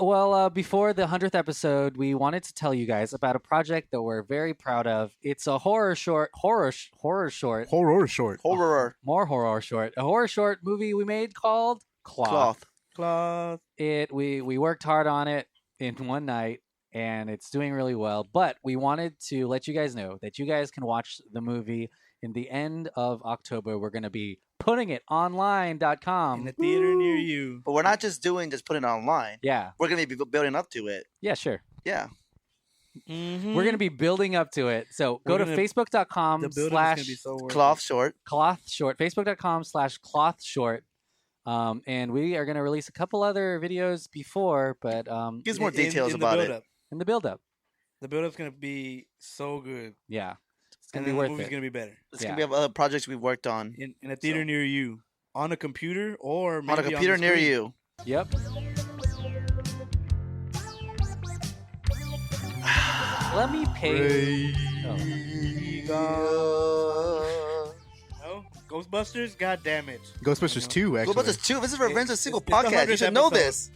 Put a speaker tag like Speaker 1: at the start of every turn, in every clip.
Speaker 1: Well, before the 100th episode, we wanted to tell you guys about a project that we're very proud of. It's a horror short, more horror short, a horror short movie we made called Cloth. We worked hard on it in one night, and it's doing really well. But we wanted to let you guys know that you guys can watch the movie in the end of October. We're going to be putting it online.com
Speaker 2: in a theater near you.
Speaker 3: But we're not just putting it online.
Speaker 1: Yeah.
Speaker 3: We're going to be building up to it.
Speaker 1: Yeah, sure.
Speaker 3: Yeah.
Speaker 1: Mm-hmm. We're going to be building up to it. So go to facebook.com
Speaker 3: Cloth Short.
Speaker 1: Facebook.com/Cloth Short. And we are going to release a couple other videos before, but
Speaker 3: gives more details about it.
Speaker 1: In the build-up.
Speaker 2: The build-up's going to be so good.
Speaker 1: Yeah.
Speaker 2: It's going to be worth it. The movie's going to be better.
Speaker 3: It's going to be other projects we've worked on.
Speaker 2: In a theater near you. On a computer or maybe
Speaker 3: on a computer near you.
Speaker 1: Yep. Let me pay.
Speaker 2: No? Ghostbusters? God damn it.
Speaker 4: Ghostbusters 2, actually.
Speaker 3: Ghostbusters 2? This is Revenge of the Sequel podcast. You should know this.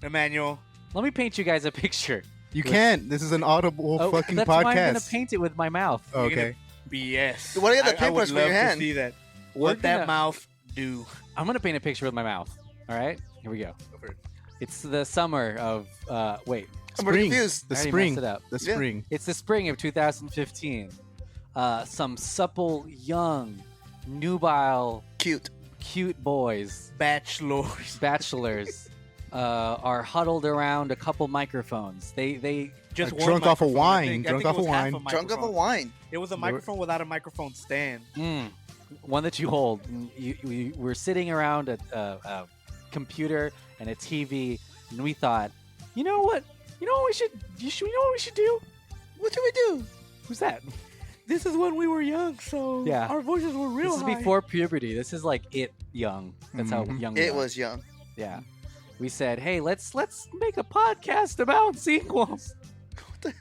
Speaker 2: Emmanuel.
Speaker 1: Let me paint you guys a picture.
Speaker 4: You can't. This is an audible fucking
Speaker 1: that's
Speaker 4: podcast.
Speaker 1: That's why I'm going to paint it with my mouth.
Speaker 4: Okay.
Speaker 2: BS.
Speaker 3: Why do you have the paintbrush for your hand?
Speaker 2: To see that. What that mouth do.
Speaker 1: I'm going to paint a picture with my mouth. All right? Here we go. It's the summer of, wait.
Speaker 3: I'm confused.
Speaker 4: The spring.
Speaker 1: It up.
Speaker 4: The spring.
Speaker 1: It's the spring of 2015. Some supple, young, nubile, cute boys, bachelors, are huddled around a couple microphones. They
Speaker 4: just drunk off of wine. Drunk off of
Speaker 3: wine.
Speaker 2: It was a microphone without a microphone stand.
Speaker 1: One that you hold. We were sitting around a computer and a TV, and we thought, you know what? You know what we should do?
Speaker 3: What should we do?
Speaker 1: Who's that?
Speaker 2: This is when we were young, so our voices were real
Speaker 1: high. This is before puberty. This is like it young. That's how young we
Speaker 3: it
Speaker 1: are.
Speaker 3: was young.
Speaker 1: Yeah. We said, hey, let's make a podcast about sequels.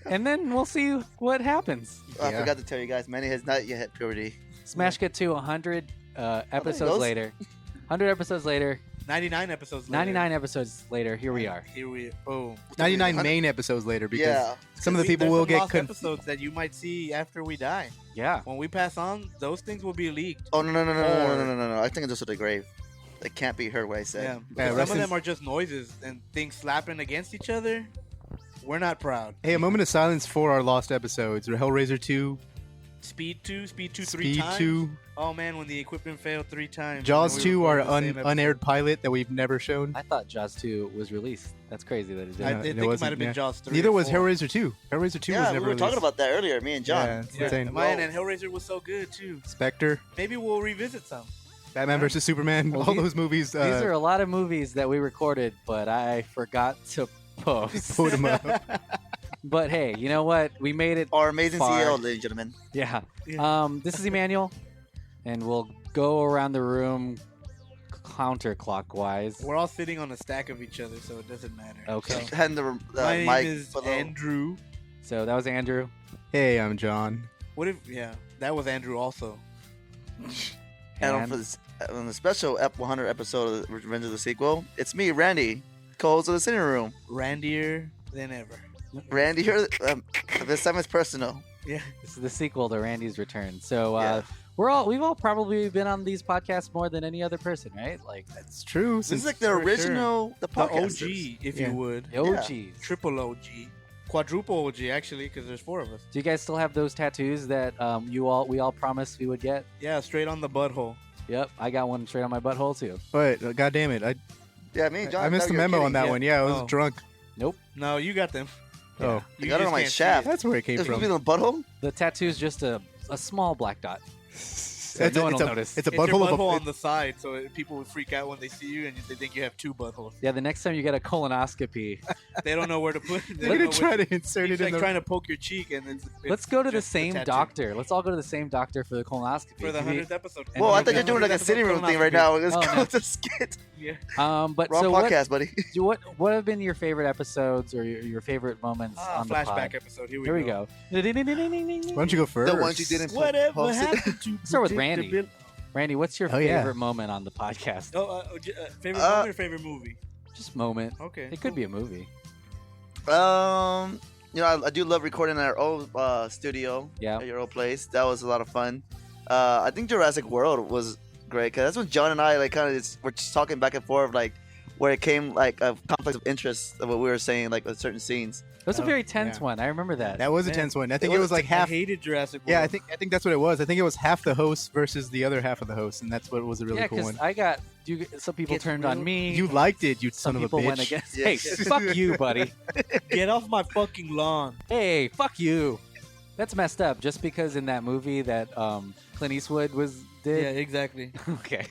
Speaker 1: And then we'll see what happens.
Speaker 3: I forgot to tell you guys, Manny has not yet hit puberty.
Speaker 1: Smash cut to 100 episodes later. 100 episodes later.
Speaker 2: 99 episodes later.
Speaker 1: 99 episodes later, here we are.
Speaker 4: 99 main episodes later, because some of the people will get
Speaker 2: episodes that you might see after we die.
Speaker 1: Yeah.
Speaker 2: When we pass on, those things will be leaked.
Speaker 3: Oh, no. I think it's just to the grave. They can't be heard what I said.
Speaker 2: Yeah, some of them are just noises and things slapping against each other. We're not proud.
Speaker 4: Hey, a moment of silence for our lost episodes. Hellraiser 2.
Speaker 2: Speed 2 3 times.
Speaker 4: 2.
Speaker 2: Oh man, when the equipment failed 3 times.
Speaker 4: Jaws 2, our unaired pilot that we've never shown.
Speaker 1: I thought Jaws 2 was released. That's crazy that it didn't.
Speaker 2: I think it might have been Jaws 3.
Speaker 4: Neither was Hellraiser 2. Hellraiser 2 was never
Speaker 3: we were
Speaker 4: released.
Speaker 3: talking about that earlier, me and John.
Speaker 4: Yeah, it's insane.
Speaker 2: Man, and Hellraiser was so good too.
Speaker 4: Spectre.
Speaker 2: Maybe we'll revisit some.
Speaker 4: Batman vs. Superman. All those movies.
Speaker 1: These are a lot of movies that we recorded, but I forgot to post.
Speaker 4: Put them up.
Speaker 1: But hey, you know what? We made it.
Speaker 3: Our amazing
Speaker 1: far.
Speaker 3: CEO, ladies and gentlemen.
Speaker 1: Yeah. This is Emmanuel, and we'll go around the room counterclockwise.
Speaker 2: We're all sitting on a stack of each other, so it doesn't matter.
Speaker 1: Okay.
Speaker 3: And the
Speaker 2: my
Speaker 3: mic
Speaker 2: name is
Speaker 3: below.
Speaker 2: Andrew.
Speaker 1: So that was Andrew.
Speaker 4: Hey, I'm John.
Speaker 2: What if? Yeah, that was Andrew also.
Speaker 3: And on the special 100 episode of Revenge of the Sequel, it's me, Randy, co-host of the sitting room.
Speaker 2: Randier than ever.
Speaker 3: Randy here. This time it's personal.
Speaker 2: Yeah.
Speaker 1: This is the sequel to Randy's Return. So we've all probably been on these podcasts more than any other person, right? Like
Speaker 4: that's true.
Speaker 3: This is like the original, the podcast,
Speaker 2: the OG, if you would.
Speaker 1: The OG,
Speaker 2: triple OG, quadruple OG, actually, because there's 4 of us.
Speaker 1: Do you guys still have those tattoos that we all promised we would get?
Speaker 2: Yeah, straight on the butthole.
Speaker 1: Yep, I got one straight on my butthole too.
Speaker 4: But God damn it,
Speaker 3: me and John.
Speaker 4: I missed the memo on that one. Yeah, I was drunk.
Speaker 1: Nope.
Speaker 2: No, you got them.
Speaker 4: Oh,
Speaker 3: you got it on my shaft.
Speaker 4: That's where it came from.
Speaker 3: It's the butthole.
Speaker 1: The tattoo is just a small black dot.
Speaker 4: It's
Speaker 1: no one will notice.
Speaker 4: It's a
Speaker 2: your
Speaker 4: butthole,
Speaker 2: butthole on the side, so people would freak out when they see you and they think you have 2 buttholes.
Speaker 1: Yeah, the next time you get a colonoscopy,
Speaker 2: they don't know where to put it.
Speaker 4: They're gonna try to insert it in.
Speaker 2: Like trying to poke your cheek, and
Speaker 1: let's go to the same doctor. Let's all go to the same doctor for the colonoscopy
Speaker 2: for the 100th episode.
Speaker 3: Well, I thought you're doing like a sitting room thing right now. Let's go to skit.
Speaker 2: Yeah.
Speaker 1: But
Speaker 3: wrong
Speaker 1: so
Speaker 3: podcast, buddy.
Speaker 1: What have been your favorite episodes or your favorite moments on the pod?
Speaker 2: Flashback episode. Here we
Speaker 1: go.
Speaker 4: Why don't you go first?
Speaker 3: The ones you didn't.
Speaker 2: Whatever happened to
Speaker 1: start with Randy. Randy, what's your favorite moment on the podcast?
Speaker 2: Favorite moment or favorite movie?
Speaker 1: Just moment.
Speaker 2: Okay.
Speaker 1: It could be a movie.
Speaker 3: I do love recording at our old studio.
Speaker 1: Yeah.
Speaker 3: At your old place. That was a lot of fun. I think Jurassic World was great because that's when John and I were just talking back and forth where it came a conflict of interest of what we were saying with certain scenes.
Speaker 1: It was a very tense one. I remember that.
Speaker 4: That was a tense one. I think it was half.
Speaker 2: I hated Jurassic World.
Speaker 4: Yeah, I think that's what it was. I think it was half the host versus the other half of the host, and that's what was a really cool one.
Speaker 1: Some people turned on me.
Speaker 4: You liked it, you
Speaker 1: some
Speaker 4: son of a bitch.
Speaker 1: Some people went against. Hey, fuck you, buddy.
Speaker 2: Get off my fucking lawn.
Speaker 1: Hey, fuck you. That's messed up. Just because in that movie that Clint Eastwood did.
Speaker 2: Yeah, exactly.
Speaker 1: Okay.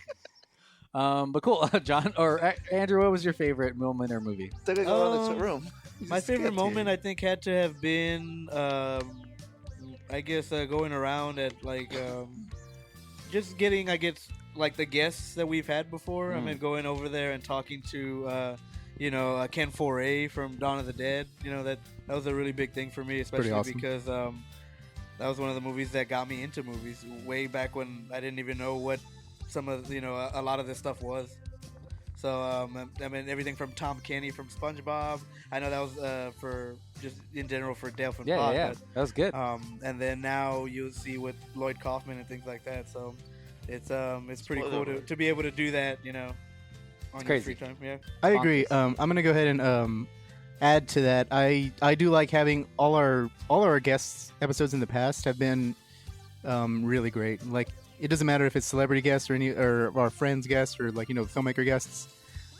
Speaker 1: But cool, John or Andrew, what was your favorite moment or movie?
Speaker 3: Take a go around the room.
Speaker 2: My favorite moment, I think, had to have been, I guess, going around at just getting, I guess, the guests that we've had before. I mean, going over there and talking to, Ken Foray from Dawn of the Dead. That was a really big thing for me, especially
Speaker 4: awesome.
Speaker 2: because that was one of the movies that got me into movies way back when I didn't even know what some of a lot of this stuff was. So I mean, everything from Tom Kenny from SpongeBob. I know that was for just in general for Delphin.
Speaker 1: Yeah,
Speaker 2: but,
Speaker 1: that was good.
Speaker 2: And then now you'll see with Lloyd Kaufman and things like that. So it's pretty cool to be able to do that. On your free time. Yeah,
Speaker 4: I agree. I'm gonna go ahead and add to that. I do like having all our guests episodes in the past have been really great. It doesn't matter if it's celebrity guests or our friends guests or filmmaker guests.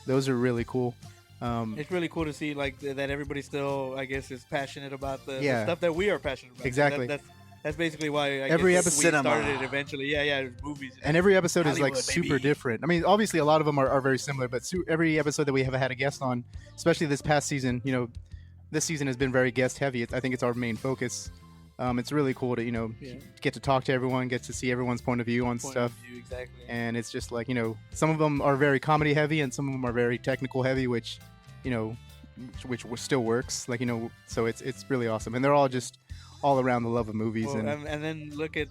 Speaker 4: Those are really cool.
Speaker 2: It's really cool to see that everybody still, I guess, is passionate about the stuff that we are passionate about.
Speaker 4: Exactly.
Speaker 2: That's basically why
Speaker 4: every
Speaker 2: episode
Speaker 4: we
Speaker 2: started it eventually. Yeah, movies.
Speaker 4: And every episode
Speaker 2: Hollywood,
Speaker 4: is super different. I mean, obviously a lot of them are very similar, but every episode that we have had a guest on, especially this past season, this season has been very guest heavy. I think it's our main focus. It's really cool to get to talk to everyone, get to see everyone's point of view on stuff.
Speaker 2: Exactly.
Speaker 4: And it's just some of them are very comedy heavy and some of them are very technical heavy, which still works. So it's really awesome. And they're all just all around the love of movies.
Speaker 2: Well, and then look at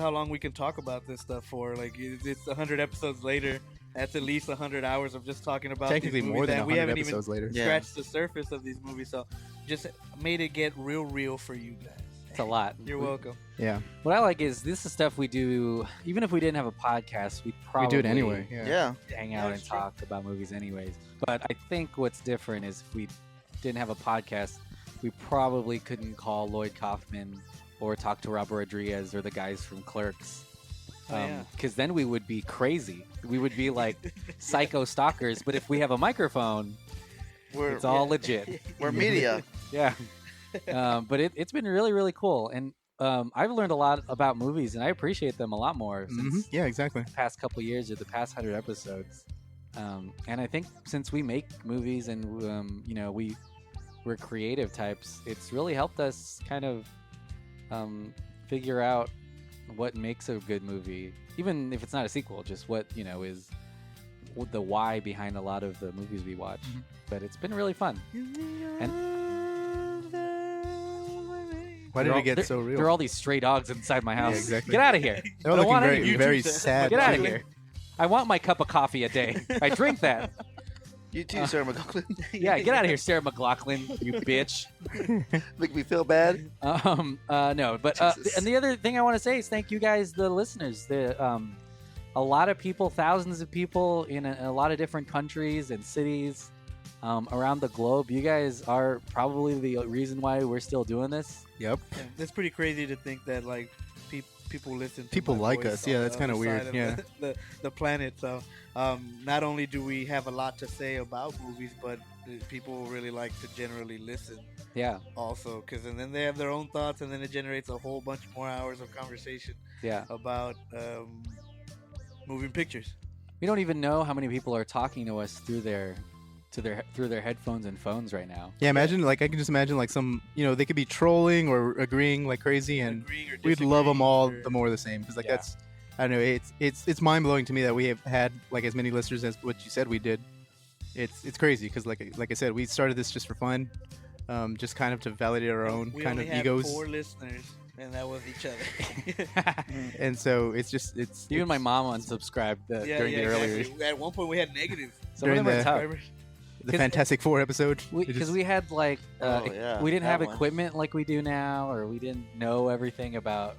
Speaker 2: how long we can talk about this stuff for. It's 100 episodes later. That's at least 100 hours of just talking about
Speaker 4: technically
Speaker 2: these movies
Speaker 4: more than 100
Speaker 2: we haven't
Speaker 4: episodes
Speaker 2: even
Speaker 4: later.
Speaker 2: Scratched the surface of these movies. So just made it get real for you guys.
Speaker 1: It's a lot.
Speaker 2: You're welcome.
Speaker 4: Yeah.
Speaker 1: What I like is this is stuff we do. Even if we didn't have a podcast, we'd probably
Speaker 4: do it anyway.
Speaker 3: Yeah.
Speaker 1: Hang out and talk about movies anyways. But I think what's different is if we didn't have a podcast, we probably couldn't call Lloyd Kaufman or talk to Robert Rodriguez or the guys from Clerks. Because then we would be crazy. We would be like psycho stalkers. But if we have a microphone, it's all legit.
Speaker 3: We're media.
Speaker 1: Yeah. But it's been really, really cool. And I've learned a lot about movies, and I appreciate them a lot more since
Speaker 4: yeah, exactly.
Speaker 1: the past couple of years or the past 100 episodes. And I think since we make movies and, we're creative types, it's really helped us kind of figure out what makes a good movie, even if it's not a sequel, just what, is the why behind a lot of the movies we watch. But it's been really fun. And
Speaker 4: why did it get so real?
Speaker 1: There are all these stray dogs inside my house.
Speaker 4: Yeah, exactly.
Speaker 1: Get out of here.
Speaker 4: They're looking very sad.
Speaker 1: Get out of here. I want my cup of coffee a day. I drink that.
Speaker 3: You too, Sarah McLachlan.
Speaker 1: Yeah, get out of here, Sarah McLachlan, you bitch.
Speaker 3: Make me feel bad.
Speaker 1: No, but and the other thing I want to say is thank you guys, the listeners. A lot of people, thousands of people in a lot of different countries and cities around the globe. You guys are probably the reason why we're still doing this.
Speaker 4: Yep.
Speaker 2: Yeah, it's pretty crazy to think that people listen to
Speaker 4: people like us. Yeah, that's kind of weird. Yeah.
Speaker 2: The planet. So not only do we have a lot to say about movies, but people really like to generally listen.
Speaker 1: Yeah.
Speaker 2: Also, because then they have their own thoughts, and then it generates a whole bunch more hours of conversation.
Speaker 1: Yeah.
Speaker 2: About moving pictures.
Speaker 1: We don't even know how many people are talking to us through their headphones and phones right now.
Speaker 4: Yeah, imagine I can just imagine some they could be trolling or agreeing like crazy, and we'd love them all the more the same because that's I don't know, it's mind blowing to me that we have had as many listeners as what you said we did. It's crazy because like I said, we started this just for fun, just kind of to validate our own kind of egos.
Speaker 2: We only had 4 listeners. And that was each other.
Speaker 4: And so it's
Speaker 1: even my mom unsubscribed during the earlier.
Speaker 2: At one point we had negatives.
Speaker 1: Some of them are tough.
Speaker 4: the Fantastic Four episode.
Speaker 1: Because we had like we didn't have
Speaker 3: one.
Speaker 1: equipment like we do now, or we didn't know everything about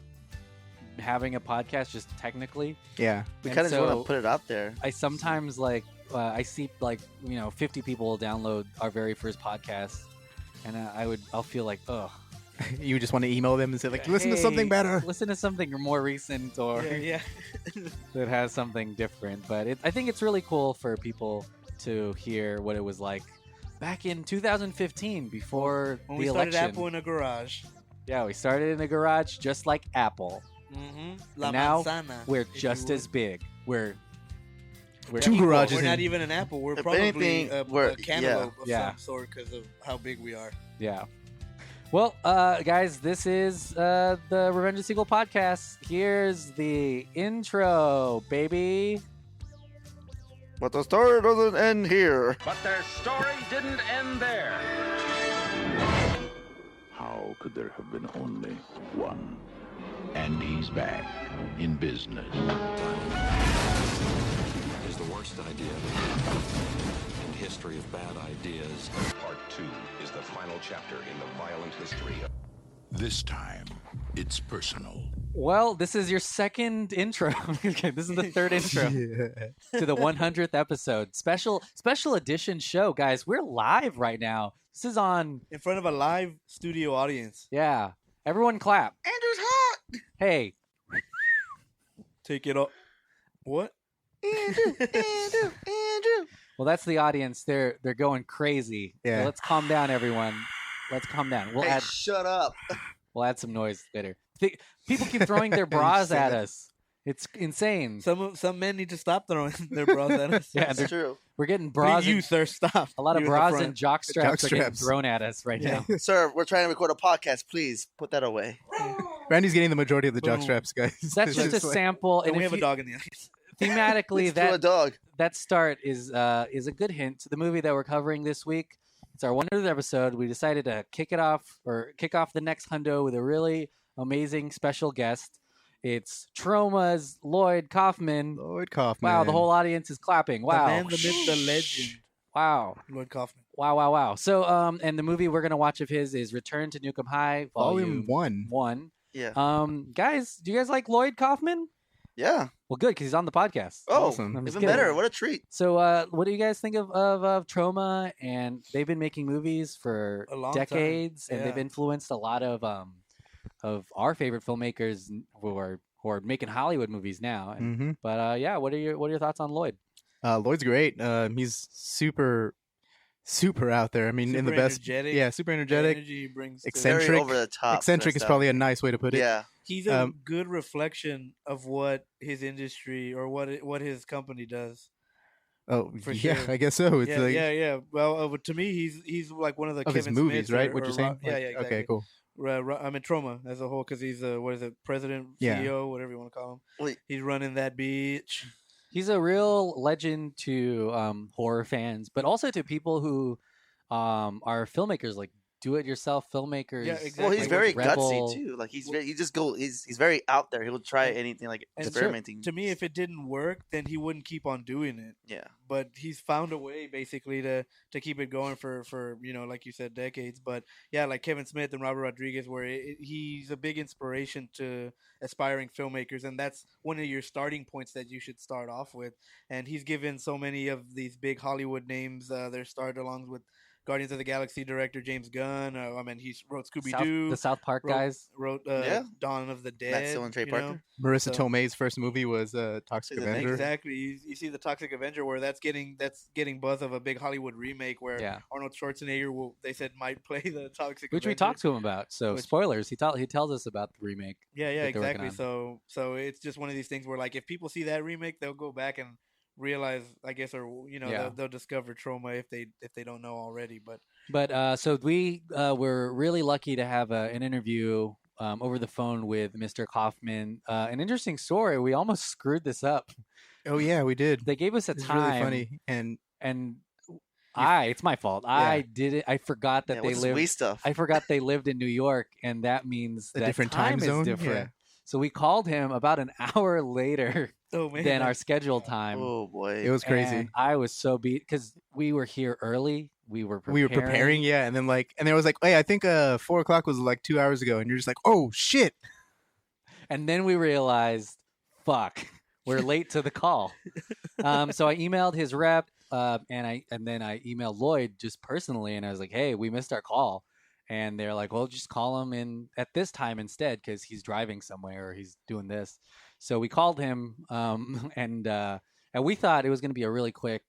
Speaker 1: having a podcast just technically.
Speaker 4: Yeah,
Speaker 3: We
Speaker 1: And
Speaker 3: kind of just want
Speaker 1: so
Speaker 3: to put it out there.
Speaker 1: I sometimes I see 50 people download our very first podcast, and I'll feel like, ugh.
Speaker 4: you just want to email them and say like, listen to
Speaker 1: Hey,
Speaker 4: something better.
Speaker 1: Listen to something more recent or
Speaker 2: Yeah.
Speaker 1: that has something different. But I think it's really cool for people to hear what it was like back in 2015 before
Speaker 2: When
Speaker 1: the
Speaker 2: we started
Speaker 1: election.
Speaker 2: Apple in a garage.
Speaker 1: Yeah, we started in a garage just like Apple.
Speaker 2: La
Speaker 1: now
Speaker 2: manzana,
Speaker 1: We're
Speaker 2: if you
Speaker 1: just
Speaker 2: will.
Speaker 1: as big. We're
Speaker 4: Two
Speaker 2: equal.
Speaker 4: garages
Speaker 2: We're not
Speaker 4: in.
Speaker 2: even an apple. We're
Speaker 3: If
Speaker 2: probably
Speaker 3: anything, we're-
Speaker 2: a cantaloupe of
Speaker 1: yeah.
Speaker 2: some sort because of how big we are.
Speaker 1: Yeah. Well, guys, this is the Revenge of the Sequel podcast. Here's the intro, baby.
Speaker 3: But the story doesn't end here.
Speaker 5: But their story didn't end there.
Speaker 6: How could there have been only one? And he's back in business.
Speaker 7: Is the worst idea in history of bad ideas.
Speaker 5: Part 2 is the final chapter in the violent history of
Speaker 6: This time, it's personal.
Speaker 1: Well, this is your second intro. Okay, this is the third intro to the 100th episode. Special edition show, guys. We're live right now. This is on.
Speaker 2: In front of a live studio audience.
Speaker 1: Yeah. Everyone clap.
Speaker 3: Andrew's hot.
Speaker 1: Hey.
Speaker 2: Take it off. What?
Speaker 3: Andrew.
Speaker 1: Well, that's the audience. They're going crazy.
Speaker 4: Yeah.
Speaker 1: So let's calm down, everyone. Let's calm down. We'll
Speaker 3: Hey,
Speaker 1: add
Speaker 3: shut up.
Speaker 1: some noise later. People keep throwing their bras at us. It's insane.
Speaker 2: Some men need to stop throwing their bras at us.
Speaker 1: Yeah,
Speaker 3: That's true.
Speaker 1: we're getting
Speaker 2: Bras
Speaker 1: bras.
Speaker 2: you, sir, stop.
Speaker 1: A lot of
Speaker 2: You in the
Speaker 1: bras
Speaker 2: front.
Speaker 1: and jock straps are getting
Speaker 4: straps.
Speaker 1: thrown at us right
Speaker 2: Yeah.
Speaker 1: now.
Speaker 3: Sir, we're trying to record a podcast. Please put that away.
Speaker 4: Randy's getting the majority of the jock
Speaker 2: Boom.
Speaker 4: straps, guys.
Speaker 1: That's
Speaker 4: It's
Speaker 1: just a
Speaker 4: like-
Speaker 1: sample.
Speaker 2: And we
Speaker 1: if
Speaker 2: have a
Speaker 1: you-
Speaker 2: dog in the audience.
Speaker 1: Thematically,
Speaker 3: Let's do a dog.
Speaker 1: that start is a good hint to the movie that we're covering this week. It's our 100th episode. We decided to kick off the next hundo with a really amazing special guest. It's Troma's Lloyd Kaufman.
Speaker 4: Lloyd Kaufman.
Speaker 1: Wow, the whole audience is clapping. Wow.
Speaker 2: The man, the myth, the legend.
Speaker 1: Wow.
Speaker 2: Lloyd Kaufman.
Speaker 1: Wow. So, and the movie we're going to watch of his is Return to Nuke Em High,
Speaker 4: Volume
Speaker 1: Volume
Speaker 4: 1.
Speaker 1: 1.
Speaker 3: Yeah.
Speaker 1: Guys, do you guys like Lloyd Kaufman?
Speaker 3: Yeah.
Speaker 1: Well, good, because he's on the podcast.
Speaker 3: Oh,
Speaker 4: Awesome.
Speaker 1: I'm just
Speaker 3: even
Speaker 1: kidding.
Speaker 3: better. What a treat.
Speaker 1: So, what do you guys think of Troma? And they've been making movies for
Speaker 2: A long time.
Speaker 1: decades, and
Speaker 2: Yeah.
Speaker 1: they've influenced a lot of our favorite filmmakers who are making Hollywood movies now. And,
Speaker 4: Mm-hmm.
Speaker 1: But yeah, what are your thoughts on Lloyd?
Speaker 4: Lloyd's great. He's super out there. I mean, in the
Speaker 2: Super
Speaker 4: best.
Speaker 2: energetic.
Speaker 4: Yeah, super
Speaker 2: The
Speaker 4: energetic.
Speaker 2: energy he brings to-
Speaker 4: Eccentric.
Speaker 3: Very over the top.
Speaker 4: Eccentric is probably a nice way to put it.
Speaker 3: Yeah.
Speaker 2: He's a
Speaker 4: Um,
Speaker 2: good reflection of what his industry or what his company does.
Speaker 4: Oh,
Speaker 2: For
Speaker 4: yeah,
Speaker 2: sure.
Speaker 4: I guess so. It's
Speaker 2: Yeah,
Speaker 4: like
Speaker 2: yeah. Well, to me, he's like one of the
Speaker 4: of his
Speaker 2: Kevin
Speaker 4: movies,
Speaker 2: Smiths
Speaker 4: right?
Speaker 2: or-
Speaker 4: What
Speaker 2: or
Speaker 4: you're saying?
Speaker 2: Yeah,
Speaker 4: Like,
Speaker 2: yeah, exactly.
Speaker 4: Okay, cool.
Speaker 2: I mean, Troma as a whole, because he's what is it, president,
Speaker 4: Yeah.
Speaker 2: CEO, whatever you want to call him.
Speaker 3: Wait.
Speaker 2: He's running that bitch.
Speaker 1: He's a real legend to horror fans, but also to people who are filmmakers, like do-it-yourself filmmakers.
Speaker 2: Yeah, exactly.
Speaker 3: Well, he's
Speaker 1: like
Speaker 3: very
Speaker 1: Rebel.
Speaker 3: gutsy too. Like he's very out there. He'll try anything, like
Speaker 2: And
Speaker 3: experimenting.
Speaker 2: To me, if it didn't work, then he wouldn't keep on doing it.
Speaker 3: Yeah.
Speaker 2: But he's found a way basically to keep it going for like you said, decades. But yeah, like Kevin Smith and Robert Rodriguez, where he's a big inspiration to aspiring filmmakers, and that's one of your starting points that you should start off with. And he's given so many of these big Hollywood names their start, along with Guardians of the Galaxy director James Gunn. I mean, he wrote Scooby Doo.
Speaker 1: The South Park guys.
Speaker 2: Wrote
Speaker 3: Yeah.
Speaker 2: Dawn of the Dead.
Speaker 3: Matt Stone and Trey
Speaker 2: you know?
Speaker 3: Parker.
Speaker 4: Marissa
Speaker 2: So-
Speaker 4: Tomei's first movie was Toxic
Speaker 3: Is it
Speaker 4: Avenger.
Speaker 2: Exactly. You see the Toxic Avenger, where that's getting buzz of a big Hollywood remake, where
Speaker 1: Yeah.
Speaker 2: Arnold Schwarzenegger they said might play the Toxic
Speaker 1: Which
Speaker 2: Avenger.
Speaker 1: we talked to him about. So
Speaker 2: Which-
Speaker 1: spoilers. He tells us about the remake.
Speaker 2: Yeah,
Speaker 1: that they're working
Speaker 2: exactly. So it's just one of these things where, like, if people see that remake, they'll go back and realize, I guess, or
Speaker 1: Yeah.
Speaker 2: they'll discover Troma if they don't know already. But
Speaker 1: So we were really lucky to have an interview over the phone with Mr. Kaufman. An interesting story. We almost screwed this up.
Speaker 4: Oh yeah, we did.
Speaker 1: They gave us a
Speaker 4: It's
Speaker 1: time.
Speaker 4: really funny, and
Speaker 1: And it's my fault. I did it. I forgot that
Speaker 3: Yeah,
Speaker 1: they
Speaker 3: what's this
Speaker 1: lived.
Speaker 3: wee stuff?
Speaker 1: I forgot they lived in New York, and that means
Speaker 4: a
Speaker 1: that
Speaker 4: different time zone.
Speaker 1: is different.
Speaker 4: Yeah.
Speaker 1: So we called him about an hour later than our scheduled time.
Speaker 3: Oh boy,
Speaker 4: it was crazy.
Speaker 1: And I was so beat because we were here early. We were
Speaker 4: preparing, yeah, and then and there was like, hey, I think 4 o'clock was like 2 hours ago, and you're just like, oh shit.
Speaker 1: And then we realized, fuck, we're late to the call. So I emailed his rep, and then I emailed Lloyd just personally, and I was like, hey, we missed our call. And they're like, well, just call him in at this time instead because he's driving somewhere or he's doing this. So we called him, and we thought it was going to be a really quick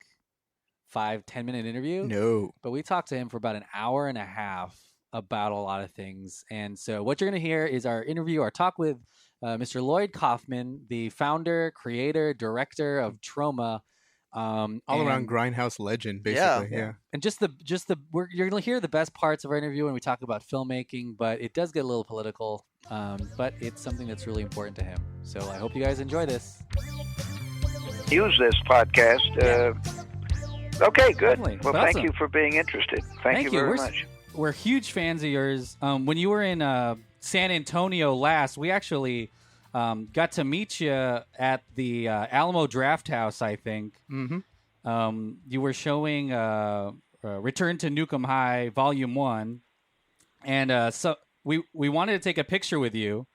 Speaker 1: 5-10 minute interview.
Speaker 4: No.
Speaker 1: But we talked to him for about an hour and a half about a lot of things. And so what you're going to hear is our talk with Mr. Lloyd Kaufman, the founder, creator, director of Troma.
Speaker 4: All around grindhouse legend, basically. Yeah.
Speaker 1: And you're going to hear the best parts of our interview when we talk about filmmaking, but it does get a little political. But it's something that's really important to him. So I hope you guys enjoy this.
Speaker 8: Use this podcast. Okay, good.
Speaker 1: Definitely.
Speaker 8: Well,
Speaker 1: But
Speaker 8: thank
Speaker 1: awesome.
Speaker 8: you for being interested. Thank you very much.
Speaker 1: We're huge fans of yours. When you were in San Antonio last, we actually got to meet you at the Alamo Draft House, I think.
Speaker 4: Mm-hmm.
Speaker 1: You were showing Return to Nuke Em High, Volume 1. And so we wanted to take a picture with you.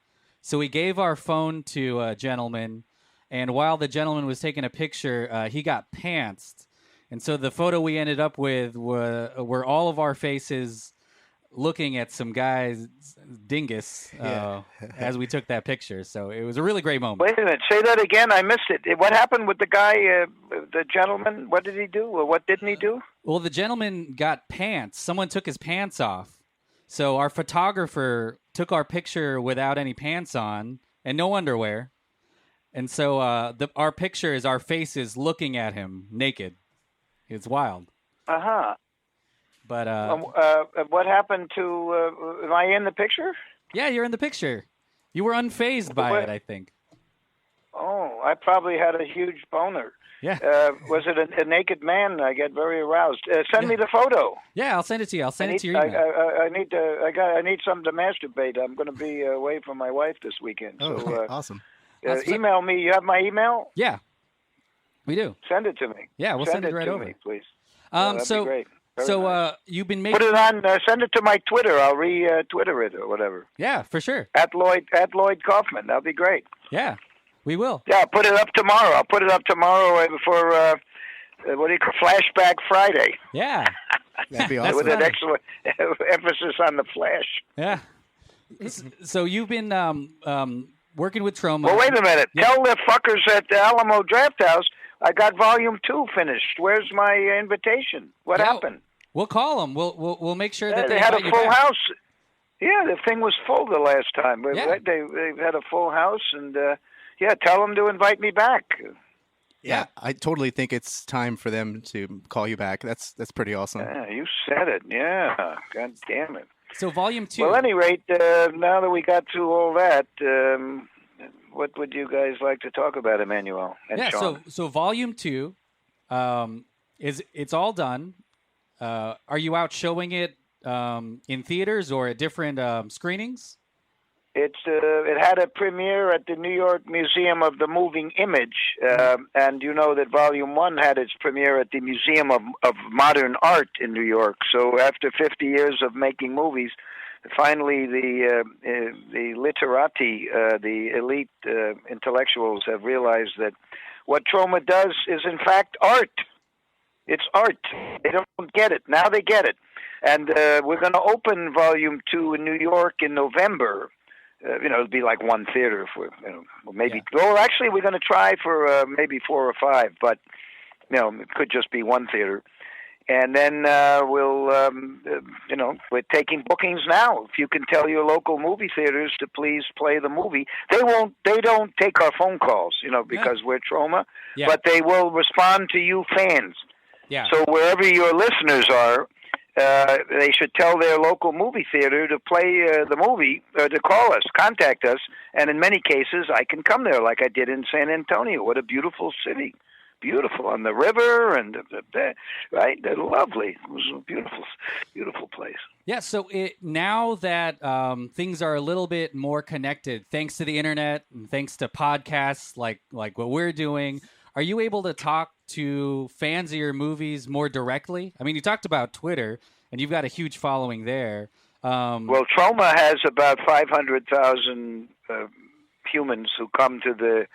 Speaker 1: So we gave our phone to a gentleman. And while the gentleman was taking a picture, he got pantsed. And so the photo we ended up with were all of our faces looking at some guy's dingus as we took that picture. So it was a really great moment.
Speaker 8: Wait a minute. Say that again. I missed it. What happened with the guy, the gentleman? What did he do? Or what didn't he do?
Speaker 1: Well, the gentleman got pants. Someone took his pants off. So our photographer took our picture without any pants on and no underwear. And so our picture is our faces looking at him naked. It's wild.
Speaker 8: Uh-huh.
Speaker 1: But
Speaker 8: what happened to? Am I in the picture?
Speaker 1: Yeah, you're in the picture. You were unfazed by it, I think.
Speaker 8: Oh, I probably had a huge boner.
Speaker 1: Yeah.
Speaker 8: Was it a naked man? I get very aroused. Send me the photo.
Speaker 1: Yeah, I'll send it to you. I'll send it to your email.
Speaker 8: I need something to masturbate. I'm going to be away from my wife this weekend.
Speaker 4: Oh,
Speaker 8: so,
Speaker 4: okay. Awesome.
Speaker 8: Email me. You have my email?
Speaker 1: Yeah, we do.
Speaker 8: Send it to me.
Speaker 1: Yeah, we'll send it right over.
Speaker 8: Me, please.
Speaker 1: That'd
Speaker 8: be great.
Speaker 1: Nice. You've been making.
Speaker 8: Put it on. Send it to my Twitter. I'll Twitter it or whatever.
Speaker 1: Yeah, for sure.
Speaker 8: At Lloyd Kaufman. That'll be great.
Speaker 1: Yeah, we will.
Speaker 8: Yeah, I'll put it up tomorrow. I'll put it up tomorrow for what do you call Flashback Friday.
Speaker 1: Yeah,
Speaker 4: that'd be awesome.
Speaker 8: With an excellent emphasis on the flash.
Speaker 1: Yeah. So you've been working with Troma.
Speaker 8: Well, wait a minute.
Speaker 1: Yeah.
Speaker 8: Tell the fuckers at the Alamo Draft House I got Volume 2 finished. Where's my invitation? What happened?
Speaker 1: We'll call them. We'll make sure that
Speaker 8: they had a full
Speaker 1: back.
Speaker 8: house. Yeah, the thing was full the last time.
Speaker 1: Yeah.
Speaker 8: They had a full house, and tell them to invite me back.
Speaker 4: Yeah, I totally think it's time for them to call you back. That's pretty awesome.
Speaker 8: Yeah, you said it. Yeah, God damn it.
Speaker 1: So Volume 2.
Speaker 8: Well, at any rate, now that we got through all that, what would you guys like to talk about, Emmanuel and Sean?
Speaker 1: So Volume 2, it's all done. Are you out showing it in theaters or at different screenings?
Speaker 8: It had a premiere at the New York Museum of the Moving Image, and you know that Volume 1 had its premiere at the Museum of Modern Art in New York. So after 50 years of making movies, finally the literati, the elite intellectuals have realized that what Troma does is in fact art. It's art. They don't get it. Now they get it. And we're going to open Volume 2 in New York in November. It'll be like one theater, maybe. Yeah. Well, actually, we're going to try for maybe 4 or 5, but it could just be one theater. And then we're taking bookings now. If you can tell your local movie theaters to please play the movie, they don't take our phone calls, because we're Troma, but they will respond to you fans.
Speaker 1: Yeah.
Speaker 8: So wherever your listeners are, they should tell their local movie theater to play the movie, to call us, contact us, and in many cases, I can come there like I did in San Antonio. What a beautiful city. beautiful on the river, and right, they're lovely. It was a beautiful, beautiful place.
Speaker 1: Yeah. So now that things are a little bit more connected, thanks to the internet and thanks to podcasts like what we're doing, are you able to talk to fans of your movies more directly? I mean, you talked about Twitter, and you've got a huge following there.
Speaker 8: Well, Troma has about 500,000 humans who come to the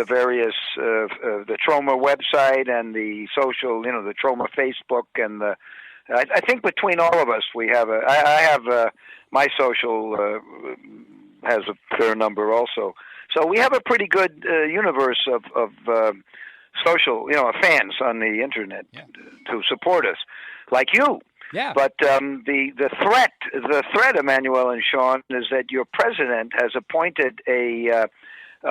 Speaker 8: various the Troma website and the social, the Troma Facebook, and I think between all of us we have I have my social has a fair number also. So we have a pretty good universe of social, fans on the internet to support us, like you.
Speaker 1: Yeah.
Speaker 8: But the threat, Emmanuel and Sean, is that your president has appointed a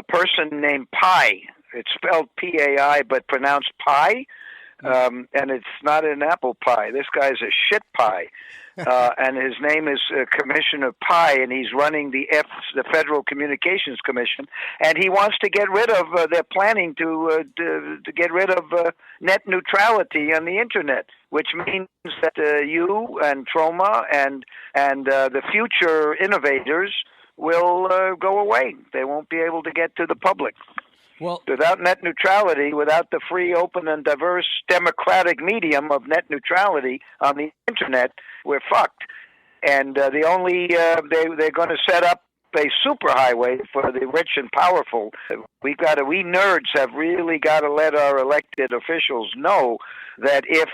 Speaker 8: person named Pai. It's spelled P-A-I, but pronounced Pie, and it's not an apple pie. This guy's a shit pie. And his name is Commissioner Pai, and he's running the Federal Communications Commission, and he wants to get rid of. They're planning to get rid of net neutrality on the internet, which means that you and Troma and the future innovators will go away. They won't be able to get to the public.
Speaker 1: Well,
Speaker 8: without net neutrality, without the free, open, and diverse democratic medium of net neutrality on the internet, we're fucked. And they're going to set up a superhighway for the rich and powerful. We nerds have really got to let our elected officials know that if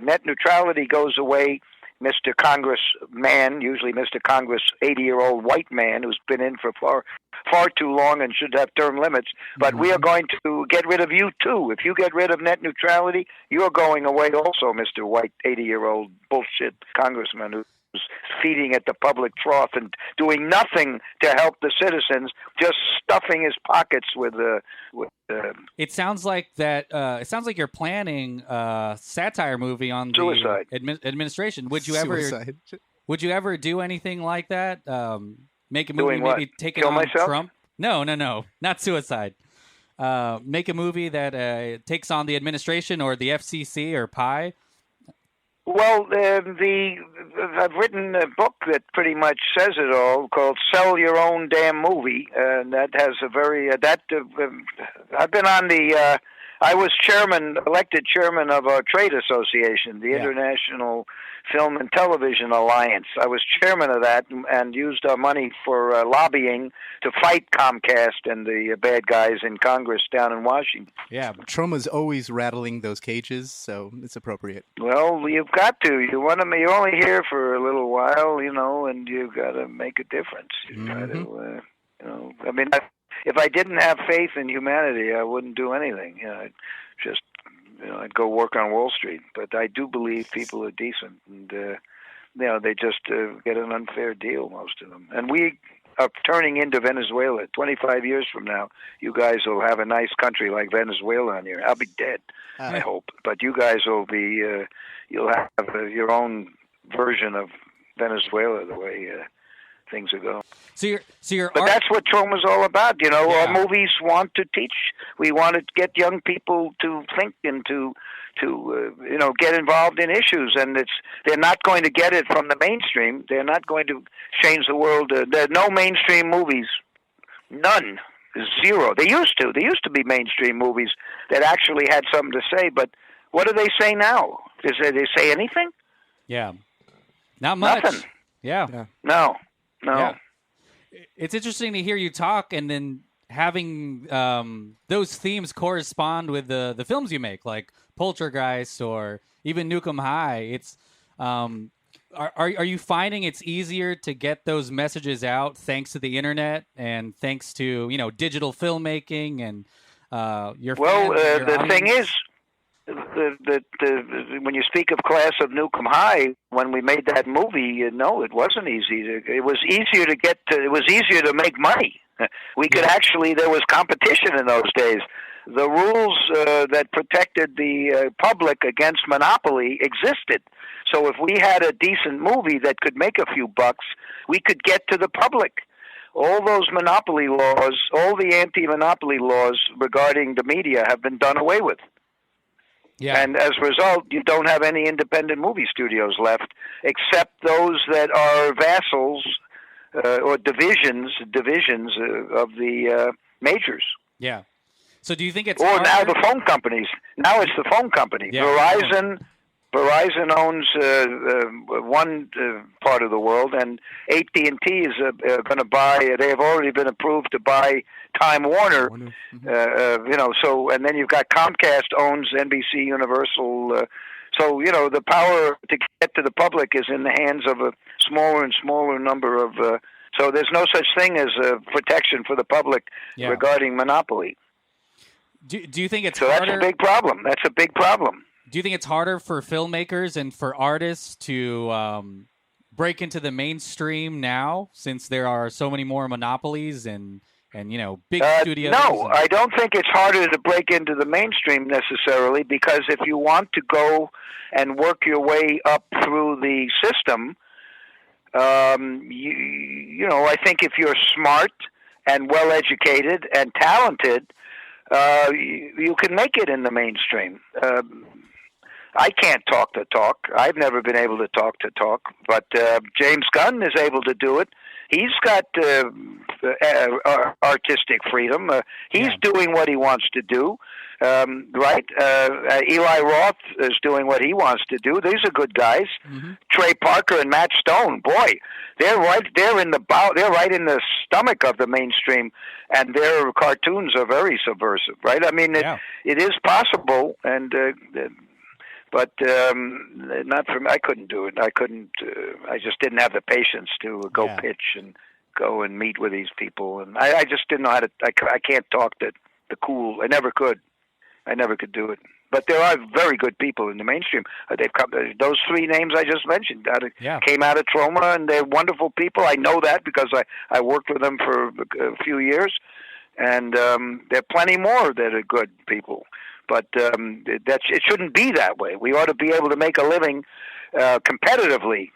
Speaker 8: net neutrality goes away, Mr. Congressman, usually Mr. Congress 80-year-old white man who's been in for far too long and should have term limits, but we are going to get rid of you too. If you get rid of net neutrality, you're going away also, Mr. White 80-year-old bullshit congressman who's feeding at the public trough and doing nothing to help the citizens, just stuffing his pockets with
Speaker 1: It sounds like that. It sounds like you're planning a satire movie on
Speaker 8: suicide.
Speaker 1: The administration. Would you ever do anything like that? Make a movie,
Speaker 8: doing what?
Speaker 1: Maybe taking
Speaker 8: Kill
Speaker 1: on
Speaker 8: myself?
Speaker 1: Trump? No, not suicide. Make a movie that takes on the administration or the FCC or Pi.
Speaker 8: Well, I've written a book that pretty much says it all, called "Sell Your Own Damn Movie," and that has a very I've been on the. I was elected chairman of our trade association, the International Film and Television Alliance. I was chairman of that and used our money for lobbying to fight Comcast and the bad guys in Congress down in Washington.
Speaker 4: Yeah, Troma's always rattling those cages, so it's appropriate.
Speaker 8: Well, you've got to. You're only here for a little while, and you've got to make a difference. You got to, I mean, if I didn't have faith in humanity, I wouldn't do anything. I'd just, I'd go work on Wall Street. But I do believe people are decent, and they just get an unfair deal, most of them. And we are turning into Venezuela. 25 years from now, you guys will have a nice country like Venezuela on here. I'll be dead, I hope. But you guys will be. You'll have your own version of Venezuela, the way things are going. But that's what Troma's all about. Our movies want to teach. We want to get young people to think and to get involved in issues. And they're not going to get it from the mainstream. They're not going to change the world. There are no mainstream movies. None. Zero. They used to. There used to be mainstream movies that actually had something to say. But what do they say now? Do they say anything?
Speaker 1: Yeah. Not much.
Speaker 8: Nothing.
Speaker 1: Yeah.
Speaker 8: No.
Speaker 1: Yeah. It's interesting to hear you talk and then having those themes correspond with the films you make, like Poultrygeist or even Nuke Em High. It's are you finding it's easier to get those messages out thanks to the internet and thanks to digital filmmaking and your
Speaker 8: the thing is, when you speak of Class of Nuke Em High, when we made that movie, no, it wasn't easy. It was easier to It was easier to make money. We could actually. There was competition in those days. The rules that protected the public against monopoly existed. So if we had a decent movie that could make a few bucks, we could get to the public. all those monopoly laws, all the anti-monopoly laws regarding the media have been done away with.
Speaker 1: Yeah.
Speaker 8: And as a result, you don't have any independent movie studios left, except those that are vassals or divisions of the majors.
Speaker 1: Yeah. So do you think it's
Speaker 8: or
Speaker 1: harder?
Speaker 8: now the phone companies? Now it's the phone company.
Speaker 1: Yeah.
Speaker 8: Verizon owns one part of the world, and AT&T is going to buy. They have already been approved to buy Time Warner. So and then you've got Comcast owns NBC Universal. So the power to get to the public is in the hands of a smaller and smaller number of. So there's no such thing as protection for the public regarding monopoly.
Speaker 1: Do you think it's
Speaker 8: so
Speaker 1: harder?
Speaker 8: That's a big problem. That's a big problem.
Speaker 1: Do you think it's harder for filmmakers and for artists to break into the mainstream now, since there are so many more monopolies and big studios?
Speaker 8: No, I don't think it's harder to break into the mainstream necessarily, because if you want to go and work your way up through the system, I think if you're smart and well educated and talented, you can make it in the mainstream. I can't talk the talk. I've never been able to talk the talk, but James Gunn is able to do it. He's got artistic freedom. He's doing what he wants to do, right? Eli Roth is doing what he wants to do. These are good guys. Mm-hmm. Trey Parker and Matt Stone, boy, they're right in the stomach of the mainstream, and their cartoons are very subversive, right? I mean, it is possible, and. But not for me. I couldn't do it. I couldn't. I just didn't have the patience to go pitch and go and meet with these people. And I just didn't know how to. I can't talk the cool. I never could. I never could do it. But there are very good people in the mainstream. They've come. Those three names I just mentioned came out of Troma, and they're wonderful people. I know that because I worked with them for a few years, and there are plenty more that are good people. But it shouldn't be that way. We ought to be able to make a living competitively.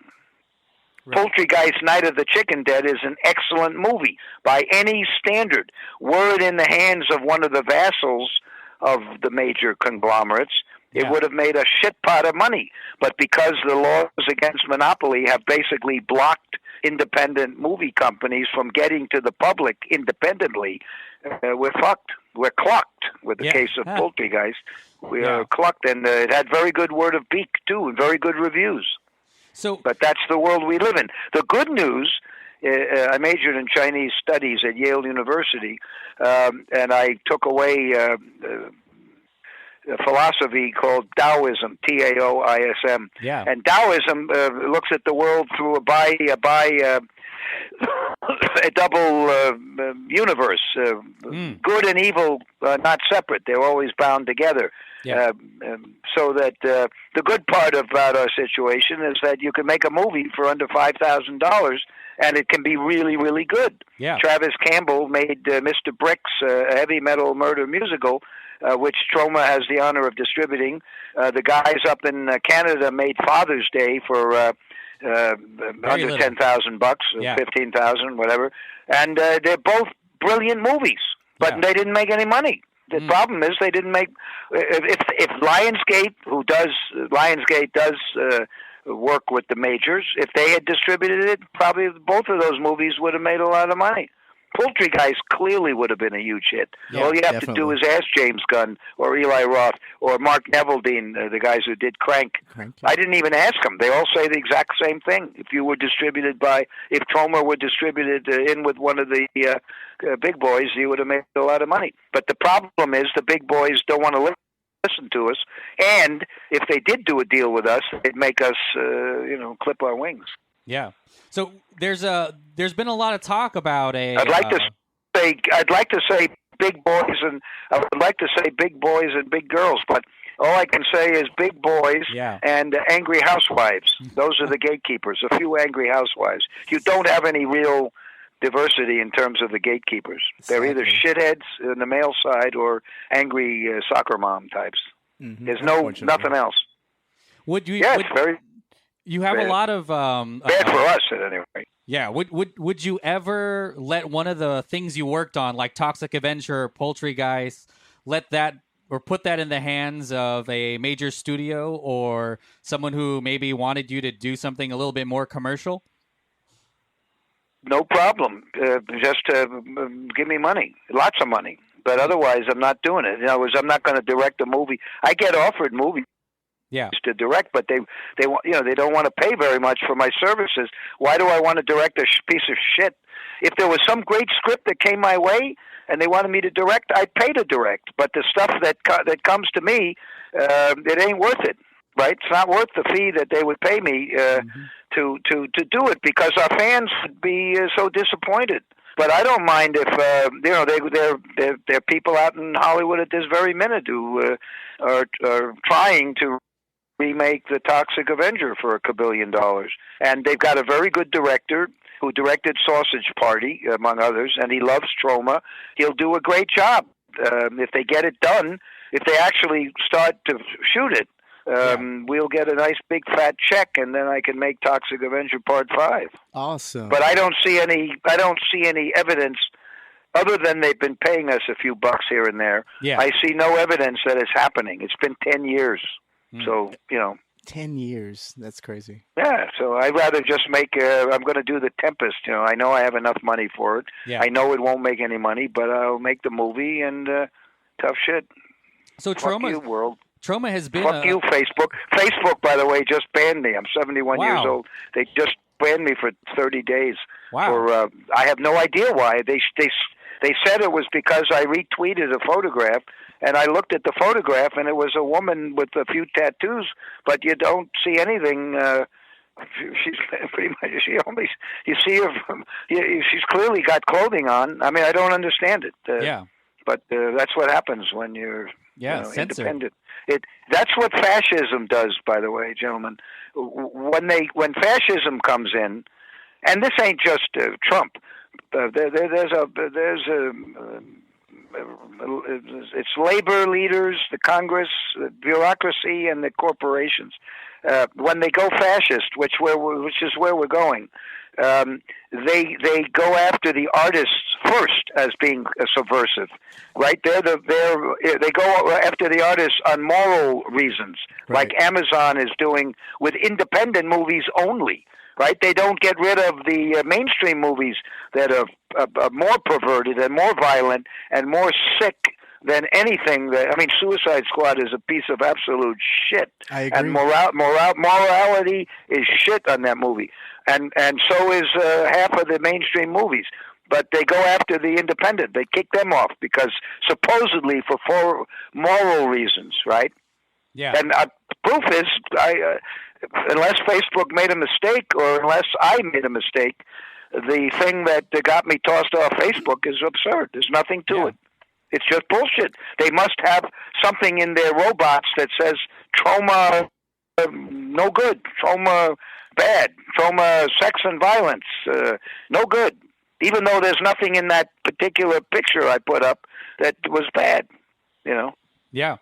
Speaker 8: Right. Poultrygeist Night of the Chicken Dead is an excellent movie by any standard. Were it in the hands of one of the vassals of the major conglomerates, it would have made a shit pot of money. But because the laws against monopoly have basically blocked independent movie companies from getting to the public independently, we're fucked. We're clucked with the case of Poultrygeist. We are clucked, and it had very good word of beak, too, and very good reviews. But that's the world we live in. The good news, I majored in Chinese studies at Yale University, and I took away a philosophy called Taoism, Taoism. Yeah. And Taoism looks at the world through a double universe. Good and evil are not separate. They're always bound together. Yeah. So that the good part about our situation is that you can make a movie for under $5,000 and it can be really, really good. Yeah. Travis Campbell made Mr. Bricks, a heavy metal murder musical, which Troma has the honor of distributing. The guys up in Canada made Father's Day for under $10,000, yeah. $15,000, whatever, and they're both brilliant movies, but they didn't make any money. The problem is they didn't make. If Lionsgate, Lionsgate does work with the majors, if they had distributed it, probably both of those movies would have made a lot of money. Poultrygeist clearly would have been a huge hit. Yeah, all you have to do is ask James Gunn or Eli Roth or Mark Neveldine, the guys who did Crank. I didn't even ask them. They all say the exact same thing. If Troma were distributed in with one of the big boys, you would have made a lot of money. But the problem is the big boys don't want to listen to us, and if they did do a deal with us, it'd make us, clip our wings.
Speaker 1: Yeah. So there's been a lot of talk about
Speaker 8: I'd like to say big boys, and I would like to say big boys and big girls, but all I can say is big boys and angry housewives. Those are the gatekeepers. A few angry housewives. You don't have any real diversity in terms of the gatekeepers. They're either shitheads on the male side or angry soccer mom types. Mm-hmm. There's nothing else.
Speaker 1: Would you?
Speaker 8: Yes, very.
Speaker 1: You have a lot of
Speaker 8: bad for us at any rate.
Speaker 1: Yeah. Would you ever let one of the things you worked on, like Toxic Avenger or Poultrygeist, let that or put that in the hands of a major studio or someone who maybe wanted you to do something a little bit more commercial?
Speaker 8: No problem. Just give me money, lots of money. But otherwise, I'm not doing it. In other words, I'm not going to direct a movie. I get offered movies to direct, but they want, they don't want to pay very much for my services. Why do I want to direct a piece of shit? If there was some great script that came my way and they wanted me to direct, I'd pay to direct. But the stuff that comes to me, it ain't worth it. Right? It's not worth the fee that they would pay me to do it, because our fans would be so disappointed. But I don't mind if there are people out in Hollywood at this very minute who are trying to remake the Toxic Avenger for $1 kabillion, and they've got a very good director who directed Sausage Party, among others, and he loves Troma. He'll do a great job if they get it done. If they actually start to shoot it, we'll get a nice big fat check, and then I can make Toxic Avenger Part 5.
Speaker 4: Awesome.
Speaker 8: But I don't see any evidence other than they've been paying us a few bucks here and there.
Speaker 1: Yeah.
Speaker 8: I see no evidence that it's happening. It's been 10 years. So,
Speaker 4: 10 years. That's crazy.
Speaker 8: Yeah, so I'd rather just make I'm going to do The Tempest. I know I have enough money for it.
Speaker 1: Yeah.
Speaker 8: I know it won't make any money, but I'll make the movie, and tough shit.
Speaker 1: So
Speaker 8: Fuck you, world.
Speaker 1: Troma has been
Speaker 8: Fuck you, Facebook. Facebook, by the way, just banned me. I'm 71 years
Speaker 1: Wow.
Speaker 8: old. They just banned me for 30 days.
Speaker 1: Wow.
Speaker 8: For, I have no idea why. They said it was because I retweeted a photograph, and I looked at the photograph, and it was a woman with a few tattoos, but you don't see anything. She's pretty much, you see her. She's clearly got clothing on. I mean, I don't understand it. But that's what happens when you're independent. That's what fascism does, by the way, gentlemen. When fascism comes in, and this ain't just Trump. It's labor leaders, the Congress, the bureaucracy, and the corporations. When they go fascist, which is where we're going, they go after the artists first as being subversive, right? They go after the artists on moral reasons, like Amazon is doing with independent movies only. Right? They don't get rid of the mainstream movies that are more perverted and more violent and more sick than anything. Suicide Squad is a piece of absolute shit.
Speaker 4: I agree.
Speaker 8: And morality is shit on that movie. And so is half of the mainstream movies. But they go after the independent. They kick them off because supposedly for moral reasons, right?
Speaker 1: Yeah.
Speaker 8: And proof is, unless Facebook made a mistake or unless I made a mistake, the thing that got me tossed off Facebook is absurd. There's nothing to it. It's just bullshit. They must have something in their robots that says Troma no good, Troma bad, Troma sex and violence no good, even though there's nothing in that particular picture I put up that was bad,
Speaker 1: Yeah.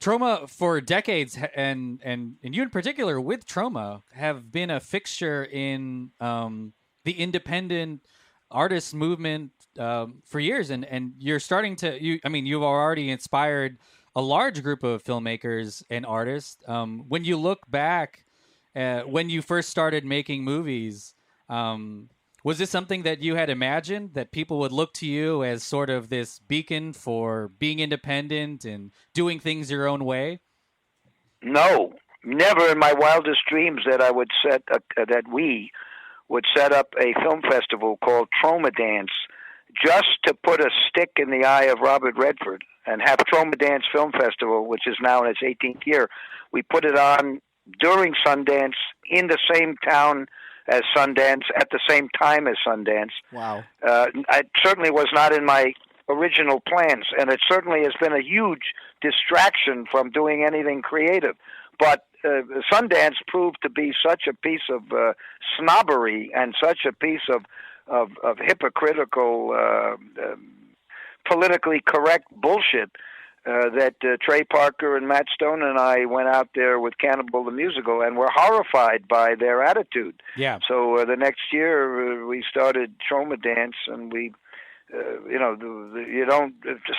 Speaker 1: Troma, for decades, and you in particular with Troma, have been a fixture in the independent artist movement for years, and you're starting to. You've already inspired a large group of filmmakers and artists. When you look back, when you first started making movies, was this something that you had imagined, that people would look to you as sort of this beacon for being independent and doing things your own way?
Speaker 8: No, never in my wildest dreams that I would that we would set up a film festival called Troma Dance just to put a stick in the eye of Robert Redford and have Troma Dance Film Festival, which is now in its 18th year. We put it on during Sundance in the same town as Sundance, at the same time as Sundance.
Speaker 4: Wow.
Speaker 8: It certainly was not in my original plans, and it certainly has been a huge distraction from doing anything creative. But Sundance proved to be such a piece of snobbery and such a piece of hypocritical, politically correct bullshit that Trey Parker and Matt Stone and I went out there with Cannibal the Musical and were horrified by their attitude.
Speaker 1: Yeah.
Speaker 8: So the next year we started Troma Dance, and we,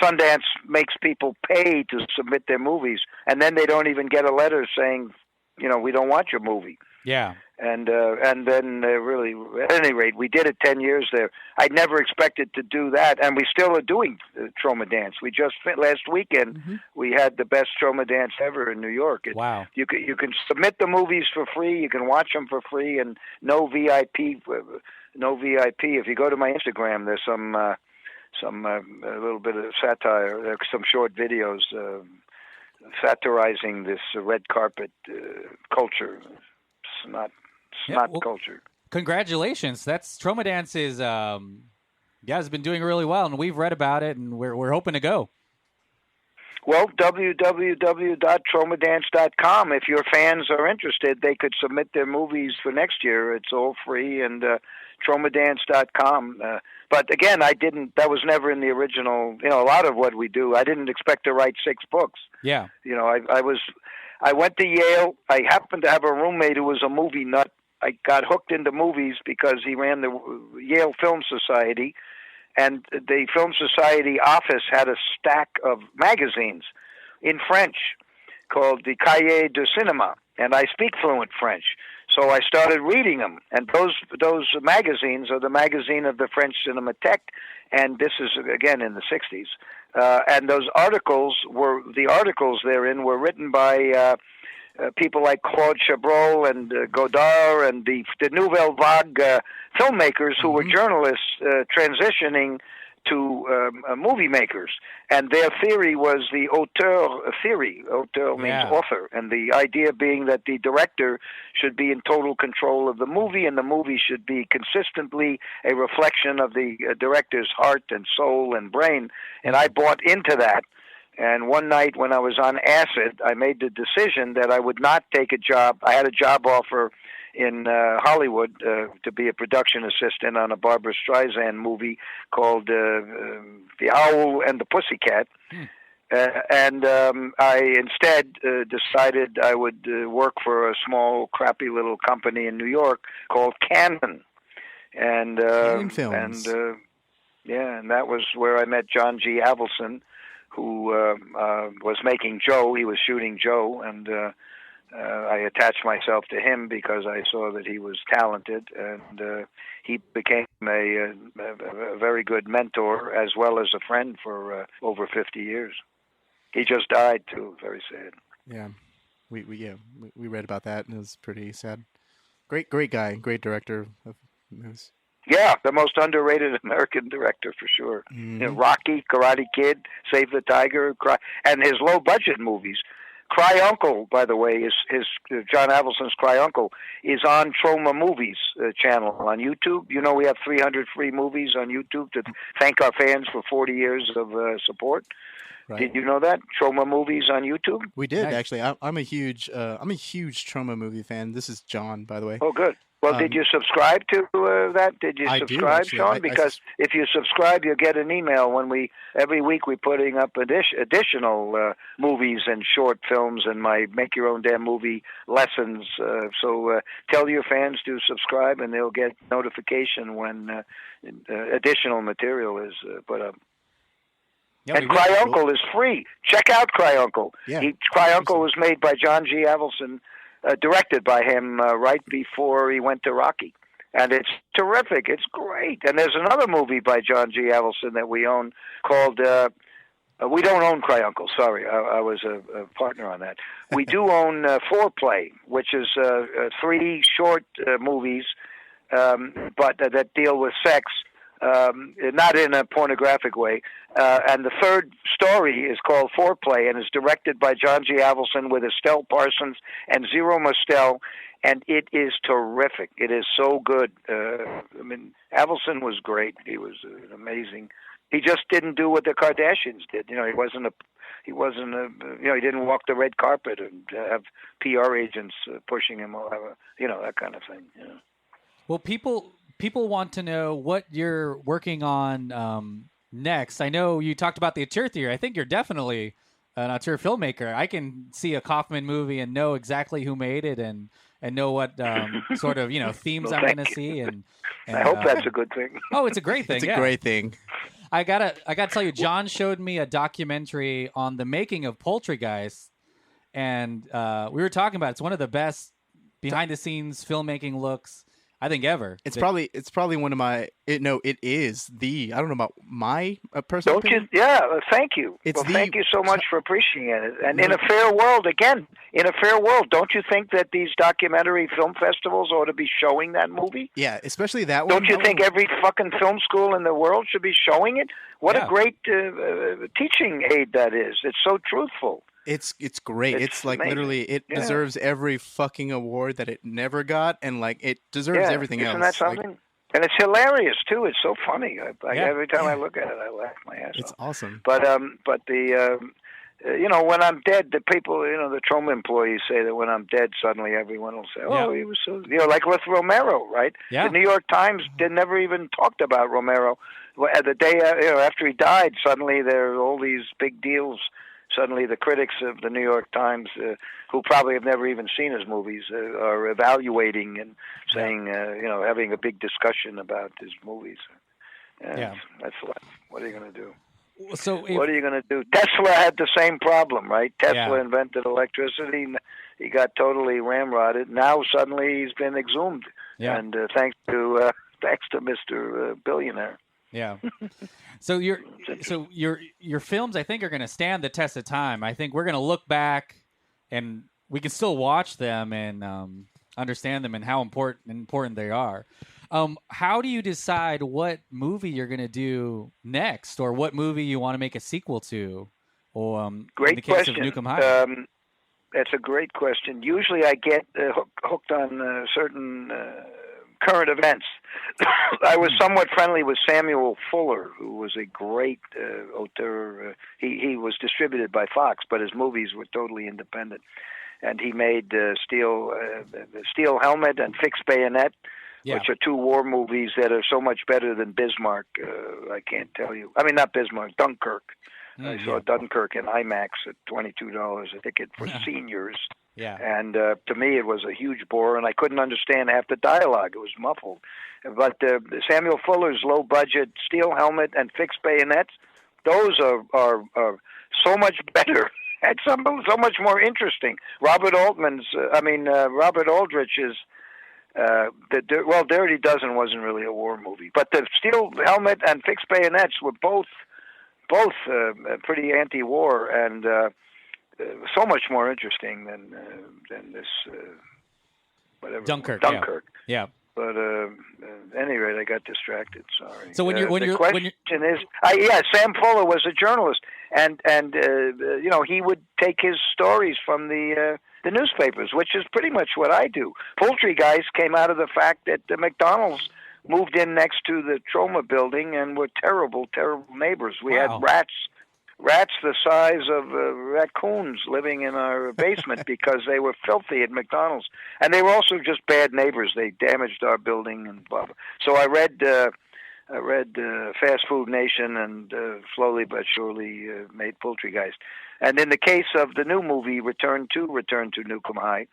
Speaker 8: Sundance makes people pay to submit their movies, and then they don't even get a letter saying, we don't want your movie.
Speaker 1: Yeah.
Speaker 8: And then really, at any rate, we did it 10 years there. I never expected to do that, and we still are doing Troma Dance. We just last weekend we had the best Troma Dance ever in New York.
Speaker 1: Wow!
Speaker 8: You can submit the movies for free. You can watch them for free, and no VIP. No VIP. If you go to my Instagram, there's some a little bit of satire. There's some short videos satirizing this red carpet culture. It's not culture.
Speaker 1: Congratulations! That's Troma Dance is has been doing really well, and we've read about it, and we're hoping to go.
Speaker 8: Well, www.tromadance.com. If your fans are interested, they could submit their movies for next year. It's all free, and tromadance.com. But again, that was never in the original. A lot of what we do, I didn't expect to write 6 books.
Speaker 1: Yeah.
Speaker 8: I went to Yale. I happened to have a roommate who was a movie nut. I got hooked into movies because he ran the Yale Film Society, and the Film Society office had a stack of magazines in French called the Cahiers du Cinéma, and I speak fluent French. So I started reading them, and those magazines are the magazine of the French Cinematheque, and this is, again, in the 60s. And those articles therein were written by people like Claude Chabrol and Godard and the Nouvelle Vague filmmakers who were journalists transitioning to movie makers. And their theory was the auteur theory. Auteur means author. And the idea being that the director should be in total control of the movie, and the movie should be consistently a reflection of the director's heart and soul and brain. And I bought into that. And one night when I was on acid, I made the decision that I would not take a job. I had a job offer in Hollywood to be a production assistant on a Barbra Streisand movie called The Owl and the Pussycat. And I instead decided I would work for a small, crappy little company in New York called Canon. And
Speaker 4: Canon Films.
Speaker 8: And that was where I met John G. Avildsen, who was making Joe. He was shooting Joe, and I attached myself to him because I saw that he was talented, and he became a very good mentor as well as a friend for over 50 years. He just died too. Very sad.
Speaker 4: Yeah, we read about that, and it was pretty sad. Great guy, great director of movies.
Speaker 8: Yeah, the most underrated American director for sure. Rocky, Karate Kid, Save the Tiger, and his low-budget movies. Cry Uncle, by the way, is John Avildsen's Cry Uncle is on Troma Movies channel on YouTube. We have 300 free movies on YouTube to thank our fans for 40 years of support. Right. Did you know that? Troma Movies on YouTube?
Speaker 4: We did, actually. I'm a huge Troma movie fan. This is John, by the way.
Speaker 8: Oh, good. Well, did you subscribe to that? Did you subscribe,
Speaker 4: do,
Speaker 8: Sean? Because if you subscribe, you'll get an email when every week we're putting up additional movies and short films and my Make Your Own Damn Movie lessons. So tell your fans to subscribe, and they'll get notification when additional material is put up. Yeah, and Cry Uncle is free. Check out Cry Uncle.
Speaker 4: Yeah.
Speaker 8: Cry Uncle was made by John G. Avildsen, directed by him right before he went to Rocky. And it's terrific. It's great. And there's another movie by John G. Avildsen that we own called... we don't own Cry Uncle, sorry. I was a partner on that. We do own Foreplay, which is 3 short movies but that deal with sex. Not in a pornographic way. And the third story is called Foreplay and is directed by John G. Avildsen with Estelle Parsons and Zero Mostel, and it is terrific. It is so good. Avildsen was great. He was amazing. He just didn't do what the Kardashians did. He didn't walk the red carpet and have PR agents pushing him, that kind of thing.
Speaker 1: Well, people want to know what you're working on next. I know you talked about the auteur theory. I think you're definitely an auteur filmmaker. I can see a Kaufman movie and know exactly who made it and know what sort of themes I'm going to see. And
Speaker 8: I hope that's a good thing.
Speaker 1: Oh, it's a great thing.
Speaker 4: It's a great thing.
Speaker 1: I gotta tell you, John showed me a documentary on the making of Poultrygeist, and we were talking about it. It's one of the best behind the scenes filmmaking looks I think ever.
Speaker 4: It's probably one of my. It is the. I don't know about my personal opinion.
Speaker 8: Thank you. Thank you so much for appreciating it. And in a fair world, don't you think that these documentary film festivals ought to be showing that movie?
Speaker 4: Yeah, especially that one.
Speaker 8: Don't you think every fucking film school in the world should be showing it? What a great teaching aid that is. It's so truthful.
Speaker 4: It's great. It's like
Speaker 8: amazing.
Speaker 4: Literally, it deserves every fucking award that it never got, and like it deserves everything else.
Speaker 8: Isn't that something? And it's hilarious too. It's so funny. Every time I look at it, I laugh my ass off.
Speaker 4: It's awesome.
Speaker 8: But the when I'm dead, the people, the Troma employees say that when I'm dead, suddenly everyone will say, "Oh, he was so," like with Romero, right?
Speaker 1: Yeah.
Speaker 8: The New York Times never even talked about Romero. The day after he died, suddenly there are all these big deals. Suddenly, the critics of the New York Times, who probably have never even seen his movies, are evaluating and saying, having a big discussion about his movies. That's what are you going to do?
Speaker 1: So
Speaker 8: what are you going to do? Tesla had the same problem, right? Tesla invented electricity. He got totally ramrodded. Now suddenly he's been exhumed, and thanks to Mr. Billionaire.
Speaker 1: Yeah. So your films, I think, are going to stand the test of time. I think we're going to look back, and we can still watch them and understand them and how important they are. How do you decide what movie you're going to do next, or what movie you want to make a sequel to? Or
Speaker 8: great
Speaker 1: in the case
Speaker 8: question.
Speaker 1: of Nuke Em High.
Speaker 8: That's a great question. Usually, I get hooked on certain current events. I was somewhat friendly with Samuel Fuller, who was a great auteur. He was distributed by Fox, but his movies were totally independent. And he made Steel Helmet and Fixed Bayonet, which are two war movies that are so much better than Bismarck. I can't tell you. I mean, not Bismarck, Dunkirk. I saw Dunkirk in IMAX at $22 a ticket for seniors.
Speaker 1: Yeah.
Speaker 8: And to me, it was a huge bore, and I couldn't understand half the dialogue. It was muffled. But Samuel Fuller's low-budget Steel Helmet and Fixed Bayonets, those are so much better and so much more interesting. Robert Aldrich's Dirty Dozen wasn't really a war movie, but the Steel Helmet and Fixed Bayonets were both pretty anti-war and so much more interesting than this whatever
Speaker 1: Dunkirk. Yeah.
Speaker 8: But at any rate, I got distracted. Sorry.
Speaker 1: So when
Speaker 8: the question is, Sam Fuller was a journalist, and he would take his stories from the newspapers, which is pretty much what I do. Poultrygeist came out of the fact that the McDonald's moved in next to the Troma building and were terrible, terrible neighbors. We had rats the size of raccoons living in our basement because they were filthy at McDonald's. And they were also just bad neighbors. They damaged our building and blah, blah. So I read Fast Food Nation and slowly but surely made Poultrygeist. And in the case of the new movie, Return to Nuke Em High,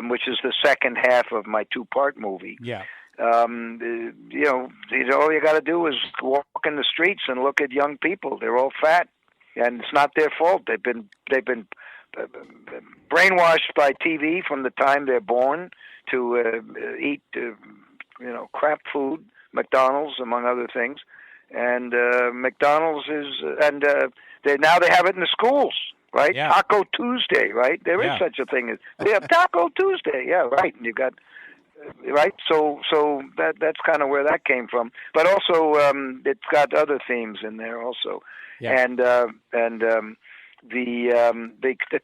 Speaker 8: which is the second half of my two-part movie.
Speaker 1: Yeah.
Speaker 8: All you got to do is walk in the streets and look at young people. They're all fat, and it's not their fault. They've been brainwashed by TV from the time they're born to eat crap food, McDonald's among other things, and McDonald's is they have it in the schools. Right,
Speaker 1: yeah.
Speaker 8: Taco Tuesday. Right, there is such a thing as Taco Tuesday. Yeah, right. And you got. Right, so that's kind of where that came from, but also it's got other themes in there also, and the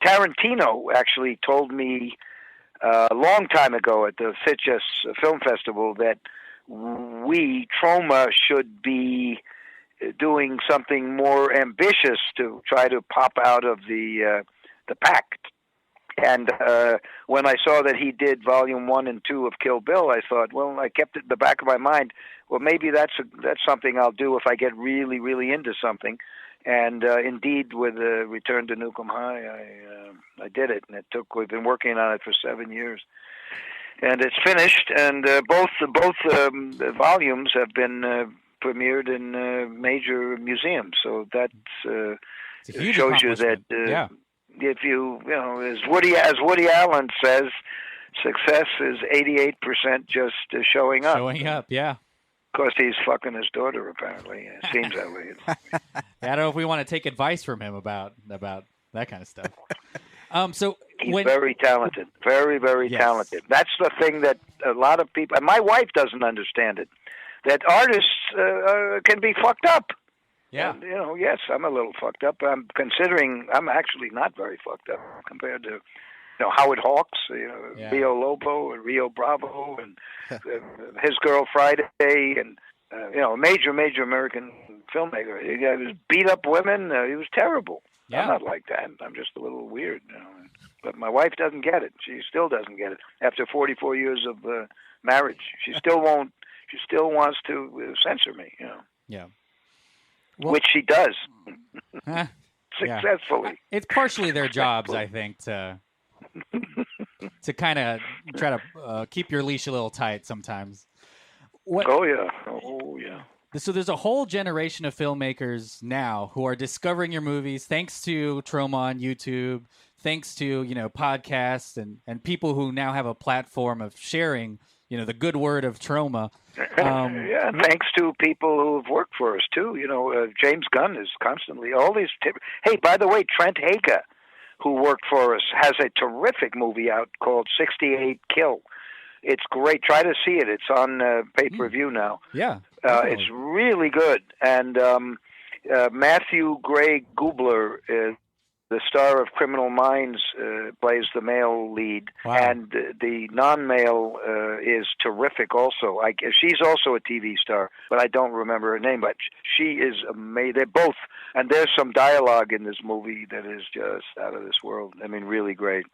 Speaker 8: Tarentino actually told me a long time ago at the Sitges Film Festival that we Troma should be doing something more ambitious to try to pop out of the pack. And when I saw that he did Volume 1 and 2 of Kill Bill, I thought, well, I kept it in the back of my mind. Well, maybe that's something I'll do if I get really, really into something. And indeed, with Return to Nuke Em High, I did it, and we've been working on it for 7 years, and it's finished. And both volumes have been premiered in major museums, so that shows you that if you as Woody Allen says, success is 88% just showing up.
Speaker 1: Showing up, yeah.
Speaker 8: Of course, he's fucking his daughter. Apparently, it seems that way.
Speaker 1: I don't know if we want to take advice from him about that kind of stuff. So
Speaker 8: he's very talented, very, very talented. That's the thing that a lot of people, and my wife doesn't understand it, that artists can be fucked up.
Speaker 1: Yeah.
Speaker 8: And, yes, I'm a little fucked up. I'm actually not very fucked up compared to Howard Hawks, Rio Lobo and Rio Bravo and His Girl Friday and major American filmmaker. He was beat up women. He was terrible. Yeah. I'm not like that. I'm just a little weird. But my wife doesn't get it. She still doesn't get it after 44 years of marriage. She still won't. She still wants to censor me.
Speaker 1: Yeah.
Speaker 8: Well, which she does successfully.
Speaker 1: Yeah. It's partially their jobs, I think, to kind of try to keep your leash a little tight sometimes.
Speaker 8: Oh yeah.
Speaker 1: So there's a whole generation of filmmakers now who are discovering your movies thanks to Troma on YouTube, thanks to podcasts and people who now have a platform of sharing the good word of Troma.
Speaker 8: Yeah, thanks to people who have worked for us too. James Gunn is constantly all these. Hey, by the way, Trent Hager, who worked for us, has a terrific movie out called 68 Kill. It's great. Try to see it. It's on pay-per-view now.
Speaker 1: Yeah.
Speaker 8: It's really good. And Matthew Gray Gubler, the star of Criminal Minds, plays the male lead.
Speaker 1: Wow.
Speaker 8: And the non-male is terrific also. She's also a TV star, but I don't remember her name. But she is amazing. They're both. And there's some dialogue in this movie that is just out of this world. I mean, really great.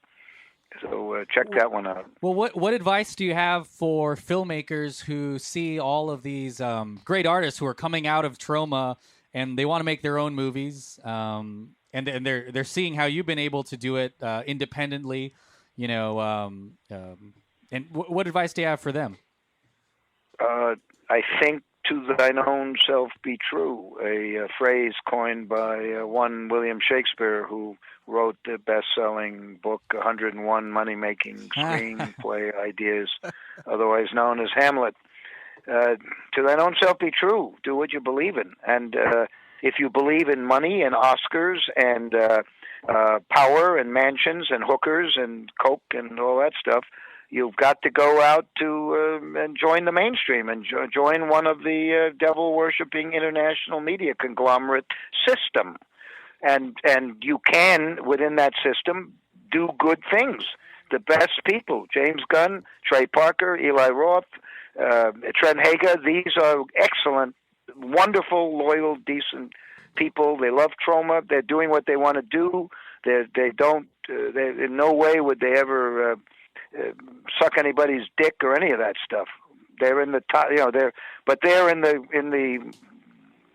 Speaker 8: So check that one out.
Speaker 1: Well, what advice do you have for filmmakers who see all of these great artists who are coming out of Troma and they want to make their own movies, and they're seeing how you've been able to do it independently, and what advice do you have for them?
Speaker 8: I think to thine own self be true, a phrase coined by one William Shakespeare, who wrote the best-selling book 101 Money-Making Screenplay Ideas, otherwise known as Hamlet. To thine own self be true. Do what you believe in. And if you believe in money and Oscars and power and mansions and hookers and coke and all that stuff, you've got to go out to and join the mainstream and join one of the devil-worshipping international media conglomerate system. And you can, within that system, do good things. The best people, James Gunn, Trey Parker, Eli Roth, Trent Hager, these are excellent, wonderful, loyal, decent people. They love Troma. They're doing what they want to do. They don't, in no way would they ever suck anybody's dick or any of that stuff. They're in the top, they're in the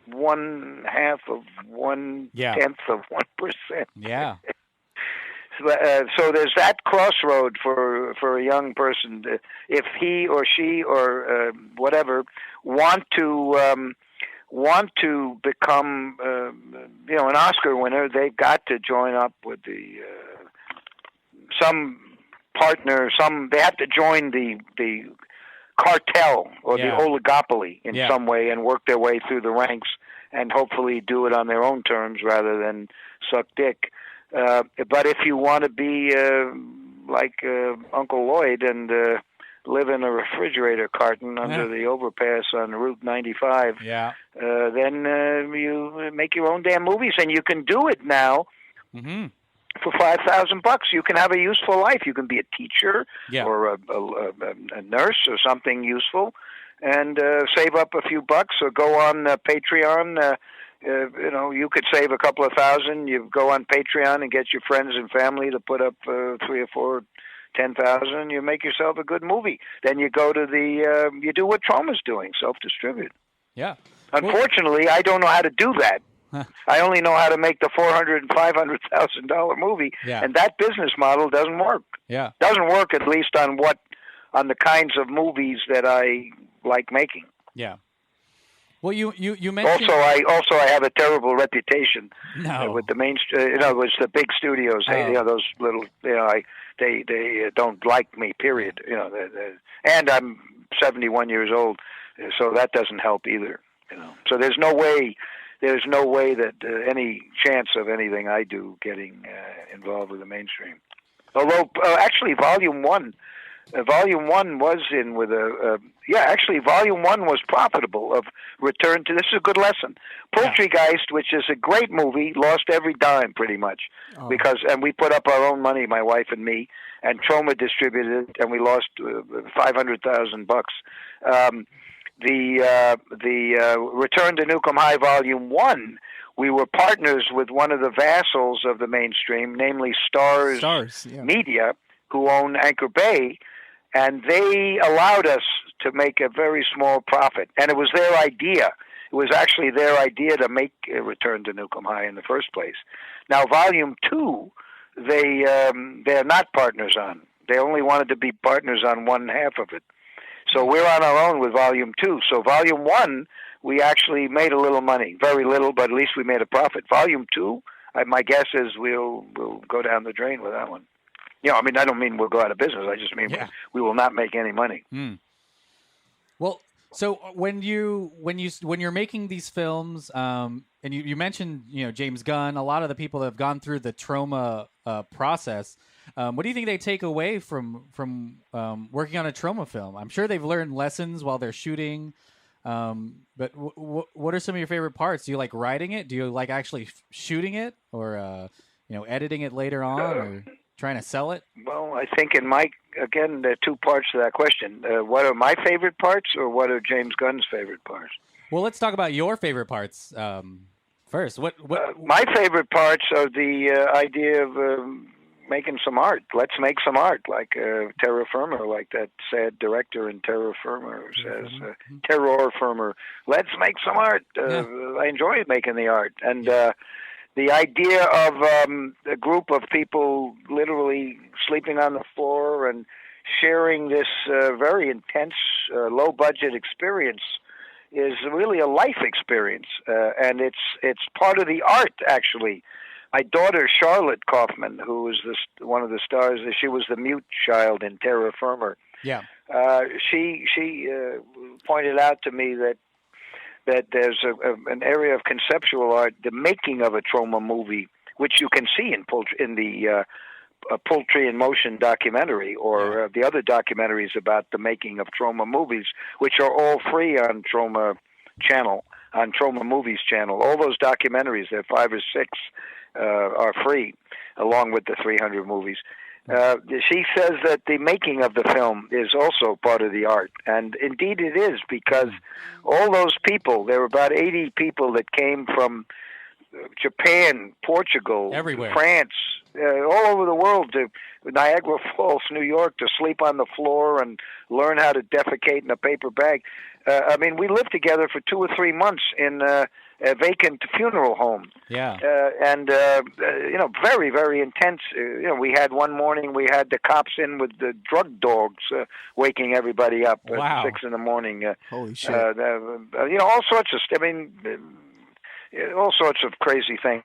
Speaker 8: 1/2 of 1/10 of 1%.
Speaker 1: Yeah.
Speaker 8: So there's that crossroad for a young person. If he or she or whatever want to become an Oscar winner, they've got to join up with some partner. They have to join the cartel or the oligopoly in some way and work their way through the ranks and hopefully do it on their own terms rather than suck dick. But if you want to be like Uncle Lloyd and live in a refrigerator carton under the overpass on Route 95, then you make your own damn movies, and you can do it now.
Speaker 1: Mm-hmm.
Speaker 8: For $5,000, you can have a useful life. You can be a teacher or a nurse or something useful, and save up a few bucks or go on Patreon. You could save a couple of $1,000. You go on Patreon and get your friends and family to put up 3 or 4, 10,000. You make yourself a good movie. Then you go to you do what Troma's doing, self-distribute.
Speaker 1: Yeah.
Speaker 8: Unfortunately, I don't know how to do that. I only know how to make the $400,000 and $500,000 movie, and that business model doesn't work.
Speaker 1: Yeah,
Speaker 8: doesn't work, at least on the kinds of movies that I like making.
Speaker 1: Yeah. Well, you mentioned
Speaker 8: also I have a terrible reputation
Speaker 1: No.
Speaker 8: with the main, with the big studios. They, those little, they don't like me. Period. And I'm 71 years old, so that doesn't help either. So there's no way that any chance of anything I do getting involved with the mainstream. Although actually, Volume 1 was in with actually Volume 1 was profitable. Of Return to, this is a good lesson. Poultrygeist, which is a great movie, lost every dime pretty much and we put up our own money, my wife and me, and Troma distributed it, and we lost $500,000. The Return to Nuke Em High Volume 1, we were partners with one of the vassals of the mainstream, namely Stars Media, who own Anchor Bay, and they allowed us to make a very small profit. And it was their idea. It was actually their idea to make Return to Nuke Em High in the first place. Now, Volume 2, they're not partners on. They only wanted to be partners on one half of it. So we're on our own with Volume 2. So Volume 1, we actually made a little money. Very little, but at least we made a profit. Volume 2, my guess is we'll go down the drain with that one. I mean, I don't mean we'll go out of business. I just mean we will not make any money.
Speaker 1: Well, so when you're making these films, and you mentioned James Gunn, a lot of the people that have gone through the Troma process. What do you think they take away from working on a Troma film? I'm sure they've learned lessons while they're shooting. But what are some of your favorite parts? Do you like writing it? Do you like actually shooting it, or editing it later on, or trying to sell it?
Speaker 8: Well, I think there are two parts to that question. What are my favorite parts, or what are James Gunn's favorite parts?
Speaker 1: Well, let's talk about your favorite parts first. What
Speaker 8: my favorite parts are the idea of making some art. Let's make some art, like Terror Firma, like that sad director in Terror Firma says. Terror Firma, let's make some art. I enjoy making the art. And the idea of a group of people literally sleeping on the floor and sharing this very intense, low-budget experience is really a life experience, and it's part of the art, actually. My daughter, Charlotte Kaufman, who was one of the stars, she was the mute child in Terror Firma.
Speaker 1: Yeah.
Speaker 8: She pointed out to me that there's an area of conceptual art, the making of a Troma movie, which you can see in the Poultry in Motion documentary, or the other documentaries about the making of Troma movies, which are all free on Troma channel, on Troma Movies channel. All those documentaries, there are 5 or 6, are free, along with the 300 movies. She says that the making of the film is also part of the art, and indeed it is, because all those people, there were about 80 people that came from Japan, Portugal,
Speaker 1: everywhere,
Speaker 8: France, all over the world, to Niagara Falls, New York, to sleep on the floor and learn how to defecate in a paper bag. I mean, we lived together for 2 or 3 months in a vacant funeral home.
Speaker 1: Yeah.
Speaker 8: And very, very intense. We had one morning, we had the cops in with the drug dogs, waking everybody up at 6 in the morning.
Speaker 4: Holy shit.
Speaker 8: All sorts of, all sorts of crazy things.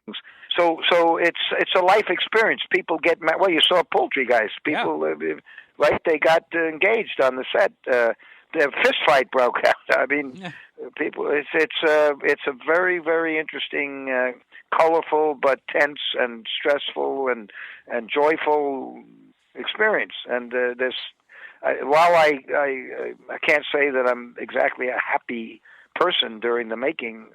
Speaker 8: So it's a life experience. People get mad. Well, you saw Poultrygeist. People, right? They got engaged on the set. The fist fight broke out. I mean, people. It's a very, very interesting, colorful but tense and stressful and joyful experience. And while I can't say that I'm exactly a happy person during the making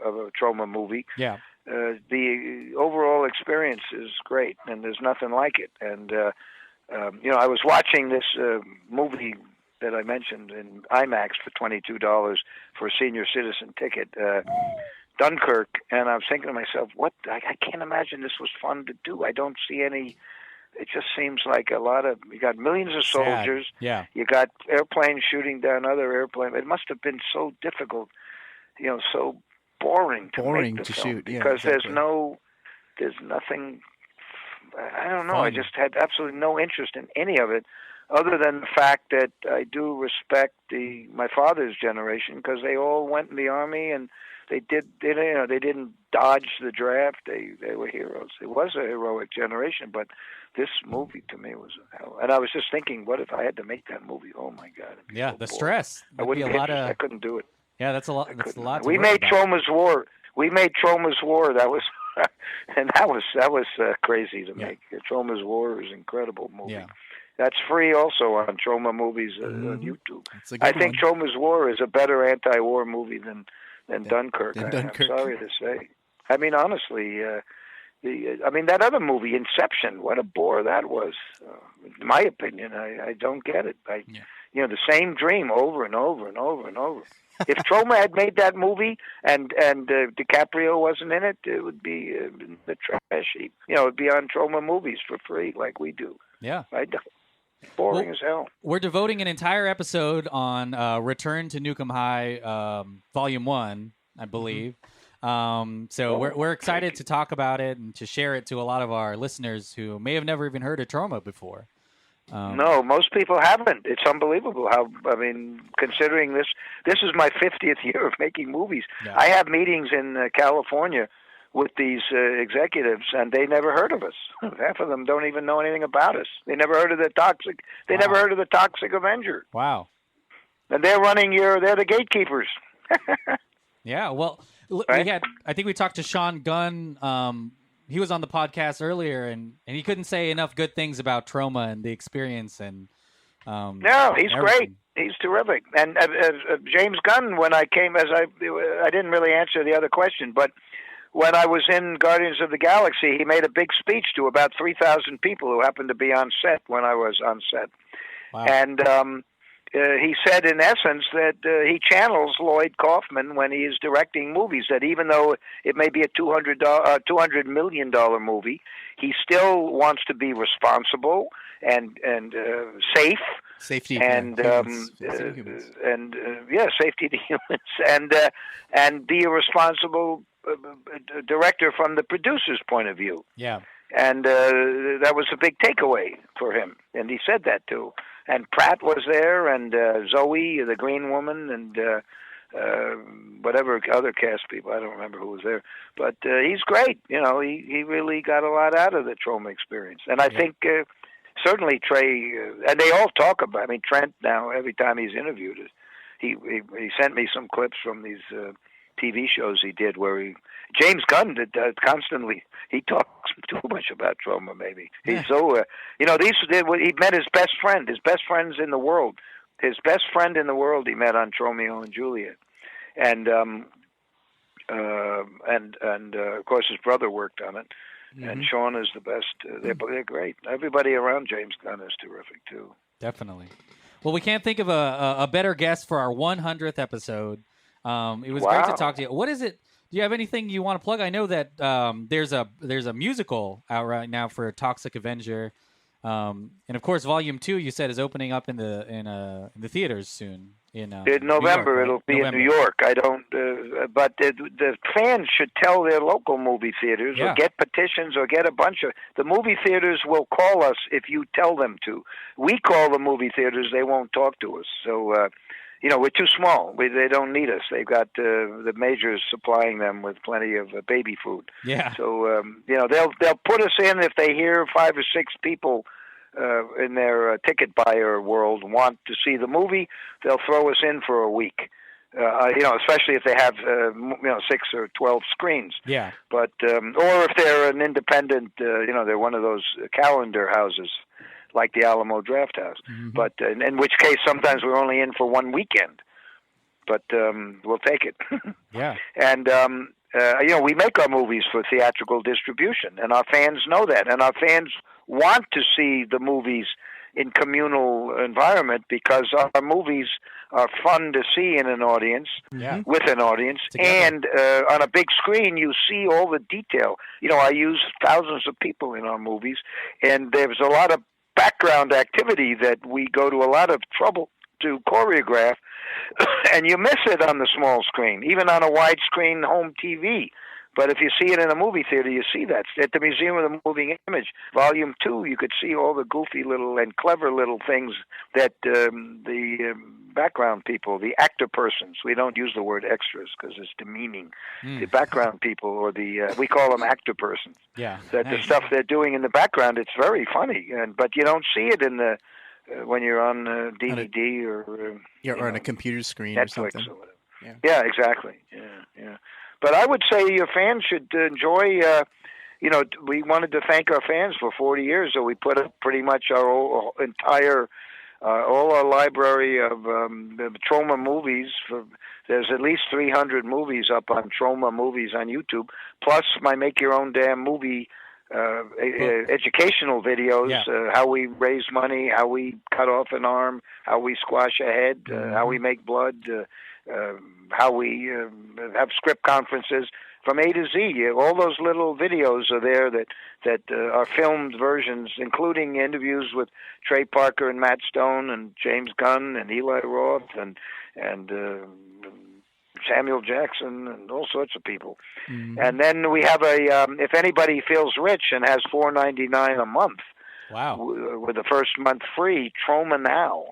Speaker 8: of a Troma movie.
Speaker 1: Yeah.
Speaker 8: The overall experience is great, and there's nothing like it. And I was watching this movie that I mentioned in IMAX for $22 for a senior citizen ticket, Dunkirk, and I was thinking to myself, I can't imagine this was fun to do. I don't see any. It just seems like you got millions of soldiers.
Speaker 1: Sad. Yeah.
Speaker 8: You got airplanes shooting down other airplanes. It must have been so difficult, so boring to
Speaker 4: Boring
Speaker 8: make the
Speaker 4: to
Speaker 8: film
Speaker 4: shoot, yeah,
Speaker 8: because
Speaker 4: exactly.
Speaker 8: there's nothing. I don't know.
Speaker 1: Fun.
Speaker 8: I just had absolutely no interest in any of it, other than the fact that I do respect my father's generation because they all went in the army and they didn't dodge the draft. They were heroes. It was a heroic generation, but this movie to me was hell. And I was just thinking, what if I had to make that movie? Oh my God! it'd be
Speaker 1: Yeah,
Speaker 8: so
Speaker 1: the
Speaker 8: boring.
Speaker 1: stress.
Speaker 8: I
Speaker 1: That'd
Speaker 8: wouldn't
Speaker 1: be
Speaker 8: be
Speaker 1: a lot
Speaker 8: interested.
Speaker 1: of.
Speaker 8: I couldn't do it.
Speaker 1: Yeah, that's a lot. That's a lot. To
Speaker 8: We
Speaker 1: worry
Speaker 8: made
Speaker 1: about.
Speaker 8: Troma's War. We made Troma's War. That was, and that was crazy to make. Troma's War is an incredible movie.
Speaker 1: Yeah.
Speaker 8: That's free also on Troma Movies on YouTube.
Speaker 4: It's a good
Speaker 8: I think
Speaker 4: one.
Speaker 8: Troma's War is a better anti-war movie than Dunkirk.
Speaker 4: than
Speaker 8: I'm
Speaker 4: Dunkirk.
Speaker 8: sorry to say. I mean, honestly, that other movie, Inception, what a bore that was. In my opinion, I don't get it. The same dream over and over and over and over. If Troma had made that movie and DiCaprio wasn't in it, it would be in the trash heap. It'd be on Troma Movies for free, like we do.
Speaker 1: Yeah.
Speaker 8: Boring as hell.
Speaker 1: We're devoting an entire episode on Return to Nuke Em High, Volume 1, I believe. So we're excited to talk about it and to share it to a lot of our listeners who may have never even heard of Troma before.
Speaker 8: No, most people haven't. It's unbelievable considering this is my 50th year of making movies.
Speaker 1: Yeah.
Speaker 8: I have meetings in California with these executives, and they never heard of us. Half of them don't even know anything about us. They never heard of the Toxic. They never heard of the Toxic Avenger.
Speaker 1: Wow.
Speaker 8: And they're they're the gatekeepers.
Speaker 1: Yeah. Well,
Speaker 8: Right?
Speaker 1: I think we talked to Sean Gunn. He was on the podcast earlier, and he couldn't say enough good things about Troma and the experience. And
Speaker 8: No, he's great. He's terrific. And James Gunn, when I came, I didn't really answer the other question, but when I was in Guardians of the Galaxy, he made a big speech to about 3,000 people who happened to be on set when I was on set.
Speaker 1: Wow.
Speaker 8: And he said, in essence, that he channels Lloyd Kaufman when he is directing movies, that even though it may be a $200 million movie, he still wants to be responsible and safe.
Speaker 4: Safety
Speaker 8: and
Speaker 4: humans.
Speaker 8: safety to humans, and be a responsible director from the producer's point of view.
Speaker 1: Yeah.
Speaker 8: And that was a big takeaway for him, and he said that too. And Pratt was there, and Zoe, the Green Woman, and whatever other cast people. I don't remember who was there, but he's great. He really got a lot out of the Troma experience, and I think. Certainly Trey, and they all talk about. Trent now. Every time he's interviewed, he sent me some clips from these TV shows he did where James Gunn did constantly. He talks too much about Troma. Maybe he's so. He met his best friend. His best friends in the world. His best friend in the world he met on Romeo and Juliet, and of course his brother worked on it. Mm-hmm. And Sean is the best. They're great. Everybody around James Gunn is terrific too.
Speaker 1: Definitely. Well, we can't think of a better guest for our 100th episode. It was great to talk to you. What is it? Do you have anything you want to plug? I know that there's a musical out right now for Toxic Avenger, and of course, Volume 2 you said is opening up in the theaters soon. In
Speaker 8: November,
Speaker 1: York,
Speaker 8: it'll be
Speaker 1: November.
Speaker 8: in New York. I don't, but the fans should tell their local movie theaters or get petitions or get a bunch of. The movie theaters will call us if you tell them to. We call the movie theaters; they won't talk to us. So, we're too small. They don't need us. They've got the majors supplying them with plenty of baby food.
Speaker 1: Yeah.
Speaker 8: So, they'll put us in if they hear 5 or 6 people. In their ticket buyer world want to see the movie, they'll throw us in for a week. Especially if they have 6 or 12 screens.
Speaker 1: Yeah.
Speaker 8: But or if they're an independent, they're one of those calendar houses like the Alamo Draft House. Mm-hmm. But in which case, sometimes we're only in for one weekend. But we'll take it.
Speaker 1: Yeah.
Speaker 8: And we make our movies for theatrical distribution, and our fans know that, and our fans want to see the movies in communal environment because our movies are fun to see in an audience, with an audience, and on a big screen you see all the detail. I use thousands of people in our movies, and there's a lot of background activity that we go to a lot of trouble to choreograph, and you miss it on the small screen, even on a widescreen home TV. But if you see it in a movie theater, you see that. At the Museum of the Moving Image, Volume 2, you could see all the goofy little and clever little things that the background people, the actor persons, we don't use the word extras because it's demeaning, the background people, or we call them actor persons.
Speaker 1: Yeah.
Speaker 8: That the stuff they're doing in the background, it's very funny, but you don't see it in the when you're on DVD or
Speaker 4: on a computer screen
Speaker 8: Netflix
Speaker 4: or something.
Speaker 8: Or whatever. Yeah, exactly. Yeah. But I would say your fans should enjoy. We wanted to thank our fans for 40 years, so we put up pretty much our entire, all our library of Troma movies. There's at least 300 movies up on Troma Movies on YouTube, plus my Make Your Own Damn Movie educational videos, how we raise money, how we cut off an arm, how we squash a head, how we make blood, how we have script conferences from A to Z. All those little videos are there that are filmed versions, including interviews with Trey Parker and Matt Stone and James Gunn and Eli Roth and Samuel Jackson and all sorts of people. And then we have if anybody feels rich and has $4.99 a month, with the first month free, Troma Now.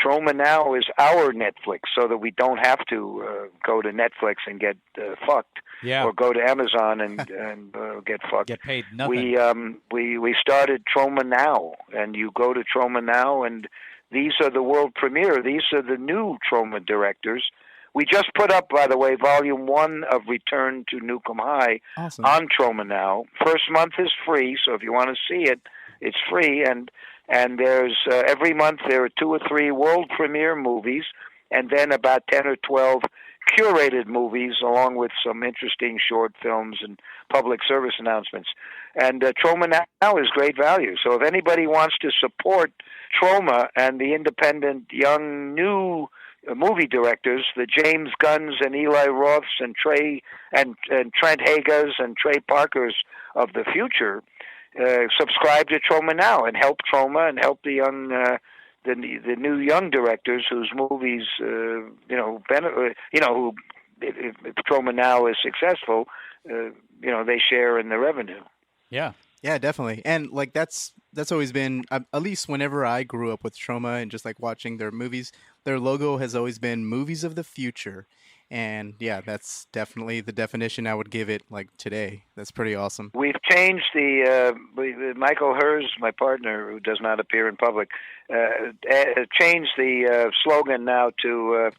Speaker 8: Troma Now is our Netflix, so that we don't have to go to Netflix and get fucked, or go to Amazon and get fucked.
Speaker 1: Get paid nothing.
Speaker 8: We started Troma Now, and you go to Troma Now, and these are the world premiere. These are the new Troma directors. We just put up, by the way, Volume 1 of Return to Nuke Em High on Troma Now. First month is free, so if you want to see it, it's free. And there's every month there are 2 or 3 world premiere movies, and then about 10 or 12 curated movies, along with some interesting short films and public service announcements. And Troma Now is great value. So if anybody wants to support Troma and the independent, young, new movie directors, the James Gunns and Eli Roths and Trent Hagas and Trey Parkers of the future, subscribe to Troma Now and help Troma and help the young, the new young directors whose movies, who if Troma Now is successful, they share in the revenue.
Speaker 4: Yeah, definitely. And like that's always been, at least whenever I grew up with Troma and just like watching their movies, their logo has always been movies of the future. And yeah, that's definitely the definition I would give it like today. That's pretty awesome.
Speaker 8: We've changed Michael Hers, my partner, who does not appear in public, changed the slogan now to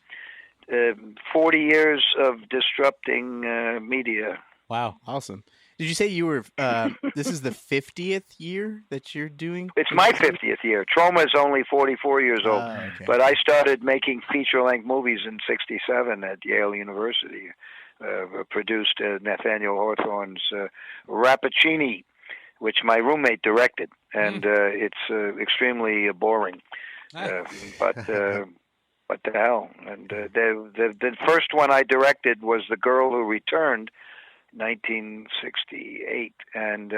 Speaker 8: 40 years of disrupting media.
Speaker 1: Wow.
Speaker 4: Awesome. Did you say you were, this is the 50th year that you're doing?
Speaker 8: It's my 50th year. Troma is only 44 years old.
Speaker 4: Okay.
Speaker 8: But I started making feature-length movies in '67 at Yale University. Produced Nathaniel Hawthorne's Rappaccini, which my roommate directed. And it's extremely boring. But what the hell? And the first one I directed was The Girl Who Returned, 1968, and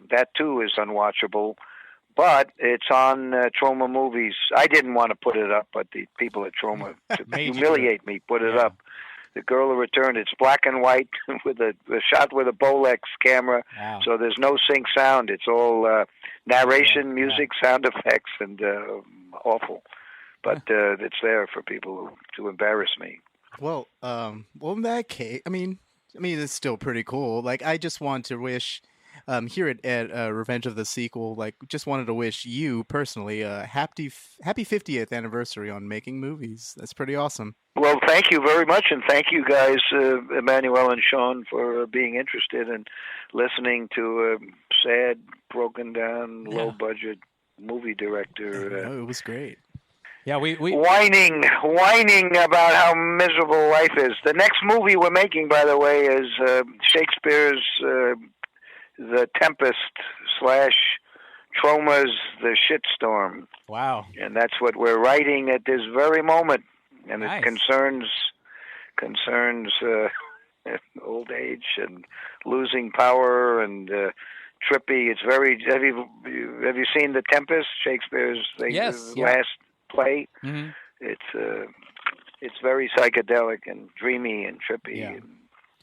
Speaker 8: that too is unwatchable, but it's on Troma Movies. I didn't want to put it up, but the people at Troma, to humiliate me, put it up. The Girl Who Returned. It's black and white with a shot with a Bolex camera, so there's no sync sound. It's all narration, music, sound effects, and awful. But it's there for people to embarrass me.
Speaker 4: Well, in that case, I mean, it's still pretty cool. Like, I just want to wish, here at Revenge of the Sequel, like, just wanted to wish you personally a happy 50th anniversary on making movies. That's pretty awesome.
Speaker 8: Well, thank you very much, and thank you guys, Emmanuel and Sean, for being interested in listening to a sad, broken down, low budget movie director.
Speaker 4: No, it was great.
Speaker 1: Yeah, we
Speaker 8: whining about how miserable life is. The next movie we're making, by the way, is Shakespeare's The Tempest / Troma's The Shitstorm.
Speaker 1: Wow!
Speaker 8: And that's what we're writing at this very moment, and it concerns old age and losing power and trippy. It's very. Have you seen The Tempest? Shakespeare's last play. it's very psychedelic and dreamy and trippy,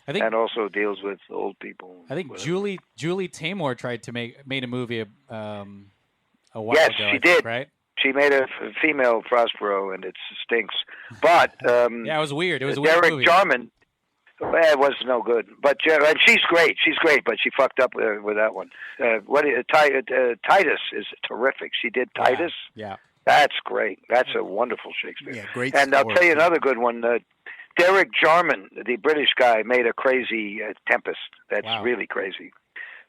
Speaker 8: and also deals with old people.
Speaker 1: I think Julie Taymor tried to made a movie a while
Speaker 8: yes,
Speaker 1: ago.
Speaker 8: She did.
Speaker 1: Right?
Speaker 8: She made a female Prospero, and it stinks. But
Speaker 1: yeah, it was weird. It was a weird
Speaker 8: Derek
Speaker 1: movie.
Speaker 8: Jarman. Well, it was no good. But and she's great. She's great, but she fucked up with that one. Titus is terrific. She did Titus.
Speaker 1: Yeah.
Speaker 8: That's great. That's a wonderful Shakespeare.
Speaker 4: Yeah, great.
Speaker 8: And I'll tell you another good one. Derek Jarman, the British guy, made a crazy Tempest. That's really crazy.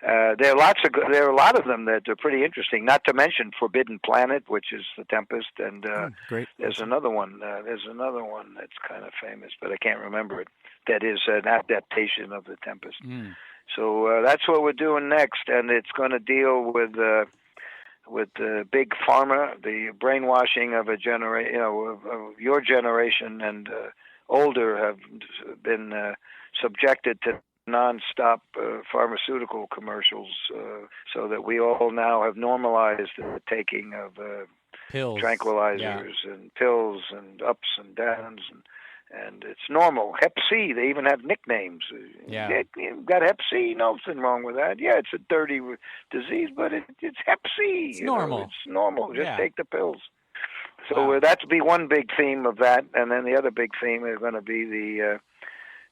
Speaker 8: There are a lot of them that are pretty interesting. Not to mention Forbidden Planet, which is the Tempest, and
Speaker 4: great.
Speaker 8: There's another one. There's another one that's kind of famous, but I can't remember it. That is an adaptation of the Tempest. So that's what we're doing next, and it's going to deal with big pharma, the brainwashing of a generation, of your generation and older have been subjected to non-stop pharmaceutical commercials, so that we all now have normalized the taking of
Speaker 1: pills,
Speaker 8: tranquilizers and pills and ups and downs, and it's normal. Hep C, they even have nicknames. You've got Hep C, nothing wrong with that. Yeah, it's a dirty disease, but it's Hep C.
Speaker 1: It's normal.
Speaker 8: It's normal. Just take the pills. So that's be one big theme of that, and then the other big theme is going to be the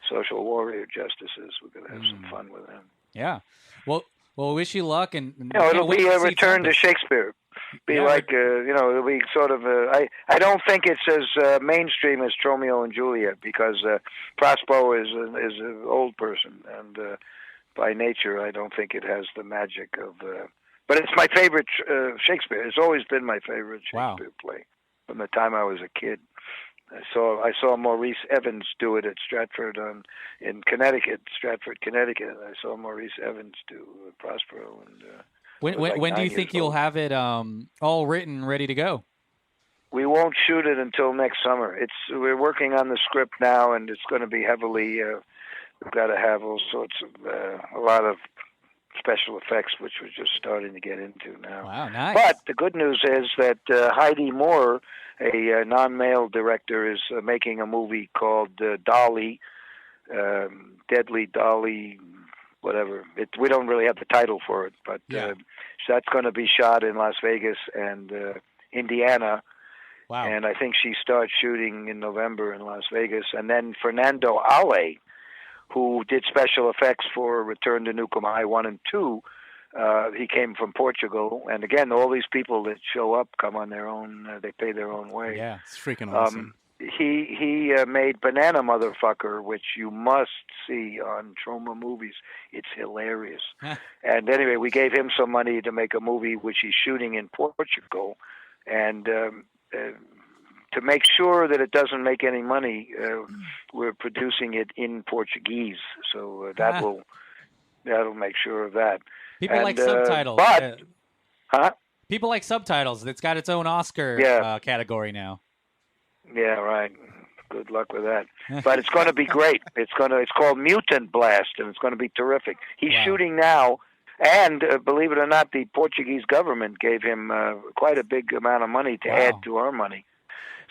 Speaker 8: social warrior justices. We're going to have some fun with them.
Speaker 1: Yeah. Well, wish you luck, and
Speaker 8: it'll be a return to Shakespeare. It'll be sort of. I don't think it's as mainstream as Romeo and Juliet, because Prospero is an old person, and by nature, I don't think it has the magic of. But it's my favorite Shakespeare. It's always been my favorite Shakespeare play from the time I was a kid. I saw Maurice Evans do it at Stratford in Connecticut, Connecticut. I saw Maurice Evans do Prospero. And
Speaker 1: when do you think you'll have it all written, ready to go?
Speaker 8: We won't shoot it until next summer. We're working on the script now, and it's going to be heavily. We've got to have all sorts of a lot of special effects, which we're just starting to get into now.
Speaker 1: Wow, nice.
Speaker 8: But the good news is that Heidi Moore, a non-male director, is making a movie called Dolly, Deadly Dolly, whatever. We don't really have the title for it, but that's going to be shot in Las Vegas and Indiana.
Speaker 1: Wow.
Speaker 8: And I think she starts shooting in November in Las Vegas. And then Fernando Ale, who did special effects for Return to Nuke Em High 1 and 2. He came from Portugal. And again, all these people that show up come on their own, they pay their own way.
Speaker 4: Yeah, it's freaking awesome.
Speaker 8: He made Banana Motherfucker, which you must see on Troma Movies. It's hilarious. And anyway, we gave him some money to make a movie which he's shooting in Portugal. And to make sure that it doesn't make any money, we're producing it in Portuguese, so that'll make sure of that.
Speaker 1: People like subtitles, people like subtitles. It's got its own Oscar category now.
Speaker 8: Yeah, right. Good luck with that. But it's going to be great. It's called Mutant Blast, and it's going to be terrific. He's shooting now. And believe it or not, the Portuguese government gave him quite a big amount of money to add to our money.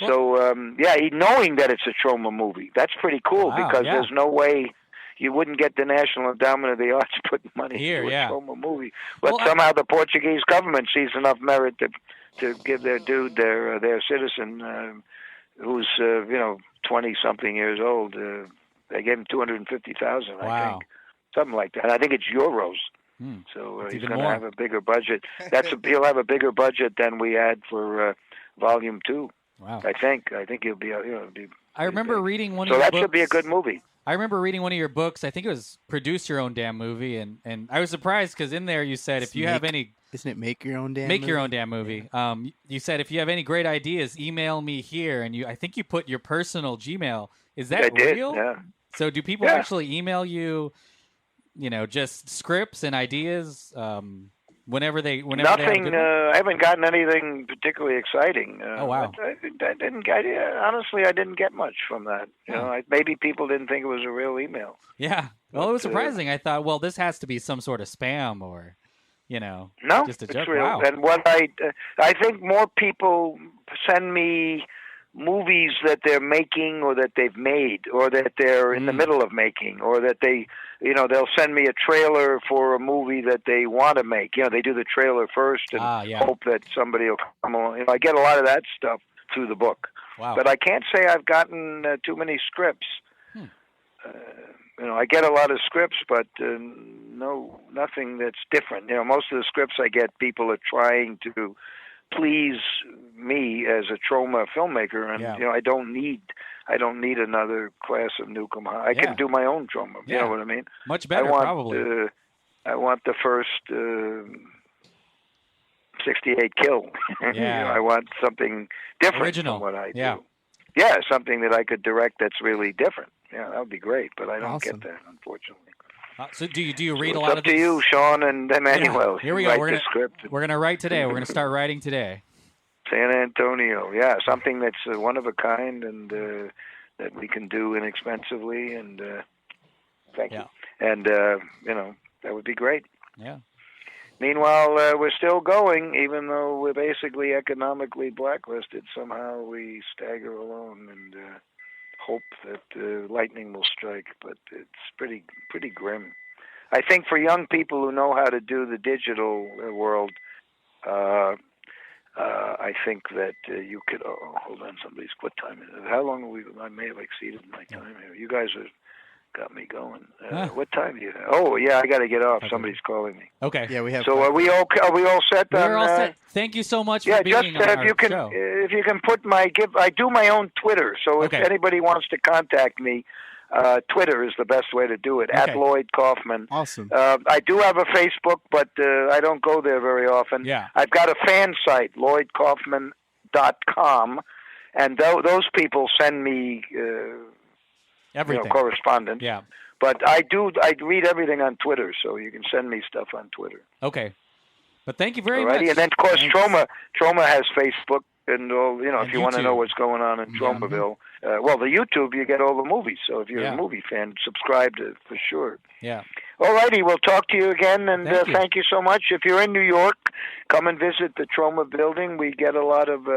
Speaker 8: So, knowing that it's a Troma movie, that's pretty cool, because there's no way you wouldn't get the National Endowment of the Arts putting money into a Troma movie. But somehow the Portuguese government sees enough merit to give their dude, their citizen, who's 20-something years old, they gave him $250,000, I think, something like that. And I think it's euros. So he's going to have a bigger budget. He'll have a bigger budget than we had for Volume 2.
Speaker 1: Wow.
Speaker 8: I think he'll be.
Speaker 1: I remember reading one of your books.
Speaker 8: So that should be a good movie.
Speaker 1: I remember reading one of your books. I think it was Produce Your Own Damn Movie, and I was surprised because in there you said if you have any.
Speaker 4: Isn't it Make Your Own Damn
Speaker 1: Make
Speaker 4: Movie?
Speaker 1: Your Own Damn Movie. You said if you have any great ideas, email me here, and I think you put your personal Gmail. Is that real?
Speaker 8: Yeah.
Speaker 1: So do people actually email you? Just scripts and ideas. Whenever
Speaker 8: nothing. I haven't gotten anything particularly exciting.
Speaker 1: Oh wow!
Speaker 8: Honestly, I didn't get much from that. Maybe people didn't think it was a real email.
Speaker 1: Yeah. Well, it was surprising. I thought, well, this has to be some sort of spam or,
Speaker 8: no,
Speaker 1: just a joke.
Speaker 8: Real.
Speaker 1: Wow.
Speaker 8: And what I think more people send me movies that they're making or that they've made or that they're in the middle of making or that they'll send me a trailer for a movie that they want to make. They do the trailer first and hope that somebody will come along. I get a lot of that stuff through the book.
Speaker 1: Wow.
Speaker 8: But I can't say I've gotten too many scripts. I get a lot of scripts, but nothing that's different. Most of the scripts I get, people are trying to please me as a Troma filmmaker, and I don't need another class of Nuke Em High. I can do my own Troma. You know what I mean?
Speaker 1: Much better, probably.
Speaker 8: I want the first 68 kill. I want something different
Speaker 1: original
Speaker 8: from what I do. Yeah, something that I could direct that's really different. Yeah, that would be great, but I don't get that, unfortunately.
Speaker 1: So do you read a
Speaker 8: it's
Speaker 1: lot
Speaker 8: up
Speaker 1: of
Speaker 8: to
Speaker 1: these?
Speaker 8: you, Sean and Emmanuel.
Speaker 1: Here we go.
Speaker 8: Write the script.
Speaker 1: We're gonna write today. We're gonna start writing today.
Speaker 8: San Antonio, something that's one of a kind and that we can do inexpensively. And thank you. And that would be great.
Speaker 1: Yeah.
Speaker 8: Meanwhile, we're still going, even though we're basically economically blacklisted. Somehow we stagger along and hope that lightning will strike, but it's pretty grim. I think for young people who know how to do the digital world, I think that you could. Oh, hold on, what time is it? How long have we? I may have exceeded my time here. You guys have got me going. What time do you have? Oh, yeah, I got to get off. Okay. Somebody's calling me.
Speaker 1: Okay.
Speaker 4: Yeah, we have.
Speaker 8: So are we all set?
Speaker 1: We're all set. Thank you so much for being on our show.
Speaker 8: If you can put I do my own Twitter. So if anybody wants to contact me, Twitter is the best way to do it. At Lloyd Kaufman.
Speaker 4: Awesome.
Speaker 8: I do have a Facebook, but I don't go there very often.
Speaker 1: Yeah.
Speaker 8: I've got a fan site, lloydkaufman.com, and those people send me
Speaker 1: everything.
Speaker 8: Correspondence.
Speaker 1: Yeah.
Speaker 8: But I read everything on Twitter, so you can send me stuff on Twitter.
Speaker 1: Okay. But thank you very much.
Speaker 8: And then of course Troma has Facebook and all. If you want to know what's going on in Tromaville. Well, the YouTube, you get all the movies. So if you're a movie fan, subscribe to it for sure.
Speaker 1: Yeah.
Speaker 8: All righty, we'll talk to you again, and thank you so much. If you're in New York, come and visit the Troma building. We get a lot of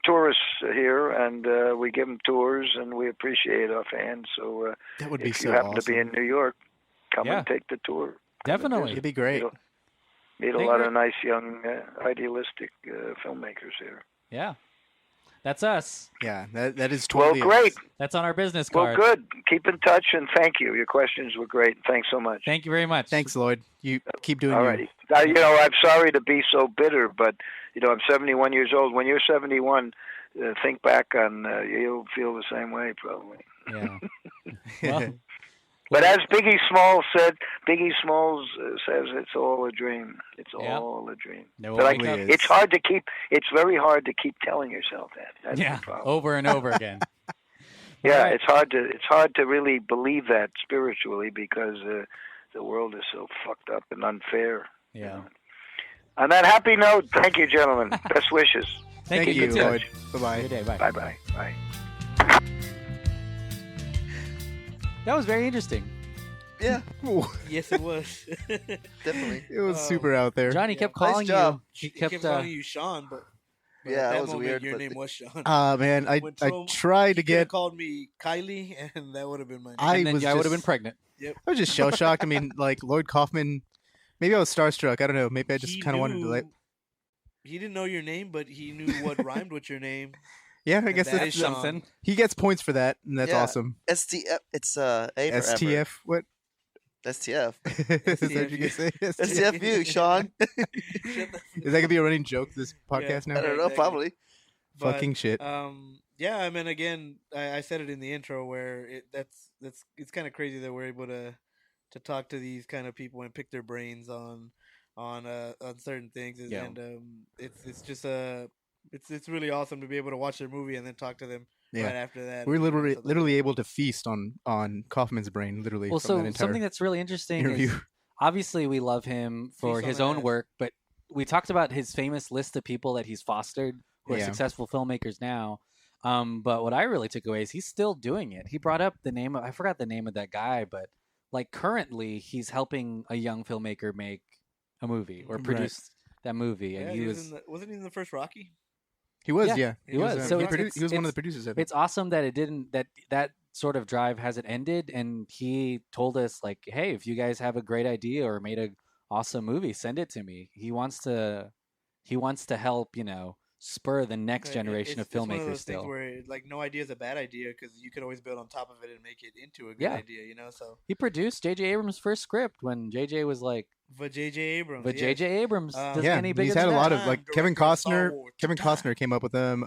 Speaker 8: tourists here, and we give them tours, and we appreciate our fans. So
Speaker 4: that would be
Speaker 8: if you happen to be in New York, come and take the tour.
Speaker 1: Definitely.
Speaker 4: It'd be great.
Speaker 8: Meet a lot of nice young idealistic filmmakers here.
Speaker 1: Yeah. That's us.
Speaker 4: Yeah, that is totally
Speaker 8: great.
Speaker 1: Us. That's on our business card.
Speaker 8: Well, good. Keep in touch, and thank you. Your questions were great. Thanks so much.
Speaker 1: Thank you very much.
Speaker 4: Thanks, Lloyd. You keep doing
Speaker 8: all righty. I'm sorry to be so bitter, but I'm 71 years old. When you're 71, think back on you'll feel the same way probably.
Speaker 1: Yeah. Well,
Speaker 8: but as Biggie Smalls says, it's all a dream. It's all a dream. But it's hard to keep. It's very hard to keep telling yourself that. That's the problem.
Speaker 1: Over and over again.
Speaker 8: It's hard to really believe that spiritually because the world is so fucked up and unfair.
Speaker 1: Yeah.
Speaker 8: On that happy note, thank you, gentlemen. Best wishes.
Speaker 1: Thank you,
Speaker 4: Lloyd. Bye-bye.
Speaker 1: Good day. Bye.
Speaker 8: Bye-bye. Bye.
Speaker 1: That was very interesting.
Speaker 3: Yeah.
Speaker 2: Yes, it was.
Speaker 3: Definitely.
Speaker 4: It was super out there.
Speaker 1: Johnny kept calling
Speaker 3: job.
Speaker 1: you. He
Speaker 2: kept calling you Sean, but
Speaker 3: yeah,
Speaker 2: at that
Speaker 3: was
Speaker 2: moment,
Speaker 3: weird.
Speaker 2: Your name was Sean.
Speaker 4: Man, I tried to get.
Speaker 2: Called me Kylie, and that would have been my name.
Speaker 1: I would have been pregnant.
Speaker 2: Yep.
Speaker 4: I was just shell shocked. I mean, like Lloyd Kaufman. Maybe I was starstruck. I don't know. Maybe I just kind of wanted to like.
Speaker 2: He didn't know your name, but he knew what rhymed with your name.
Speaker 4: Yeah, I guess that's
Speaker 1: something.
Speaker 4: He gets points for that, and that's awesome.
Speaker 3: STF. It's A for
Speaker 4: STF.
Speaker 3: Ever.
Speaker 4: What?
Speaker 3: STF.
Speaker 4: Is that what you can say?
Speaker 3: STFU, Sean.
Speaker 4: Is that gonna be a running joke this podcast now?
Speaker 3: I don't know. Probably.
Speaker 4: Fucking shit.
Speaker 2: Yeah, I mean, again, I said it in the intro where it's kind of crazy that we're able to talk to these kind of people and pick their brains on certain things, and it's just it's really awesome to be able to watch their movie and then talk to them right after that.
Speaker 4: We're literally able to feast on Kaufman's brain, literally.
Speaker 1: Well,
Speaker 4: from
Speaker 1: so
Speaker 4: that
Speaker 1: something that's really interesting
Speaker 4: interview.
Speaker 1: is obviously we love him for his own work, but we talked about his famous list of people that he's fostered who are successful filmmakers now. But what I really took away is he's still doing it. He brought up the name I forgot the name of that guy, but like currently he's helping a young filmmaker make a movie or produce that movie. And he
Speaker 2: wasn't he in the first Rocky?
Speaker 4: He was,
Speaker 1: Yeah,
Speaker 4: yeah.
Speaker 1: he was. So
Speaker 4: he
Speaker 1: it's-
Speaker 4: was one of the
Speaker 1: it's-
Speaker 4: producers. I think.
Speaker 1: It's awesome that it didn't that sort of drive hasn't ended, and he told us like, hey, if you guys have a great idea or made a awesome movie, send it to me. He wants to help, spur the next generation of
Speaker 2: It's one of
Speaker 1: filmmakers
Speaker 2: those
Speaker 1: still.
Speaker 2: things where like no idea is a bad idea because you could always build on top of it and make it into a good
Speaker 1: Yeah.
Speaker 2: idea. So
Speaker 1: He produced JJ Abrams' first script when JJ was like,
Speaker 2: but JJ Abrams,
Speaker 1: but
Speaker 2: yes.
Speaker 1: JJ Abrams doesn't
Speaker 4: Yeah,
Speaker 1: any bigger
Speaker 4: he's
Speaker 1: than
Speaker 4: had a
Speaker 1: that.
Speaker 4: lot of
Speaker 2: Time,
Speaker 4: like Kevin
Speaker 2: director of Star
Speaker 4: Costner.
Speaker 2: Wars.
Speaker 4: Kevin Costner came up with them.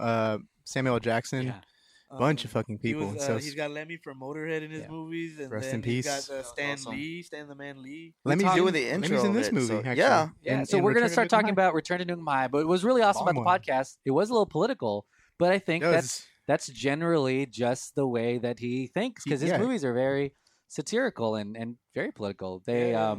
Speaker 4: Samuel L. Jackson.
Speaker 1: Yeah.
Speaker 4: Bunch of fucking
Speaker 2: He
Speaker 4: people.
Speaker 2: was,
Speaker 4: So
Speaker 2: he's got Lemmy from Motorhead in his
Speaker 1: Yeah.
Speaker 2: movies, and
Speaker 4: Rest
Speaker 2: then
Speaker 4: in peace.
Speaker 2: he's got Stan
Speaker 3: awesome.
Speaker 2: Lee, Stan the Man Lee.
Speaker 4: Lemmy's
Speaker 3: doing
Speaker 4: in-
Speaker 3: the intro
Speaker 4: Lemmy's in
Speaker 3: of
Speaker 4: this
Speaker 3: it,
Speaker 4: movie.
Speaker 3: so-
Speaker 4: Actually.
Speaker 3: yeah.
Speaker 1: Yeah,
Speaker 4: In-
Speaker 1: so
Speaker 4: in
Speaker 1: we're going to
Speaker 4: Return
Speaker 1: start
Speaker 4: of the Nuke 'Em
Speaker 1: talking
Speaker 4: High.
Speaker 1: about Return to Nuke 'Em High, but it was really awesome about the
Speaker 4: Volume
Speaker 1: podcast. It was a little political, but I think
Speaker 4: It was-
Speaker 1: that's generally just the way that he thinks because his
Speaker 4: Yeah.
Speaker 1: movies are very satirical and very political. They
Speaker 2: Yeah.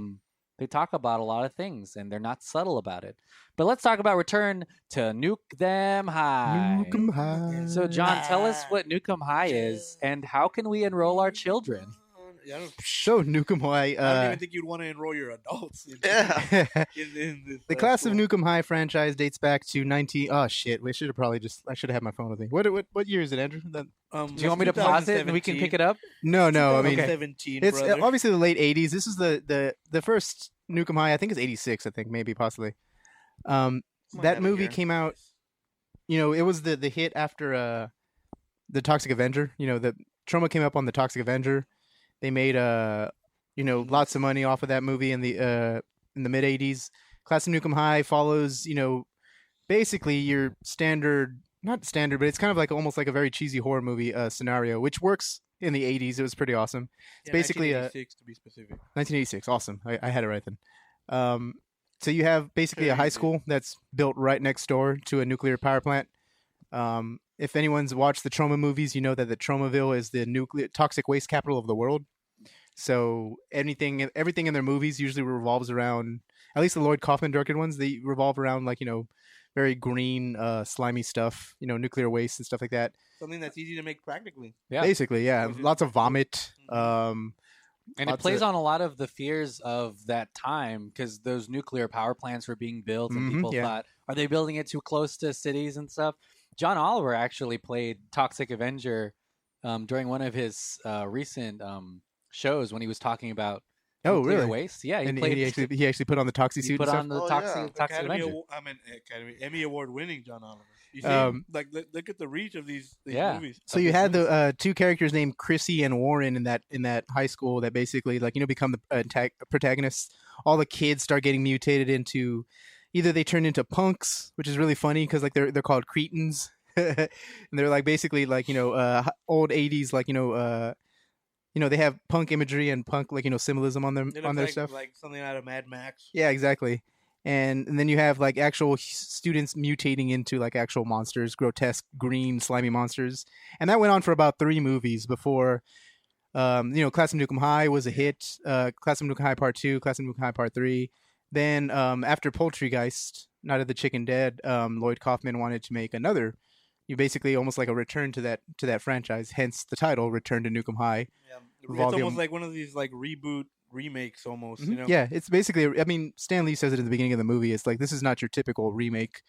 Speaker 1: they talk about a lot of things and they're not subtle about it. But let's talk about Return to Nuke Them High.
Speaker 4: Nuke 'Em High.
Speaker 1: So John, tell us what Nuke 'Em High is and how can we enroll our children?
Speaker 2: Yeah, I don't,
Speaker 4: So Nuke 'Em High.
Speaker 2: I don't even think you'd want to enroll your adults. In,
Speaker 3: Yeah.
Speaker 2: in this,
Speaker 4: The class
Speaker 2: school.
Speaker 4: of Nuke 'Em High franchise dates back to 19. Oh shit! We should have probably I should have had my phone with me. What year is it, Andrew?
Speaker 1: Do you want me to pause it and we can pick it up?
Speaker 4: No. I mean,
Speaker 2: 2017,
Speaker 4: it's
Speaker 2: brother.
Speaker 4: obviously the late 80s. This is the first Nuke 'Em High. I think it's 86. I think maybe possibly.
Speaker 3: Might
Speaker 4: That
Speaker 3: have a
Speaker 4: movie
Speaker 3: year.
Speaker 4: came out. It was the hit after the Toxic Avenger. The Troma came up on the Toxic Avenger. They made lots of money off of that movie in the mid 80s. Class of Nuke 'Em High follows basically your standard, not standard, but it's kind of like almost like a very cheesy horror movie scenario, which works in the 80s. It was pretty awesome. It's basically
Speaker 2: 1986 to be specific.
Speaker 4: 1986. Awesome. I had it right then. So you have basically a high school that's built right next door to a nuclear power plant. If anyone's watched the Troma movies, you know that the Tromaville is the nuclear toxic waste capital of the world. So everything in their movies usually revolves around, at least the Lloyd Kaufman directed ones, they revolve around like, very green, slimy stuff, nuclear waste and stuff like that.
Speaker 2: Something that's easy to make practically.
Speaker 1: Yeah.
Speaker 4: Basically, yeah.
Speaker 2: Which is-
Speaker 4: Lots of vomit.
Speaker 1: And it
Speaker 4: Lots
Speaker 1: plays
Speaker 4: of-
Speaker 1: on a lot of the fears of that time because those nuclear power plants were being built and
Speaker 4: Mhm,
Speaker 1: people
Speaker 4: yeah.
Speaker 1: thought, are they building it too close to cities and stuff? John Oliver actually played Toxic Avenger during one of his recent shows when he was talking about
Speaker 4: Oh,
Speaker 1: nuclear
Speaker 4: really?
Speaker 1: waste. Yeah,
Speaker 4: and he actually put on the Toxie
Speaker 1: he
Speaker 4: suit
Speaker 1: put
Speaker 4: and
Speaker 1: on
Speaker 4: stuff.
Speaker 1: the
Speaker 3: Oh,
Speaker 1: Toxic,
Speaker 3: yeah.
Speaker 1: Toxic Avenger.
Speaker 2: Emmy Award winning John Oliver. You see, look at the reach of these
Speaker 1: Yeah.
Speaker 2: movies.
Speaker 4: So you had the two characters named Chrissy and Warren in that high school that basically become the protagonists. All the kids start getting mutated into either they turn into punks, which is really funny because they're called cretins, and they're like basically old 80s they have punk imagery and punk symbolism on them
Speaker 2: It
Speaker 4: on
Speaker 2: looks
Speaker 4: their
Speaker 2: like,
Speaker 4: stuff.
Speaker 2: like something out of Mad Max.
Speaker 4: Yeah, exactly. And then you have like actual students mutating into like actual monsters, grotesque green slimy monsters, and that went on for about 3 movies before. Class of Nuke 'Em High was a hit. Class of Nuke 'Em High Part 2, Class of Nuke 'Em High Part 3. Then after Poultrygeist, Night of the Chicken Dead, Lloyd Kaufman wanted to make another. You basically almost like a return to that franchise, hence the title, Return to Nuke 'Em High.
Speaker 2: Yeah. It's
Speaker 4: Volume-
Speaker 2: almost like one of these like reboot remakes almost. You know?
Speaker 4: Yeah, it's basically. I mean, Stan Lee says it in the beginning of the movie. It's like this is not your typical remake,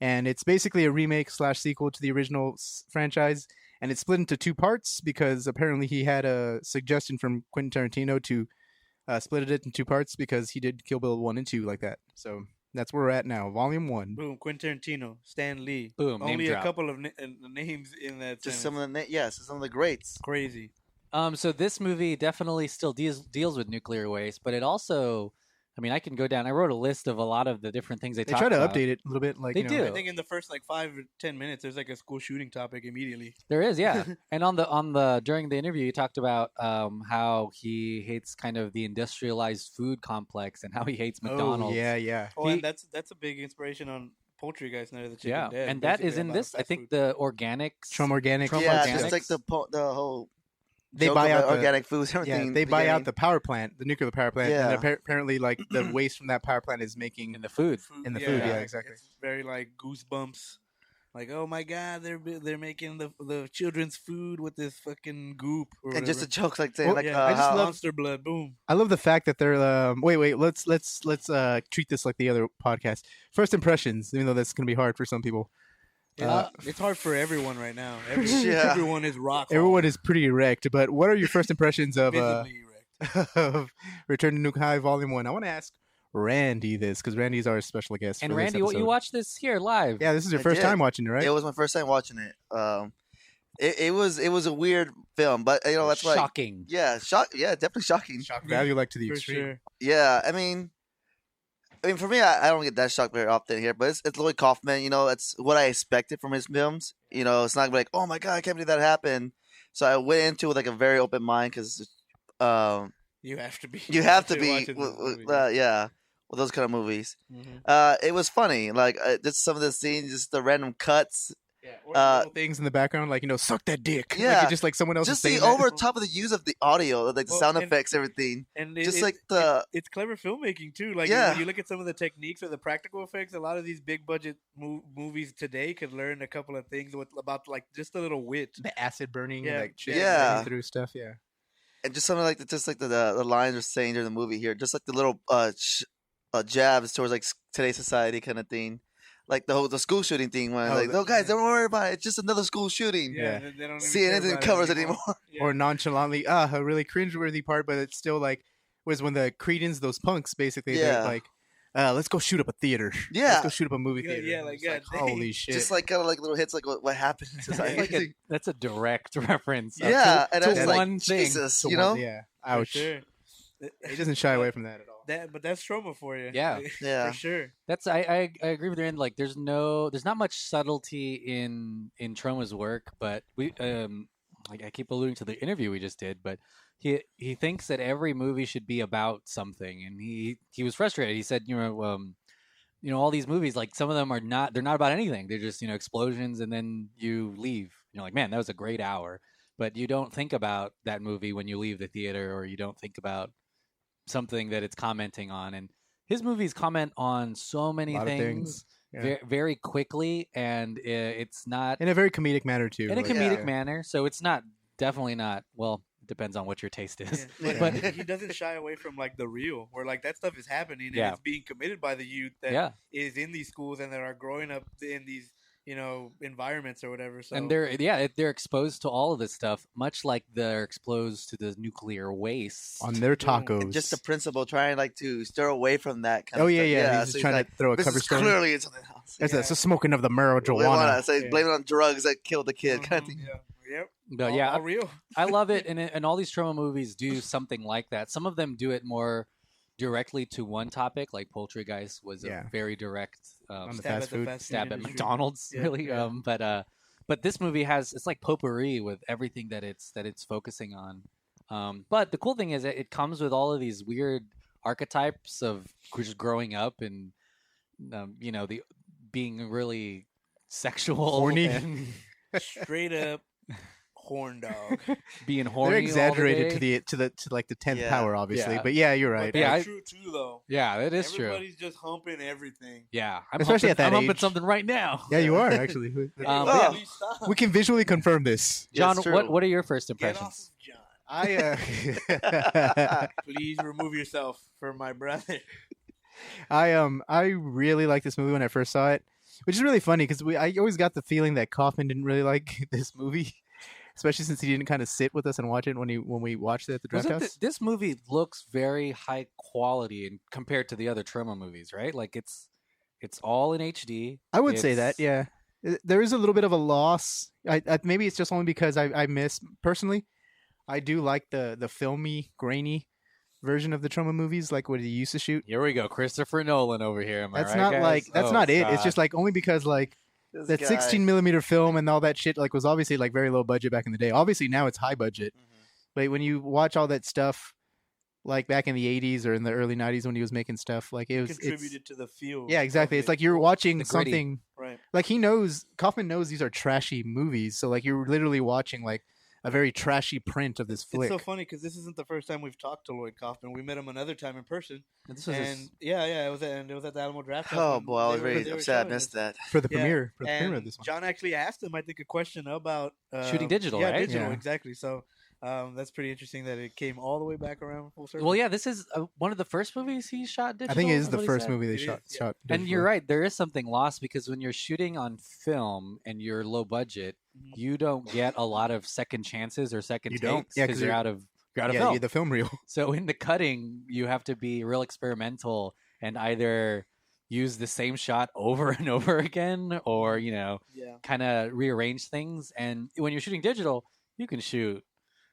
Speaker 4: and it's basically a remake / sequel to the original franchise, and it's split into 2 parts because apparently he had a suggestion from Quentin Tarantino to split it in 2 parts because he did Kill Bill 1 and 2 like that. So that's where we're at now, Volume 1.
Speaker 2: Boom. Quentin Tarantino, Stan Lee.
Speaker 1: Boom, name
Speaker 2: Only a
Speaker 1: drop.
Speaker 2: couple of names in that.
Speaker 3: Just
Speaker 2: sentence.
Speaker 3: some of the some of the greats.
Speaker 2: Crazy.
Speaker 1: So this movie definitely still deals with nuclear waste, but it also, I mean, I can go down. I wrote a list of a lot of the different things they
Speaker 4: They
Speaker 1: talk
Speaker 4: try to
Speaker 1: about.
Speaker 4: update it a little bit, like
Speaker 1: They
Speaker 4: you know,
Speaker 1: do.
Speaker 2: I think in the first like 5 or 10 minutes, there's like a school shooting topic immediately.
Speaker 1: There is, yeah. And on the during the interview, you talked about how he hates kind of the industrialized food complex and how he hates McDonald's.
Speaker 4: Oh, yeah.
Speaker 2: Oh,
Speaker 1: He-
Speaker 2: and that's a big inspiration on Poultrygeist, Night of the Chicken
Speaker 1: Yeah,
Speaker 2: Dead.
Speaker 1: and that is
Speaker 2: basically
Speaker 1: in
Speaker 2: about
Speaker 1: this. I
Speaker 2: fast
Speaker 1: think
Speaker 2: food.
Speaker 1: the organics.
Speaker 4: Troma Organic.
Speaker 1: Troma
Speaker 3: Yeah,
Speaker 1: Organics.
Speaker 3: just like the whole.
Speaker 4: They
Speaker 3: joke
Speaker 4: buy
Speaker 3: of
Speaker 4: out the-
Speaker 3: organic foods.
Speaker 4: Yeah,
Speaker 3: Everything.
Speaker 4: they buy out
Speaker 3: beginning.
Speaker 4: the power plant, the nuclear power plant, and
Speaker 3: Yeah.
Speaker 4: apparently, like the waste from that power plant is making
Speaker 1: in the food.
Speaker 4: in the food, yeah, exactly.
Speaker 2: It's very like Goosebumps. Like, oh my God, they're making the children's food with this fucking goop. Or
Speaker 3: And just the
Speaker 2: whatever.
Speaker 3: jokes like saying
Speaker 4: Well,
Speaker 3: like
Speaker 2: yeah, I just
Speaker 3: how,
Speaker 2: love monster blood. Boom.
Speaker 4: I love the fact that they're wait, let's treat this like the other podcast. First impressions, even though that's gonna be hard for some people.
Speaker 2: It's hard for everyone right now.
Speaker 3: Yeah.
Speaker 2: Everyone is rock.
Speaker 4: Everyone is pretty erect. But what are your first impressions of
Speaker 2: visibly erect.
Speaker 4: of Return to Nuke High Volume 1? I want to ask Randy this because Randy's our special guest.
Speaker 1: And
Speaker 4: for this
Speaker 1: Randy,
Speaker 4: episode.
Speaker 1: you watched this here live.
Speaker 4: Yeah, this is your
Speaker 3: I
Speaker 4: first
Speaker 3: did.
Speaker 4: time watching it, right?
Speaker 3: It was my first time watching it. It was a weird film, but that's like
Speaker 1: shocking.
Speaker 3: Yeah, definitely shocking.
Speaker 4: Shock value like to the
Speaker 2: For
Speaker 4: extreme.
Speaker 2: sure.
Speaker 3: Yeah, I mean, for me, I don't get that shocked very often here, but it's Lloyd Kaufman. It's what I expected from his films. It's not like, oh my god, I can't believe that happened. So I went into it with like a very open mind because
Speaker 2: You have to be.
Speaker 3: you have to
Speaker 2: watching
Speaker 3: be,
Speaker 2: this movie.
Speaker 3: with those kind of movies.
Speaker 2: Mhm.
Speaker 3: It was funny, like just some of the scenes, just the random cuts.
Speaker 4: Yeah, or little things in the background, like suck that dick.
Speaker 3: Yeah.
Speaker 4: like, just like someone else.
Speaker 3: Just
Speaker 4: is
Speaker 3: the
Speaker 4: saying
Speaker 3: over
Speaker 4: that.
Speaker 3: top of the use of the audio, like the
Speaker 2: Well,
Speaker 3: sound
Speaker 2: and-
Speaker 3: effects, everything.
Speaker 2: And
Speaker 3: Just
Speaker 2: it-
Speaker 3: like
Speaker 2: it-
Speaker 3: the
Speaker 2: it's clever filmmaking too. Like
Speaker 3: Yeah.
Speaker 2: when you look at some of the techniques or the practical effects, a lot of these big budget movies today could learn a couple of things about like just a little wit.
Speaker 4: the acid burning,
Speaker 2: Yeah.
Speaker 4: like shit
Speaker 3: Yeah.
Speaker 4: burning through stuff. Yeah,
Speaker 3: and just something like the lines are saying during the movie here, just like the little jabs towards like today's society kind of thing, like the school shooting thing. When no guys, don't worry about it. It's just another school shooting.
Speaker 4: Yeah.
Speaker 2: They don't even
Speaker 3: See,
Speaker 2: care
Speaker 3: anything
Speaker 2: about
Speaker 3: covers
Speaker 2: it
Speaker 3: it anymore.
Speaker 2: Yeah.
Speaker 4: or nonchalantly, a really cringeworthy part, but it's still like was when the Cretans, those punks, basically, they're
Speaker 3: Yeah.
Speaker 4: like, let's go shoot up a theater.
Speaker 3: Yeah.
Speaker 4: let's go shoot up a movie
Speaker 2: Yeah,
Speaker 4: theater.
Speaker 2: yeah,
Speaker 4: And
Speaker 2: like,
Speaker 4: it's like,
Speaker 2: God
Speaker 4: holy
Speaker 2: dang.
Speaker 4: shit.
Speaker 3: Just like kind of like little hits, like what happened in society.
Speaker 1: That's a direct reference.
Speaker 3: Yeah, and I was
Speaker 1: to
Speaker 3: like,
Speaker 1: one thing.
Speaker 3: Jesus,
Speaker 4: So
Speaker 3: you know?
Speaker 4: yeah,
Speaker 2: For
Speaker 4: ouch.
Speaker 2: sure.
Speaker 4: He doesn't shy away from that at all.
Speaker 2: But that's Troma for you.
Speaker 1: Yeah.
Speaker 3: Yeah.
Speaker 2: For sure.
Speaker 1: That's I agree with you. Like, there's not much subtlety in Troma's work, but I keep alluding to the interview we just did, but he thinks that every movie should be about something, and he was frustrated. He said, all these movies, like some of them they're not about anything. They're just explosions, and then you leave. You're like, man, that was a great hour, but you don't think about that movie when you leave the theater, or you don't think about something that it's commenting on. And his movies comment on so many things.
Speaker 4: Yeah.
Speaker 1: Very quickly, and it's not
Speaker 4: In a very comedic manner, too.
Speaker 1: in a
Speaker 4: like,
Speaker 1: comedic
Speaker 4: yeah.
Speaker 1: manner. So it's definitely not. Well, it depends on what your taste is.
Speaker 2: Yeah.
Speaker 1: But
Speaker 2: he doesn't shy away from like the real, where like that stuff is happening and
Speaker 1: Yeah.
Speaker 2: it's being committed by the youth that is in these schools and that are growing up in these environments or whatever. So
Speaker 1: and they're exposed to all of this stuff, much like they're exposed to the nuclear waste
Speaker 4: On their tacos.
Speaker 3: And just the principal trying like to stir away from that kind
Speaker 4: Oh,
Speaker 3: of
Speaker 4: yeah,
Speaker 3: stuff.
Speaker 4: yeah. He's
Speaker 3: so
Speaker 4: just trying
Speaker 3: like,
Speaker 4: to throw a
Speaker 3: this
Speaker 4: cover
Speaker 3: is
Speaker 4: story.
Speaker 3: clearly something else.
Speaker 4: It's the smoking of the marijuana.
Speaker 3: So blame it on drugs that killed the kid kind of thing.
Speaker 2: Yep.
Speaker 1: But
Speaker 2: all real.
Speaker 1: I love it, and all these Troma movies do something like that. Some of them do it more directly to one topic, like Poultrygeist was a very direct
Speaker 4: On the
Speaker 2: Stab
Speaker 4: fast
Speaker 2: at the
Speaker 4: food.
Speaker 2: fast
Speaker 1: stab at
Speaker 2: industry.
Speaker 1: McDonald's,
Speaker 2: Yeah,
Speaker 1: really.
Speaker 2: yeah.
Speaker 1: But this movie it's like potpourri with everything that it's focusing on. But the cool thing is that it comes with all of these weird archetypes of just growing up and the being really sexual,
Speaker 4: Horny.
Speaker 1: and
Speaker 2: Straight up horn dog.
Speaker 1: being horny.
Speaker 4: They're
Speaker 1: all the
Speaker 4: exaggerated
Speaker 1: day.
Speaker 4: to like the 10th
Speaker 3: Yeah.
Speaker 4: power, obviously.
Speaker 1: Yeah.
Speaker 4: But yeah, you're right.
Speaker 2: But
Speaker 1: Yeah,
Speaker 2: that's true too, though.
Speaker 1: Yeah, that is true.
Speaker 2: Everybody's just humping everything.
Speaker 1: Yeah,
Speaker 4: Especially at that
Speaker 1: I'm humping
Speaker 4: age.
Speaker 1: something right now.
Speaker 4: Yeah, you are actually.
Speaker 1: but
Speaker 3: Oh.
Speaker 2: Please stop.
Speaker 4: We can visually confirm this.
Speaker 1: John,
Speaker 3: Yes, true.
Speaker 1: what are your first
Speaker 2: Get off
Speaker 1: impressions?
Speaker 2: of John.
Speaker 4: I
Speaker 2: Please remove yourself for my brother.
Speaker 4: I really liked this movie when I first saw it, which is really funny because I always got the feeling that Kaufman didn't really like this movie, especially since he didn't kind of sit with us and watch it when we watched it at the draft house.
Speaker 1: This movie looks very high quality compared to the other Troma movies, right? Like it's all in HD.
Speaker 4: I would say that,
Speaker 1: It's-
Speaker 4: yeah. There is a little bit of a loss. I maybe it's just only because I miss personally. I do like the filmy, grainy version of the Troma movies, like what he used to shoot.
Speaker 1: Here we go, Christopher Nolan over here. Am I
Speaker 4: That's
Speaker 1: right,
Speaker 4: not
Speaker 1: guys?
Speaker 4: like that's
Speaker 1: Oh,
Speaker 4: not it. It's
Speaker 1: God.
Speaker 4: just like only because like
Speaker 3: This
Speaker 4: that
Speaker 3: guy.
Speaker 4: 16 millimeter film and all that shit like was obviously like very low budget back in the day. Obviously now it's high budget, but when you watch all that stuff like back in the 80s or in the early 90s when he was making stuff, like it's
Speaker 2: Contributed to the feel.
Speaker 4: yeah, exactly.
Speaker 2: of
Speaker 4: It's
Speaker 2: it.
Speaker 4: like you're watching
Speaker 1: The gritty.
Speaker 4: something
Speaker 2: Right.
Speaker 4: like Kaufman knows these are trashy movies, so like you're literally watching like a very trashy print of this flick.
Speaker 2: It's so funny because this isn't the first time we've talked to Lloyd Kaufman. We met him another time in person,
Speaker 1: This was
Speaker 2: and it was at the Animal Draft House.
Speaker 3: Oh
Speaker 2: when
Speaker 3: boy, I was
Speaker 2: they were-
Speaker 3: really
Speaker 2: they were
Speaker 3: upset I
Speaker 2: showing
Speaker 3: missed
Speaker 2: us.
Speaker 3: that.
Speaker 4: for the
Speaker 2: Yeah,
Speaker 4: premiere
Speaker 2: and
Speaker 4: of this one.
Speaker 2: John actually asked him, I think, a question about
Speaker 1: Shooting digital,
Speaker 2: yeah,
Speaker 1: right?
Speaker 2: digital,
Speaker 4: Yeah.
Speaker 2: exactly. So That's pretty interesting that it came all the way back around full circle.
Speaker 1: Well, yeah, this is one of the first movies he shot digital.
Speaker 4: I think it is the
Speaker 1: what he
Speaker 4: first
Speaker 1: said.
Speaker 4: movie they
Speaker 2: It
Speaker 4: shot.
Speaker 2: is, yeah.
Speaker 4: shot
Speaker 1: And you're
Speaker 4: digitally.
Speaker 1: right, there is something lost because when you're shooting on film and you're low budget, you don't get a lot of second chances or second
Speaker 4: You don't.
Speaker 1: takes
Speaker 4: Yeah,
Speaker 1: because
Speaker 4: 'cause
Speaker 1: you're
Speaker 4: you're-
Speaker 1: out of
Speaker 4: Yeah,
Speaker 1: film.
Speaker 4: the film reel.
Speaker 1: So in the cutting, you have to be real experimental and either use the same shot over and over again, or
Speaker 2: Yeah.
Speaker 1: kind of rearrange things. And when you're shooting digital, you can shoot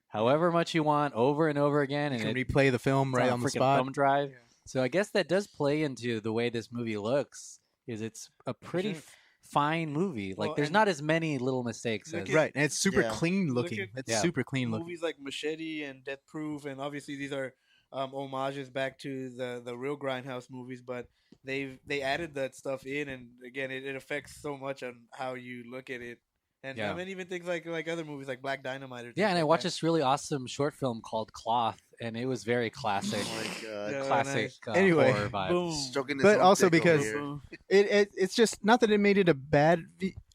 Speaker 1: however much you want over and over again,
Speaker 4: You
Speaker 1: and
Speaker 4: can
Speaker 1: it,
Speaker 4: replay the film
Speaker 1: it's
Speaker 4: right
Speaker 1: a
Speaker 4: on the
Speaker 1: freaking
Speaker 4: spot.
Speaker 1: thumb drive.
Speaker 2: Yeah.
Speaker 1: So I guess that does play into the way this movie looks. Is it's a pretty
Speaker 2: sure.
Speaker 1: fine movie. Like
Speaker 2: Well,
Speaker 1: there's
Speaker 2: and
Speaker 1: not as many little mistakes
Speaker 2: look
Speaker 1: as
Speaker 2: at-
Speaker 4: Right, and it's super
Speaker 3: Yeah.
Speaker 4: clean
Speaker 2: Look
Speaker 4: looking.
Speaker 2: at-
Speaker 4: It's
Speaker 1: Yeah.
Speaker 4: super clean looking.
Speaker 2: Movies like Machete and Death Proof, and obviously these are homages back to the real Grindhouse movies, but they added that stuff in, and again, it affects so much on how you look at it. And
Speaker 1: Yeah.
Speaker 2: I mean, even things like other movies like Black Dynamite. Or
Speaker 1: yeah.
Speaker 2: things
Speaker 1: And I
Speaker 2: like
Speaker 1: watched
Speaker 2: that.
Speaker 1: this really awesome short film called Cloth, and it was very classic,
Speaker 3: Oh my god.
Speaker 2: Yeah.
Speaker 1: classic
Speaker 2: nice.
Speaker 4: Anyway,
Speaker 1: horror vibes.
Speaker 2: Boom.
Speaker 3: Stroking his
Speaker 4: But
Speaker 3: own
Speaker 4: also
Speaker 3: dick over
Speaker 4: because-
Speaker 3: here.
Speaker 2: Boom.
Speaker 4: It's just not that it made it a bad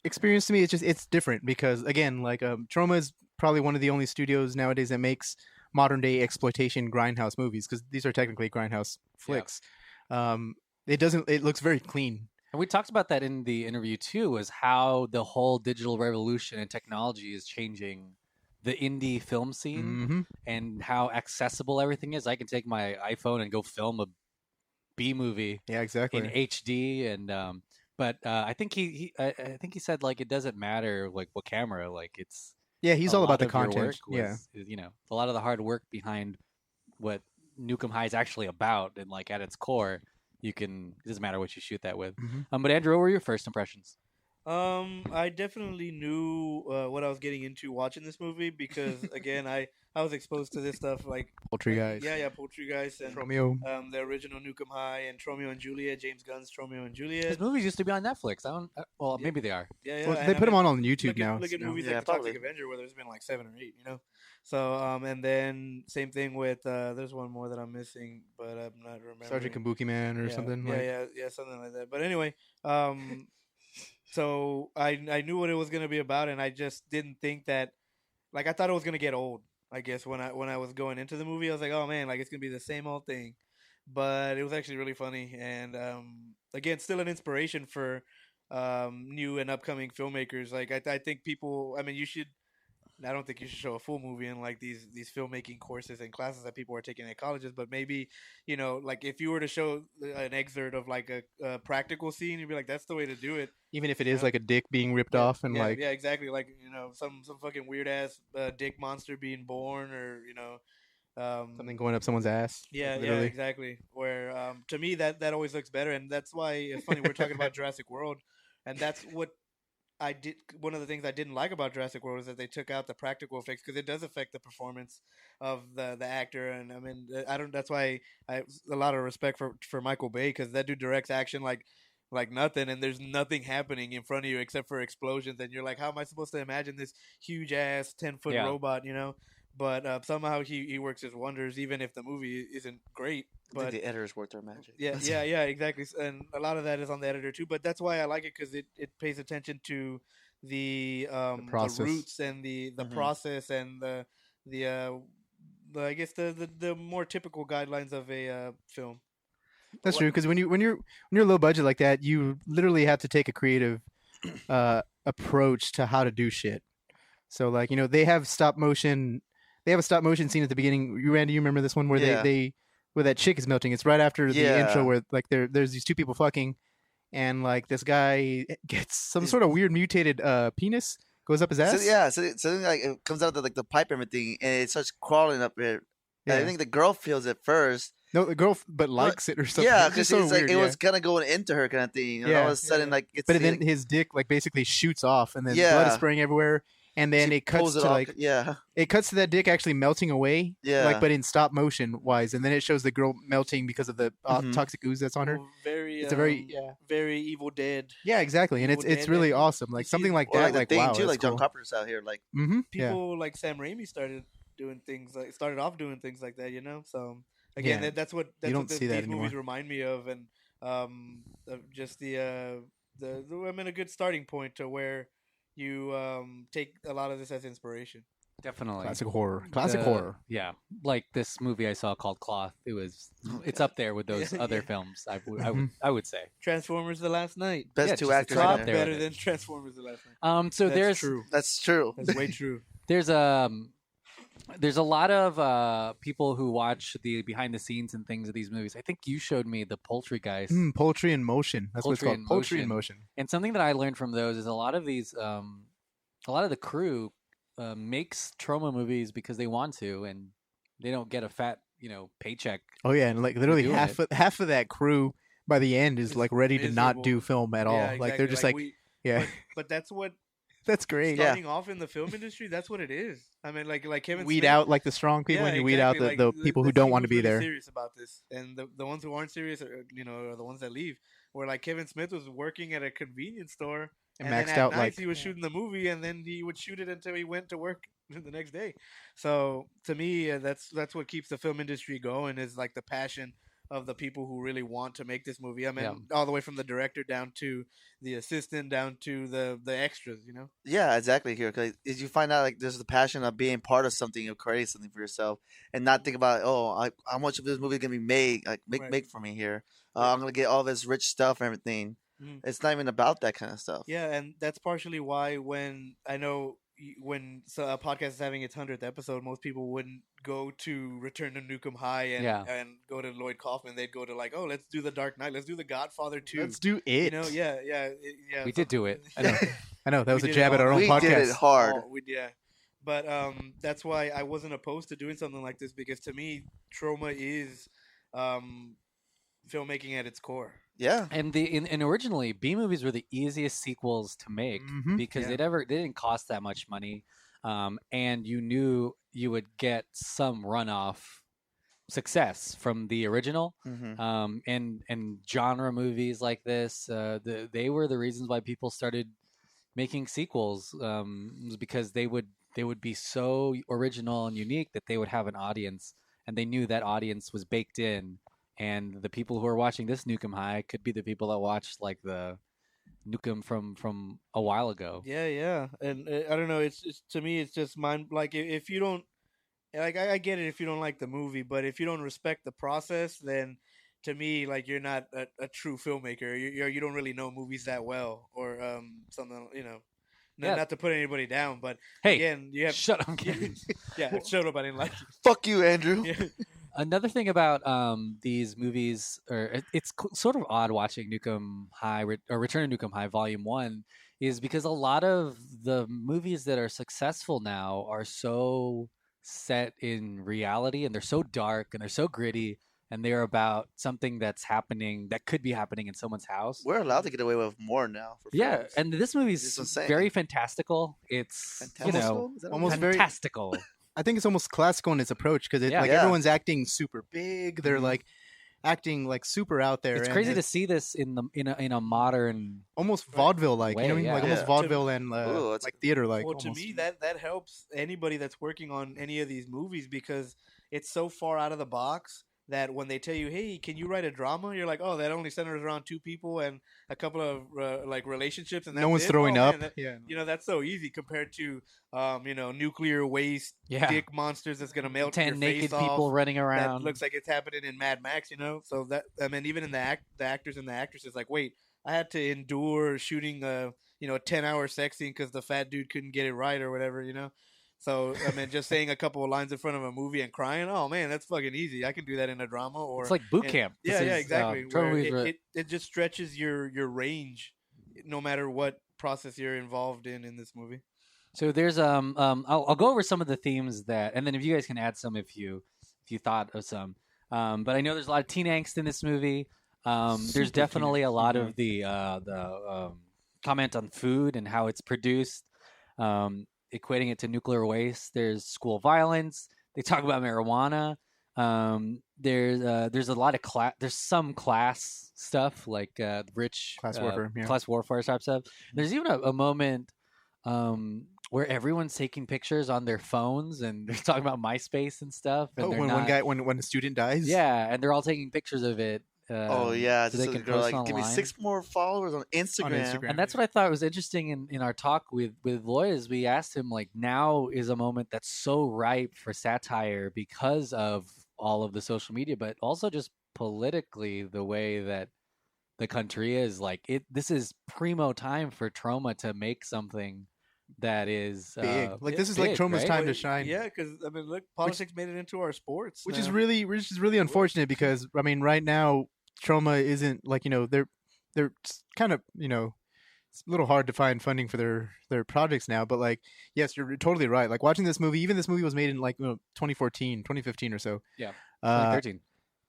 Speaker 4: experience to me. It's just it's different because again, like Troma is probably one of the only studios nowadays that makes modern day exploitation grindhouse movies because these are technically grindhouse flicks. It looks very clean.
Speaker 1: And we talked about that in the interview too, was how the whole digital revolution and technology is changing the indie film scene
Speaker 4: Hmm
Speaker 1: and how accessible everything is. I can take my iPhone and go film a B movie
Speaker 4: Yeah, exactly.
Speaker 1: in HD, and but I think I think he said like it doesn't matter like what camera, like it's
Speaker 4: Yeah, he's
Speaker 1: a
Speaker 4: all
Speaker 1: lot
Speaker 4: about the
Speaker 1: of your
Speaker 4: content.
Speaker 1: work
Speaker 4: Yeah.
Speaker 1: was, a lot of the hard work behind what Nuke Em High is actually about, and like at its core, it doesn't matter what you shoot that with.
Speaker 4: Mhm.
Speaker 1: But Andrew, what were your first impressions?
Speaker 2: I definitely knew what I was getting into watching this movie because again, I was exposed to this stuff like
Speaker 4: Poultrygeist.
Speaker 2: yeah, Poultrygeist and
Speaker 4: Romeo.
Speaker 2: the original Nuke 'Em High and Tromeo and Juliet, James Gunn's Tromeo and
Speaker 1: His
Speaker 2: Juliet.
Speaker 1: movies used to be on Netflix. I don't. Well,
Speaker 2: Yeah.
Speaker 1: maybe they are.
Speaker 2: Yeah,
Speaker 4: Well,
Speaker 2: and
Speaker 4: they
Speaker 2: I
Speaker 4: put them
Speaker 2: mean,
Speaker 4: on YouTube
Speaker 2: look
Speaker 4: now.
Speaker 2: At, look at
Speaker 4: so-
Speaker 2: movies
Speaker 3: Yeah,
Speaker 2: like the Toxic
Speaker 3: probably.
Speaker 2: Avenger where there's been like 7 or 8. So and then same thing with there's one more that I'm missing, but I'm not remembering.
Speaker 4: Sergeant Kabuki Man or
Speaker 2: yeah,
Speaker 4: something.
Speaker 2: Yeah,
Speaker 4: like,
Speaker 2: yeah, something like that. But anyway, so I knew what it was gonna be about, and I just didn't think that, like, I thought it was gonna get old. I guess when I was going into the movie, I was like, oh man, like it's gonna be the same old thing. But it was actually really funny, and again, still an inspiration for new and upcoming filmmakers. Like I think people, I mean, I don't think you should show a full movie in like these filmmaking courses and classes that people are taking at colleges, but maybe, like if you were to show an excerpt of like a practical scene, you'd be like, that's the way to do it.
Speaker 4: even if it is
Speaker 2: Yeah.
Speaker 4: like a dick being ripped
Speaker 2: Yeah,
Speaker 4: off and
Speaker 2: yeah,
Speaker 4: like
Speaker 2: yeah, exactly. Like, some fucking weird ass dick monster being born, or
Speaker 4: something going up someone's ass.
Speaker 2: yeah,
Speaker 4: like,
Speaker 2: yeah,
Speaker 4: literally.
Speaker 2: exactly. Where to me that always looks better, and that's why it's funny we're talking about Jurassic World, and that's what I did. One of the things I didn't like about Jurassic World is that they took out the practical effects because it does affect the performance of the actor, and I mean I don't. That's why I a lot of respect for Michael Bay, because that dude directs action like nothing, and there's nothing happening in front of you except for explosions, and you're like, how am I supposed to imagine this huge ass 10-foot
Speaker 1: Yeah.
Speaker 2: robot? But somehow he works his wonders, even if the movie isn't great.
Speaker 3: I think
Speaker 2: But
Speaker 3: the editors worked their magic.
Speaker 2: yeah, exactly. And a lot of that is on the editor too. But that's why I like it, because it pays attention to the
Speaker 4: process.
Speaker 2: roots and the
Speaker 3: Mhm.
Speaker 2: process and the I guess the more typical guidelines of a film.
Speaker 4: That's
Speaker 2: What-
Speaker 4: true because when you're low budget like that, you literally have to take a creative approach to how to do shit. So like they have stop motion. They have a stop motion scene at the beginning. Randy, you remember this one where
Speaker 3: Yeah.
Speaker 4: they where that chick is melting? It's right after the
Speaker 3: Yeah.
Speaker 4: intro where like there's these two people fucking, and like this guy gets some sort of weird mutated penis goes up his ass.
Speaker 3: So then, like it comes out of the pipe and everything, and it starts crawling up there. And I
Speaker 4: Yeah.
Speaker 3: think the girl feels it first.
Speaker 4: No, the girl but likes it or something.
Speaker 3: Yeah,
Speaker 4: It's
Speaker 3: because
Speaker 4: just so
Speaker 3: like
Speaker 4: weird,
Speaker 3: it
Speaker 4: yeah.
Speaker 3: was kind of going into her kind of thing. And
Speaker 4: Yeah.
Speaker 3: all of a sudden,
Speaker 2: Yeah.
Speaker 3: like it's
Speaker 4: But then his dick like basically shoots off, and then blood
Speaker 3: Yeah.
Speaker 4: is spraying everywhere. And then it cuts to like it cuts to that dick actually melting away,
Speaker 3: Yeah.
Speaker 4: like but in stop motion wise, and then it shows the girl melting because of the
Speaker 3: Mhm.
Speaker 4: toxic ooze that's on her.
Speaker 2: Very
Speaker 4: It's a very
Speaker 2: very Evil Dead.
Speaker 4: yeah, exactly, and it's
Speaker 2: Evil
Speaker 4: it's
Speaker 2: Dead,
Speaker 4: really
Speaker 2: and
Speaker 4: awesome, like
Speaker 2: you see
Speaker 4: something like
Speaker 3: or
Speaker 4: that,
Speaker 3: like the
Speaker 4: like
Speaker 3: thing
Speaker 4: wow,
Speaker 3: too,
Speaker 4: that's
Speaker 3: like John
Speaker 4: cool.
Speaker 3: Carpenter's out here, like
Speaker 4: Mm-hmm. Yeah.
Speaker 2: People like Sam Raimi started off doing things like that, So again,
Speaker 4: Yeah.
Speaker 2: that's what
Speaker 4: You don't
Speaker 2: these
Speaker 4: see that
Speaker 2: movies
Speaker 4: anymore.
Speaker 2: remind me of, and of just the I mean, a good starting point to where you take a lot of this as inspiration.
Speaker 1: Definitely.
Speaker 4: Classic horror.
Speaker 1: Yeah, like this movie I saw called Cloth. It's up there with those other films. I would say
Speaker 2: Transformers: The Last Night.
Speaker 3: Best two actors.
Speaker 2: Top
Speaker 3: in there.
Speaker 2: better than Transformers: The Last Night.
Speaker 1: So
Speaker 2: That's true.
Speaker 3: That's true.
Speaker 2: That's way true.
Speaker 1: there's a lot of people who watch the behind the scenes and things of these movies. I think you showed me the Poultrygeist.
Speaker 4: Poultry in Motion. That's what it's called. Poultry in Motion.
Speaker 1: And something that I learned from those is a lot of these, a lot of the crew makes Troma movies because they want to, and they don't get a fat, paycheck.
Speaker 4: Oh yeah, and like literally half of that crew by the end is like ready to not do film at all.
Speaker 2: Exactly.
Speaker 4: Like they're just
Speaker 2: But that's what.
Speaker 4: That's great.
Speaker 2: Starting off in the film industry, that's what it is. I mean, like Kevin
Speaker 4: weed
Speaker 2: Smith,
Speaker 4: out like the strong people, and you weed out the people who don't want to be there.
Speaker 2: Serious about this, and the ones who aren't serious, are the ones that leave. Where like Kevin Smith was working at a convenience store, and then at night he was shooting the movie, and then he would shoot it until he went to work the next day. So to me, that's what keeps the film industry going, is like the passion of the people who really want to make this movie. I mean, all the way from the director down to the assistant, down to the extras,
Speaker 3: Yeah, exactly. Here, because you find out like there's the passion of being part of something, of creating something for yourself, and not think about how much of this movie is gonna be made, like make for me here. I'm gonna get all this rich stuff and everything. It's not even about that kind of stuff.
Speaker 2: Yeah, and that's partially why when a podcast is having its 100th episode, most people wouldn't go to Return to Nuke Em High and go to Lloyd Kaufman. They'd go to like, let's do The Dark Knight, let's do The Godfather 2.
Speaker 4: Let's do it.
Speaker 2: Yeah.
Speaker 1: We did do it.
Speaker 4: I know that was a jab at our own podcast.
Speaker 3: We did it hard.
Speaker 2: But that's why I wasn't opposed to doing something like this, because to me, Troma is filmmaking at its core.
Speaker 3: Yeah,
Speaker 1: and originally B movies were the easiest sequels to make because they didn't cost that much money, and you knew you would get some runoff success from the original, and genre movies like this. They were the reasons why people started making sequels, was because they would be so original and unique that they would have an audience, and they knew that audience was baked in. And the people who are watching this Nuke Em High could be the people that watched like the Nuke Em from a while ago.
Speaker 2: Yeah, and I don't know. It's to me, it's just mind. Like if you don't, like I get it if you don't like the movie, but if you don't respect the process, then to me, like you're not a true filmmaker. You don't really know movies that well, or something. Not to put anybody down, but
Speaker 1: hey,
Speaker 2: again, you have
Speaker 1: shut up.
Speaker 2: Yeah, shut up. I didn't like you.
Speaker 3: Fuck you, Andrew.
Speaker 2: Yeah.
Speaker 1: Another thing about these movies, or it's sort of odd watching Nuke Em High or Return to Nuke Em High Volume 1, is because a lot of the movies that are successful now are so set in reality, and they're so dark, and they're so gritty, and they're about something that could be happening in someone's house.
Speaker 3: We're allowed to get away with more now. For films.
Speaker 1: And this movie's very fantastical. It's
Speaker 4: almost
Speaker 1: fantastical.
Speaker 4: I think it's almost classical in its approach, because everyone's acting super big. They're like acting like super out there.
Speaker 1: It's crazy to see this in a modern,
Speaker 4: almost vaudeville like,
Speaker 1: way,
Speaker 4: like almost vaudeville and like theater like.
Speaker 2: Well, to me that helps anybody that's working on any of these movies, because it's so far out of the box that when they tell you, hey, can you write a drama? You're like, that only centers around two people and a couple of like relationships, and that's
Speaker 4: no one's throwing up.
Speaker 2: Man, that's so easy compared to nuclear waste, dick monsters that's gonna melt
Speaker 1: 10
Speaker 2: your
Speaker 1: naked
Speaker 2: face
Speaker 1: people
Speaker 2: off,
Speaker 1: running around.
Speaker 2: That looks like it's happening in Mad Max, So that, I mean, even in the actors and the actresses, like, wait, I had to endure shooting a 10-hour sex scene because the fat dude couldn't get it right or whatever, So, I mean, just saying a couple of lines in front of a movie and crying, oh, man, that's fucking easy. I can do that in a drama. Or
Speaker 1: it's like boot camp.
Speaker 2: Exactly. It just stretches your range no matter what process you're involved in this movie.
Speaker 1: So there's I'll go over some of the themes and then if you guys can add some if you thought of some. But I know there's a lot of teen angst in this movie. There's definitely a lot of the comment on food and how it's produced. Equating it to nuclear waste. There's school violence. They talk about marijuana. There's a lot of there's some class stuff, like rich
Speaker 4: class warfare,
Speaker 1: class warfare type stuff. There's even a moment where everyone's taking pictures on their phones, and they're talking about MySpace and stuff. And
Speaker 4: when a student dies,
Speaker 1: and they're all taking pictures of it.
Speaker 3: Oh yeah,
Speaker 1: so
Speaker 3: just
Speaker 1: they
Speaker 3: a
Speaker 1: can
Speaker 3: girl
Speaker 1: post
Speaker 3: like, give me
Speaker 1: online.
Speaker 3: 6 more followers on Instagram.
Speaker 4: Instagram.
Speaker 1: And that's what I thought was interesting in our talk with Lloyd is we asked him like now is a moment that's so ripe for satire because of all of the social media, but also just politically the way that the country is like it. This is primo time for Troma to make something that is
Speaker 4: Big. Like
Speaker 2: yeah,
Speaker 4: this is like
Speaker 1: big,
Speaker 4: Troma's
Speaker 1: right?
Speaker 4: time to shine.
Speaker 2: Yeah, because I mean, look, politics made it into our sports,
Speaker 4: Which
Speaker 2: now.
Speaker 4: is really unfortunate because I mean right now Troma isn't like they're kind of it's a little hard to find funding for their projects now, but like yes, you're totally right. Like watching this movie, even this movie was made in like 2014, 2015 or so.
Speaker 1: Yeah,
Speaker 4: Uh,
Speaker 1: 2013.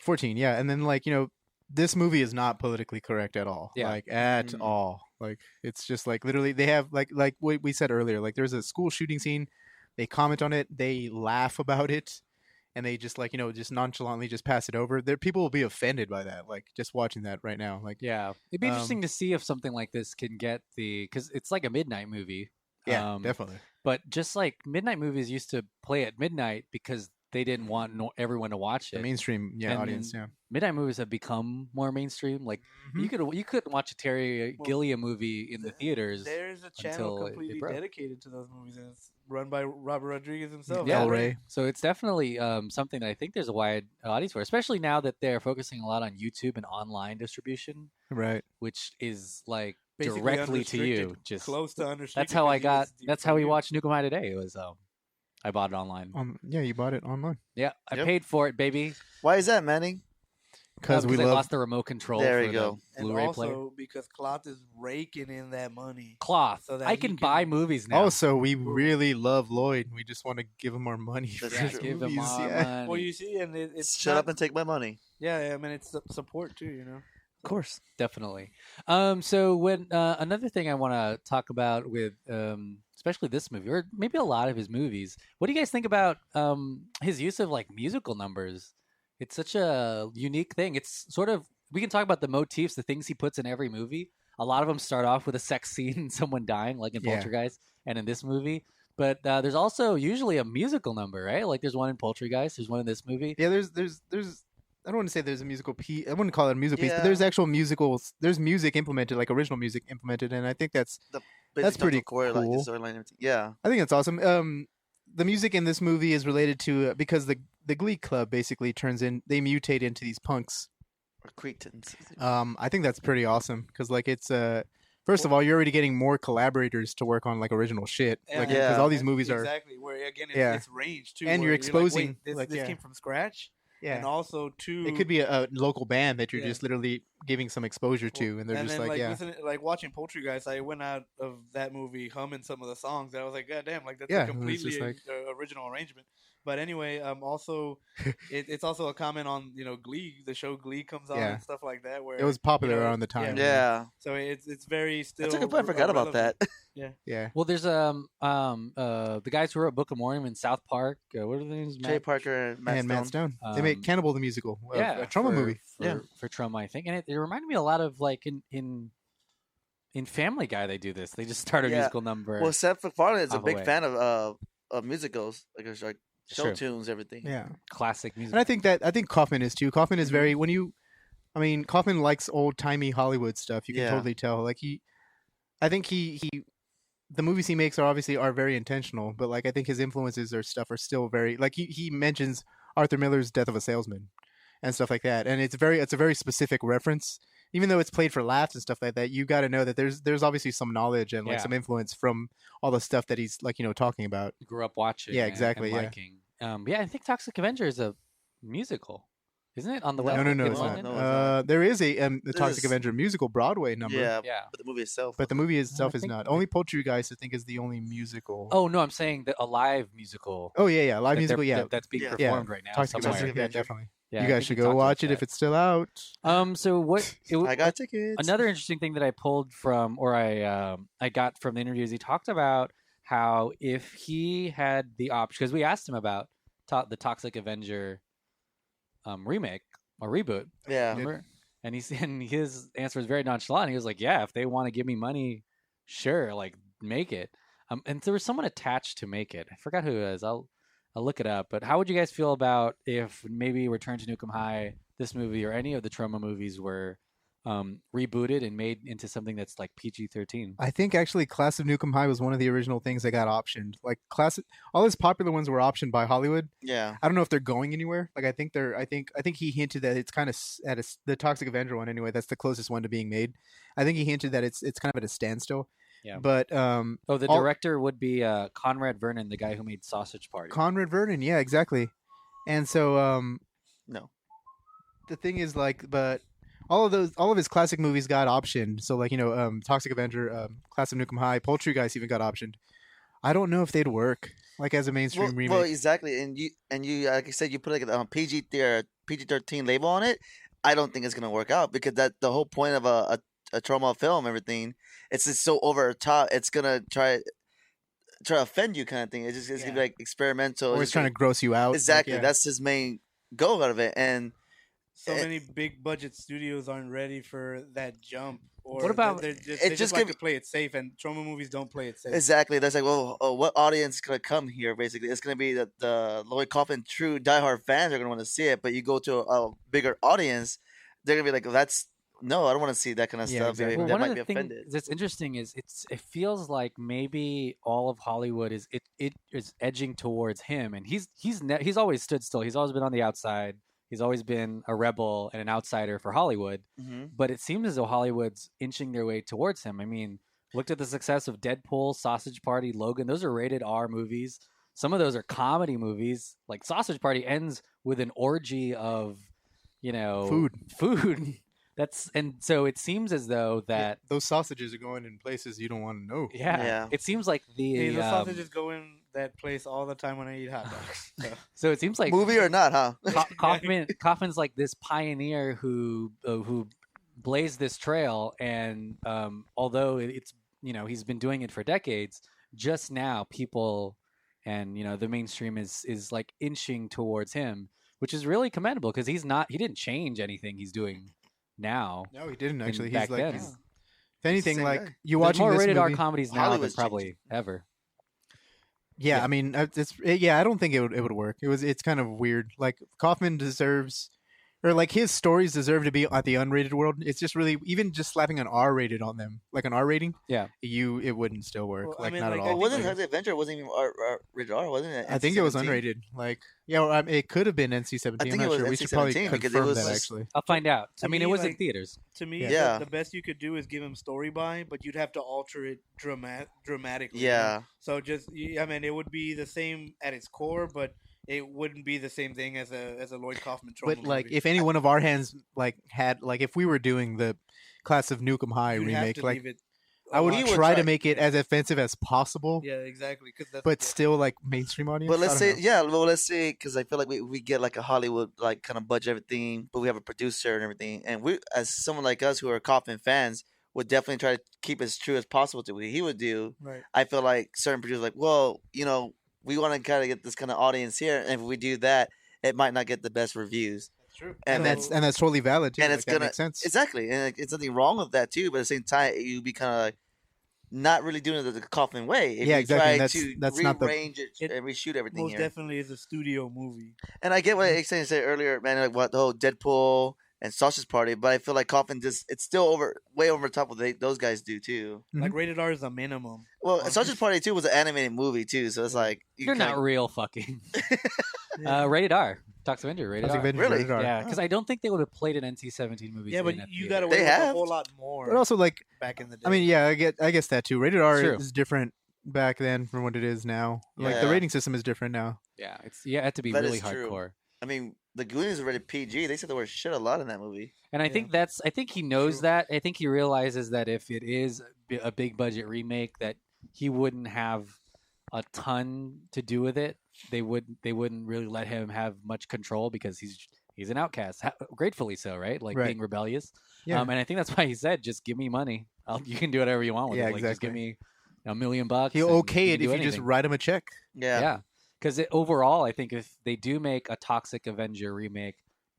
Speaker 4: 14, yeah, and then like this movie is not politically correct at all.
Speaker 1: Yeah.
Speaker 4: Like at all. Like it's just like literally they have like what we said earlier. Like there's a school shooting scene. They comment on it. They laugh about it, and they just like just nonchalantly just pass it over. There, people will be offended by that. Like just watching that right now. Like
Speaker 1: Yeah, it'd be interesting to see if something like this can get because it's like a midnight movie.
Speaker 4: yeah, definitely.
Speaker 1: But just like midnight movies used to play at midnight because they didn't want everyone to watch it.
Speaker 4: The mainstream audience. Yeah,
Speaker 1: midnight movies have become more mainstream. Like you couldn't watch a Terry Gilliam movie in the theaters.
Speaker 2: There's a channel
Speaker 1: until it
Speaker 2: completely
Speaker 1: broke.
Speaker 2: dedicated to those movies, and it's run by Robert Rodriguez himself.
Speaker 1: Yeah,
Speaker 4: El Rey.
Speaker 1: So it's definitely something that I think there's a wide audience for, especially now that they're focusing a lot on YouTube and online distribution,
Speaker 4: right.
Speaker 1: which is like
Speaker 2: Basically
Speaker 1: directly to you.
Speaker 2: unrestricted,
Speaker 1: Just
Speaker 2: close to unrestricted.
Speaker 1: that's how I
Speaker 2: 'cause
Speaker 1: got.
Speaker 2: it's
Speaker 1: That's how we
Speaker 2: DVD.
Speaker 1: watched Nuke Em High today. It was I bought it online.
Speaker 4: Yeah, you bought it online
Speaker 1: Yeah, I
Speaker 3: Yep.
Speaker 1: paid for it, baby.
Speaker 3: Why is that, Manny?
Speaker 4: because we
Speaker 1: I
Speaker 4: love
Speaker 1: lost the remote control.
Speaker 3: There
Speaker 1: for
Speaker 3: you
Speaker 1: the
Speaker 3: go.
Speaker 2: And
Speaker 1: Blu-ray
Speaker 2: also
Speaker 1: player.
Speaker 2: because Cloth is raking in that money.
Speaker 1: Cloth.
Speaker 2: so that
Speaker 1: I
Speaker 2: he
Speaker 1: can
Speaker 2: can-
Speaker 1: buy movies now.
Speaker 4: Also, we really love Lloyd. We just want to give him more money.
Speaker 3: That's
Speaker 4: for
Speaker 1: yeah,
Speaker 3: true.
Speaker 1: give them
Speaker 4: movies,
Speaker 1: more
Speaker 4: yeah.
Speaker 1: money.
Speaker 2: Well, you see, and it's
Speaker 3: Shut
Speaker 2: not,
Speaker 3: up and take my money.
Speaker 2: Yeah, I mean, it's support too.
Speaker 3: Of course.
Speaker 1: Definitely. So when another thing I want to talk about with especially this movie or maybe a lot of his movies, what do you guys think about his use of like musical numbers? It's such a unique thing. It's sort of we can talk about the motifs, the things he puts in every movie. A lot of them start off with a sex scene and someone dying, like in
Speaker 4: Yeah.
Speaker 1: Poultrygeist and in this movie. But there's also usually a musical number, right? Like there's one in Poultrygeist, there's one in this movie.
Speaker 4: Yeah, there's I don't want to say there's a musical piece. I wouldn't call it a musical piece, but
Speaker 3: Yeah.
Speaker 4: there's actual musicals. There's music implemented, like original music implemented, and I think that's
Speaker 3: Basic
Speaker 4: pretty
Speaker 3: core, like,
Speaker 4: cool.
Speaker 3: the storyline and everything. Yeah.
Speaker 4: I think that's awesome. The music in this movie is related to because the Glee Club basically they mutate into these punks.
Speaker 3: Or Cretans.
Speaker 4: I think that's pretty awesome because like it's first of all you're already getting more collaborators to work on like original shit,
Speaker 2: Yeah.
Speaker 4: like
Speaker 3: Yeah.
Speaker 4: because all these movies are
Speaker 2: exactly where again
Speaker 4: Yeah.
Speaker 2: it's range too,
Speaker 4: And
Speaker 2: where
Speaker 4: you're
Speaker 2: like,
Speaker 4: exposing,
Speaker 2: wait, this,
Speaker 4: like,
Speaker 2: this
Speaker 4: yeah.
Speaker 2: came from scratch,
Speaker 4: yeah.
Speaker 2: and also too.
Speaker 4: It could be a local band that you're
Speaker 2: Yeah.
Speaker 4: just literally giving some exposure to, and they're just
Speaker 2: then,
Speaker 4: like yeah.
Speaker 2: listen, like watching Poultrygeist, I went out of that movie humming some of the songs. And I was like, God damn, like that's
Speaker 4: Yeah,
Speaker 2: a
Speaker 4: it was
Speaker 2: completely
Speaker 4: just like-
Speaker 2: original arrangement. But anyway, also, it's also a comment on Glee. The show Glee comes on
Speaker 4: Yeah.
Speaker 2: and stuff like that. Where
Speaker 4: It was popular around the time.
Speaker 3: Yeah.
Speaker 2: So it's very still.
Speaker 3: That's a good point. I forgot about that.
Speaker 2: relevant.
Speaker 4: Yeah.
Speaker 1: Well, there's the guys who wrote Book of Mormon in South Park. What are their names?
Speaker 3: Jay Parker and Matt Stone.
Speaker 4: They made Cannibal the musical. A Troma movie.
Speaker 1: For Troma, I think, and it reminded me a lot of like in Family Guy. They do this. They just start a musical number.
Speaker 3: Well, Seth MacFarlane is a
Speaker 1: off
Speaker 3: big
Speaker 1: away.
Speaker 3: fan of musicals, like it's like show
Speaker 1: True.
Speaker 3: tunes, everything.
Speaker 4: Yeah.
Speaker 1: Classic music.
Speaker 4: And I think Kaufman is too. Kaufman is very Kaufman likes old timey Hollywood stuff. You can
Speaker 3: Yeah.
Speaker 4: totally tell. Like I think the movies he makes are very intentional, but like I think his influences or stuff are still very like he mentions Arthur Miller's Death of a Salesman and stuff like that, and it's a very specific reference. Even though it's played for laughs and stuff like that, you got to know that there's obviously some knowledge and like some influence from all the stuff that he's like talking about.
Speaker 1: You grew up watching.
Speaker 4: Yeah,
Speaker 1: and-
Speaker 4: exactly.
Speaker 1: and
Speaker 4: Yeah.
Speaker 1: liking. I think Toxic Avenger is a musical, isn't it? On the
Speaker 3: No,
Speaker 1: web.
Speaker 4: No,
Speaker 1: in
Speaker 4: it's
Speaker 1: London?
Speaker 4: not.
Speaker 3: No, it's not.
Speaker 4: There is the Toxic
Speaker 3: is-
Speaker 4: Avenger musical Broadway number.
Speaker 3: Yeah,
Speaker 1: Yeah.
Speaker 3: but the movie itself.
Speaker 4: But the movie itself is
Speaker 1: think-
Speaker 4: not. Only Poultrygeist, I think, is the only musical.
Speaker 1: Oh no, I'm saying that a live musical.
Speaker 4: Oh yeah, live
Speaker 1: that
Speaker 4: musical.
Speaker 1: they're-
Speaker 4: Yeah,
Speaker 1: that's being
Speaker 3: Yeah.
Speaker 1: performed right now.
Speaker 4: Toxic
Speaker 1: somewhere.
Speaker 4: Avenger. Yeah,
Speaker 3: Avenger.
Speaker 4: definitely.
Speaker 1: Yeah,
Speaker 4: You
Speaker 1: I
Speaker 4: guys
Speaker 1: think
Speaker 4: should
Speaker 1: we
Speaker 4: go
Speaker 1: talked
Speaker 4: watch
Speaker 1: about
Speaker 4: it if it's still out.
Speaker 1: So what?
Speaker 3: I got tickets.
Speaker 1: Another interesting thing that I pulled from, or I got from the interviews, he talked about how if he had the option, because we asked him about the Toxic Avenger remake or reboot,
Speaker 3: Yeah.
Speaker 1: remember? And his answer was very nonchalant. He was like, "Yeah, if they want to give me money, sure, like make it." And there was someone attached to make it. I forgot who it was. I'll look it up. But how would you guys feel about if maybe Return to Nuke 'Em High this movie or any of the Troma movies were rebooted and made into something that's like PG-13.
Speaker 4: I think actually Class of Nuke 'Em High was one of the original things that got optioned. Like all his popular ones were optioned by Hollywood.
Speaker 3: Yeah.
Speaker 4: I don't know if they're going anywhere. Like I think he hinted that it's kind of the Toxic Avenger one anyway. That's the closest one to being made. I think he hinted that it's kind of at a standstill.
Speaker 1: Yeah.
Speaker 4: But
Speaker 1: the director would be Conrad Vernon, the guy who made Sausage Party.
Speaker 4: Conrad Vernon, yeah, exactly. And so
Speaker 3: no.
Speaker 4: The thing is but all of his classic movies got optioned. So like, Toxic Avenger, Class of Nuke 'Em High, Poultrygeist even got optioned. I don't know if they'd work like as a mainstream remake.
Speaker 3: Well, exactly. And you like I said, you put like a PG-13 label on it. I don't think it's gonna work out because the whole point of a Troma film, everything, it's just so over the top. It's gonna try to offend you, kind of thing. It's gonna be like experimental.
Speaker 4: Or it's trying to gross you out.
Speaker 3: Exactly.
Speaker 4: Like,
Speaker 3: That's his main goal out of it. And
Speaker 2: so many big budget studios aren't ready for that jump. Or
Speaker 1: what about
Speaker 2: they just like to play it safe, and Troma movies don't play it safe.
Speaker 3: Exactly. That's like, well, what audience is gonna come here? Basically, it's gonna be the Lloyd Kaufman true diehard fans are gonna want to see it. But you go to a bigger audience, they're gonna be like, no, I don't want to see that kind of stuff.
Speaker 1: Exactly.
Speaker 3: They
Speaker 1: One
Speaker 3: might
Speaker 1: of
Speaker 3: be
Speaker 1: the things
Speaker 3: offended.
Speaker 1: that's interesting is it feels like maybe all of Hollywood is edging towards him, and he's always stood still. He's always been on the outside. He's always been a rebel and an outsider for Hollywood.
Speaker 3: Mm-hmm.
Speaker 1: But it seems as though Hollywood's inching their way towards him. I mean, looked at the success of Deadpool, Sausage Party, Logan. Those are rated R movies. Some of those are comedy movies. Like Sausage Party ends with an orgy of, food. And so it seems as though that
Speaker 4: those sausages are going in places you don't want to know.
Speaker 1: Yeah. It seems like the
Speaker 2: sausages go in that place all the time when I eat hot dogs.
Speaker 1: So it seems like
Speaker 3: movie or not, huh?
Speaker 1: Kaufman's like this pioneer who blazed this trail, and although it's he's been doing it for decades, just now people and the mainstream is like inching towards him, which is really commendable because he didn't change anything he's doing now.
Speaker 4: No, he didn't actually.
Speaker 1: Back
Speaker 4: He's like,
Speaker 1: then.
Speaker 4: if anything, like
Speaker 3: guy.
Speaker 4: you
Speaker 1: There's
Speaker 4: watching
Speaker 1: more
Speaker 4: this
Speaker 1: rated
Speaker 4: movie,
Speaker 1: R comedies now
Speaker 3: Hollywood's
Speaker 1: than probably ever.
Speaker 4: Yeah, I mean, I don't think it would work. It's kind of weird. Like Kaufman deserves, or like his stories deserve to be at the unrated world. It's just really even just slapping an R rated on them, like an R rating.
Speaker 1: Yeah,
Speaker 4: it wouldn't still work.
Speaker 2: Well,
Speaker 4: like
Speaker 2: I mean,
Speaker 4: not
Speaker 2: like,
Speaker 4: at
Speaker 2: I
Speaker 4: all.
Speaker 3: Well, wasn't Toxic Avenger wasn't even rated R, wasn't it?
Speaker 4: I think it was
Speaker 3: NC-17?
Speaker 4: unrated. Like, it could have been NC-17.
Speaker 3: I think
Speaker 4: I'm
Speaker 3: it
Speaker 4: not
Speaker 3: was
Speaker 4: sure. We should probably
Speaker 3: NC-17 because it
Speaker 4: confirm
Speaker 3: was
Speaker 4: that
Speaker 3: just-
Speaker 4: actually.
Speaker 1: I'll find out.
Speaker 2: To
Speaker 1: I mean,
Speaker 2: me,
Speaker 1: it was in
Speaker 2: like-
Speaker 1: theaters.
Speaker 2: To me,
Speaker 3: Yeah.
Speaker 2: the best you could do is give him story by, but you'd have to alter it dramatically.
Speaker 3: Yeah.
Speaker 2: So it would be the same at its core, but it wouldn't be the same thing as a Lloyd Kaufman Troma
Speaker 4: But like,
Speaker 2: movie.
Speaker 4: if any one of our hands if we were doing the Class of Nuke 'Em High
Speaker 2: You'd have
Speaker 4: remake,
Speaker 2: to
Speaker 4: like
Speaker 2: leave it
Speaker 4: I would
Speaker 3: We would
Speaker 4: try
Speaker 3: try-
Speaker 4: to make it as offensive as possible,
Speaker 2: Yeah, exactly.
Speaker 4: but still like mainstream audience.
Speaker 3: But let's
Speaker 4: I don't
Speaker 3: say,
Speaker 4: know.
Speaker 3: let's say, because I feel like we get like a Hollywood like kind of budget everything, but we have a producer and everything, and we, as someone like us who are Kaufman fans, would definitely try to keep as true as possible to what he would do.
Speaker 2: right.
Speaker 3: I feel like certain producers like, well, we want to kind of get this kind of audience here, and if we do that, it might not get the best reviews.
Speaker 2: That's true.
Speaker 3: And
Speaker 4: And that's totally valid too.
Speaker 3: and
Speaker 4: like,
Speaker 3: it's
Speaker 4: that
Speaker 3: gonna
Speaker 4: makes sense.
Speaker 3: exactly, and it's nothing wrong with that too. But at the same time, you'd be kind of like not really doing it the Kaufman way. If
Speaker 4: Yeah,
Speaker 3: you
Speaker 4: exactly.
Speaker 3: Try
Speaker 4: That's-
Speaker 3: to
Speaker 4: that's not the-
Speaker 3: rearrange it and reshoot everything
Speaker 2: Most
Speaker 3: here.
Speaker 2: definitely is a studio movie.
Speaker 3: And I get what you're saying earlier, man. Like what the whole Deadpool and Sausage Party, but I feel like Kaufman it's still way over top of what those guys do too.
Speaker 2: Like rated R is a minimum.
Speaker 3: Well, Sausage Party too was an animated movie too, so it's like
Speaker 1: You're not real fucking. Rated R. Toxic Avenger, rated
Speaker 4: Toxic
Speaker 1: R.
Speaker 4: Avenger,
Speaker 3: Really?
Speaker 4: rated R.
Speaker 1: Yeah, because I got to played an NC-17 movie.
Speaker 2: Yeah, but
Speaker 1: in a
Speaker 2: you
Speaker 1: theater.
Speaker 2: got to
Speaker 3: They
Speaker 2: wait a
Speaker 3: have.
Speaker 2: whole lot more.
Speaker 4: But also like,
Speaker 2: back in the day.
Speaker 4: I mean, yeah, I guess that too. Rated R
Speaker 1: True.
Speaker 4: is different back then from what it is now. Like the
Speaker 3: Yeah.
Speaker 4: rating system is different now.
Speaker 1: Yeah, it had to be
Speaker 3: That
Speaker 1: really
Speaker 3: is true.
Speaker 1: hardcore.
Speaker 3: I mean, the Goonies were rated PG. They said the word shit a lot in that movie.
Speaker 1: And I
Speaker 2: Yeah.
Speaker 1: think I think he knows that. I think he realizes that if it is a big budget remake, that he wouldn't have a ton to do with it. They wouldn't really let him have much control because he's an outcast, gratefully so, right? Like
Speaker 4: Right.
Speaker 1: being rebellious.
Speaker 4: Yeah.
Speaker 1: And I think that's why he said, "Just give me money. You can do whatever you want with
Speaker 4: Yeah,
Speaker 1: it. Like, just give
Speaker 4: exactly.
Speaker 1: me $1 million bucks.
Speaker 4: He'll
Speaker 1: and
Speaker 4: okay
Speaker 1: you
Speaker 4: it
Speaker 1: can
Speaker 4: if
Speaker 1: do
Speaker 4: you just
Speaker 1: anything."
Speaker 4: write him a check.
Speaker 3: Yeah.
Speaker 1: Yeah, because overall, I think if they do make a Toxic Avenger remake,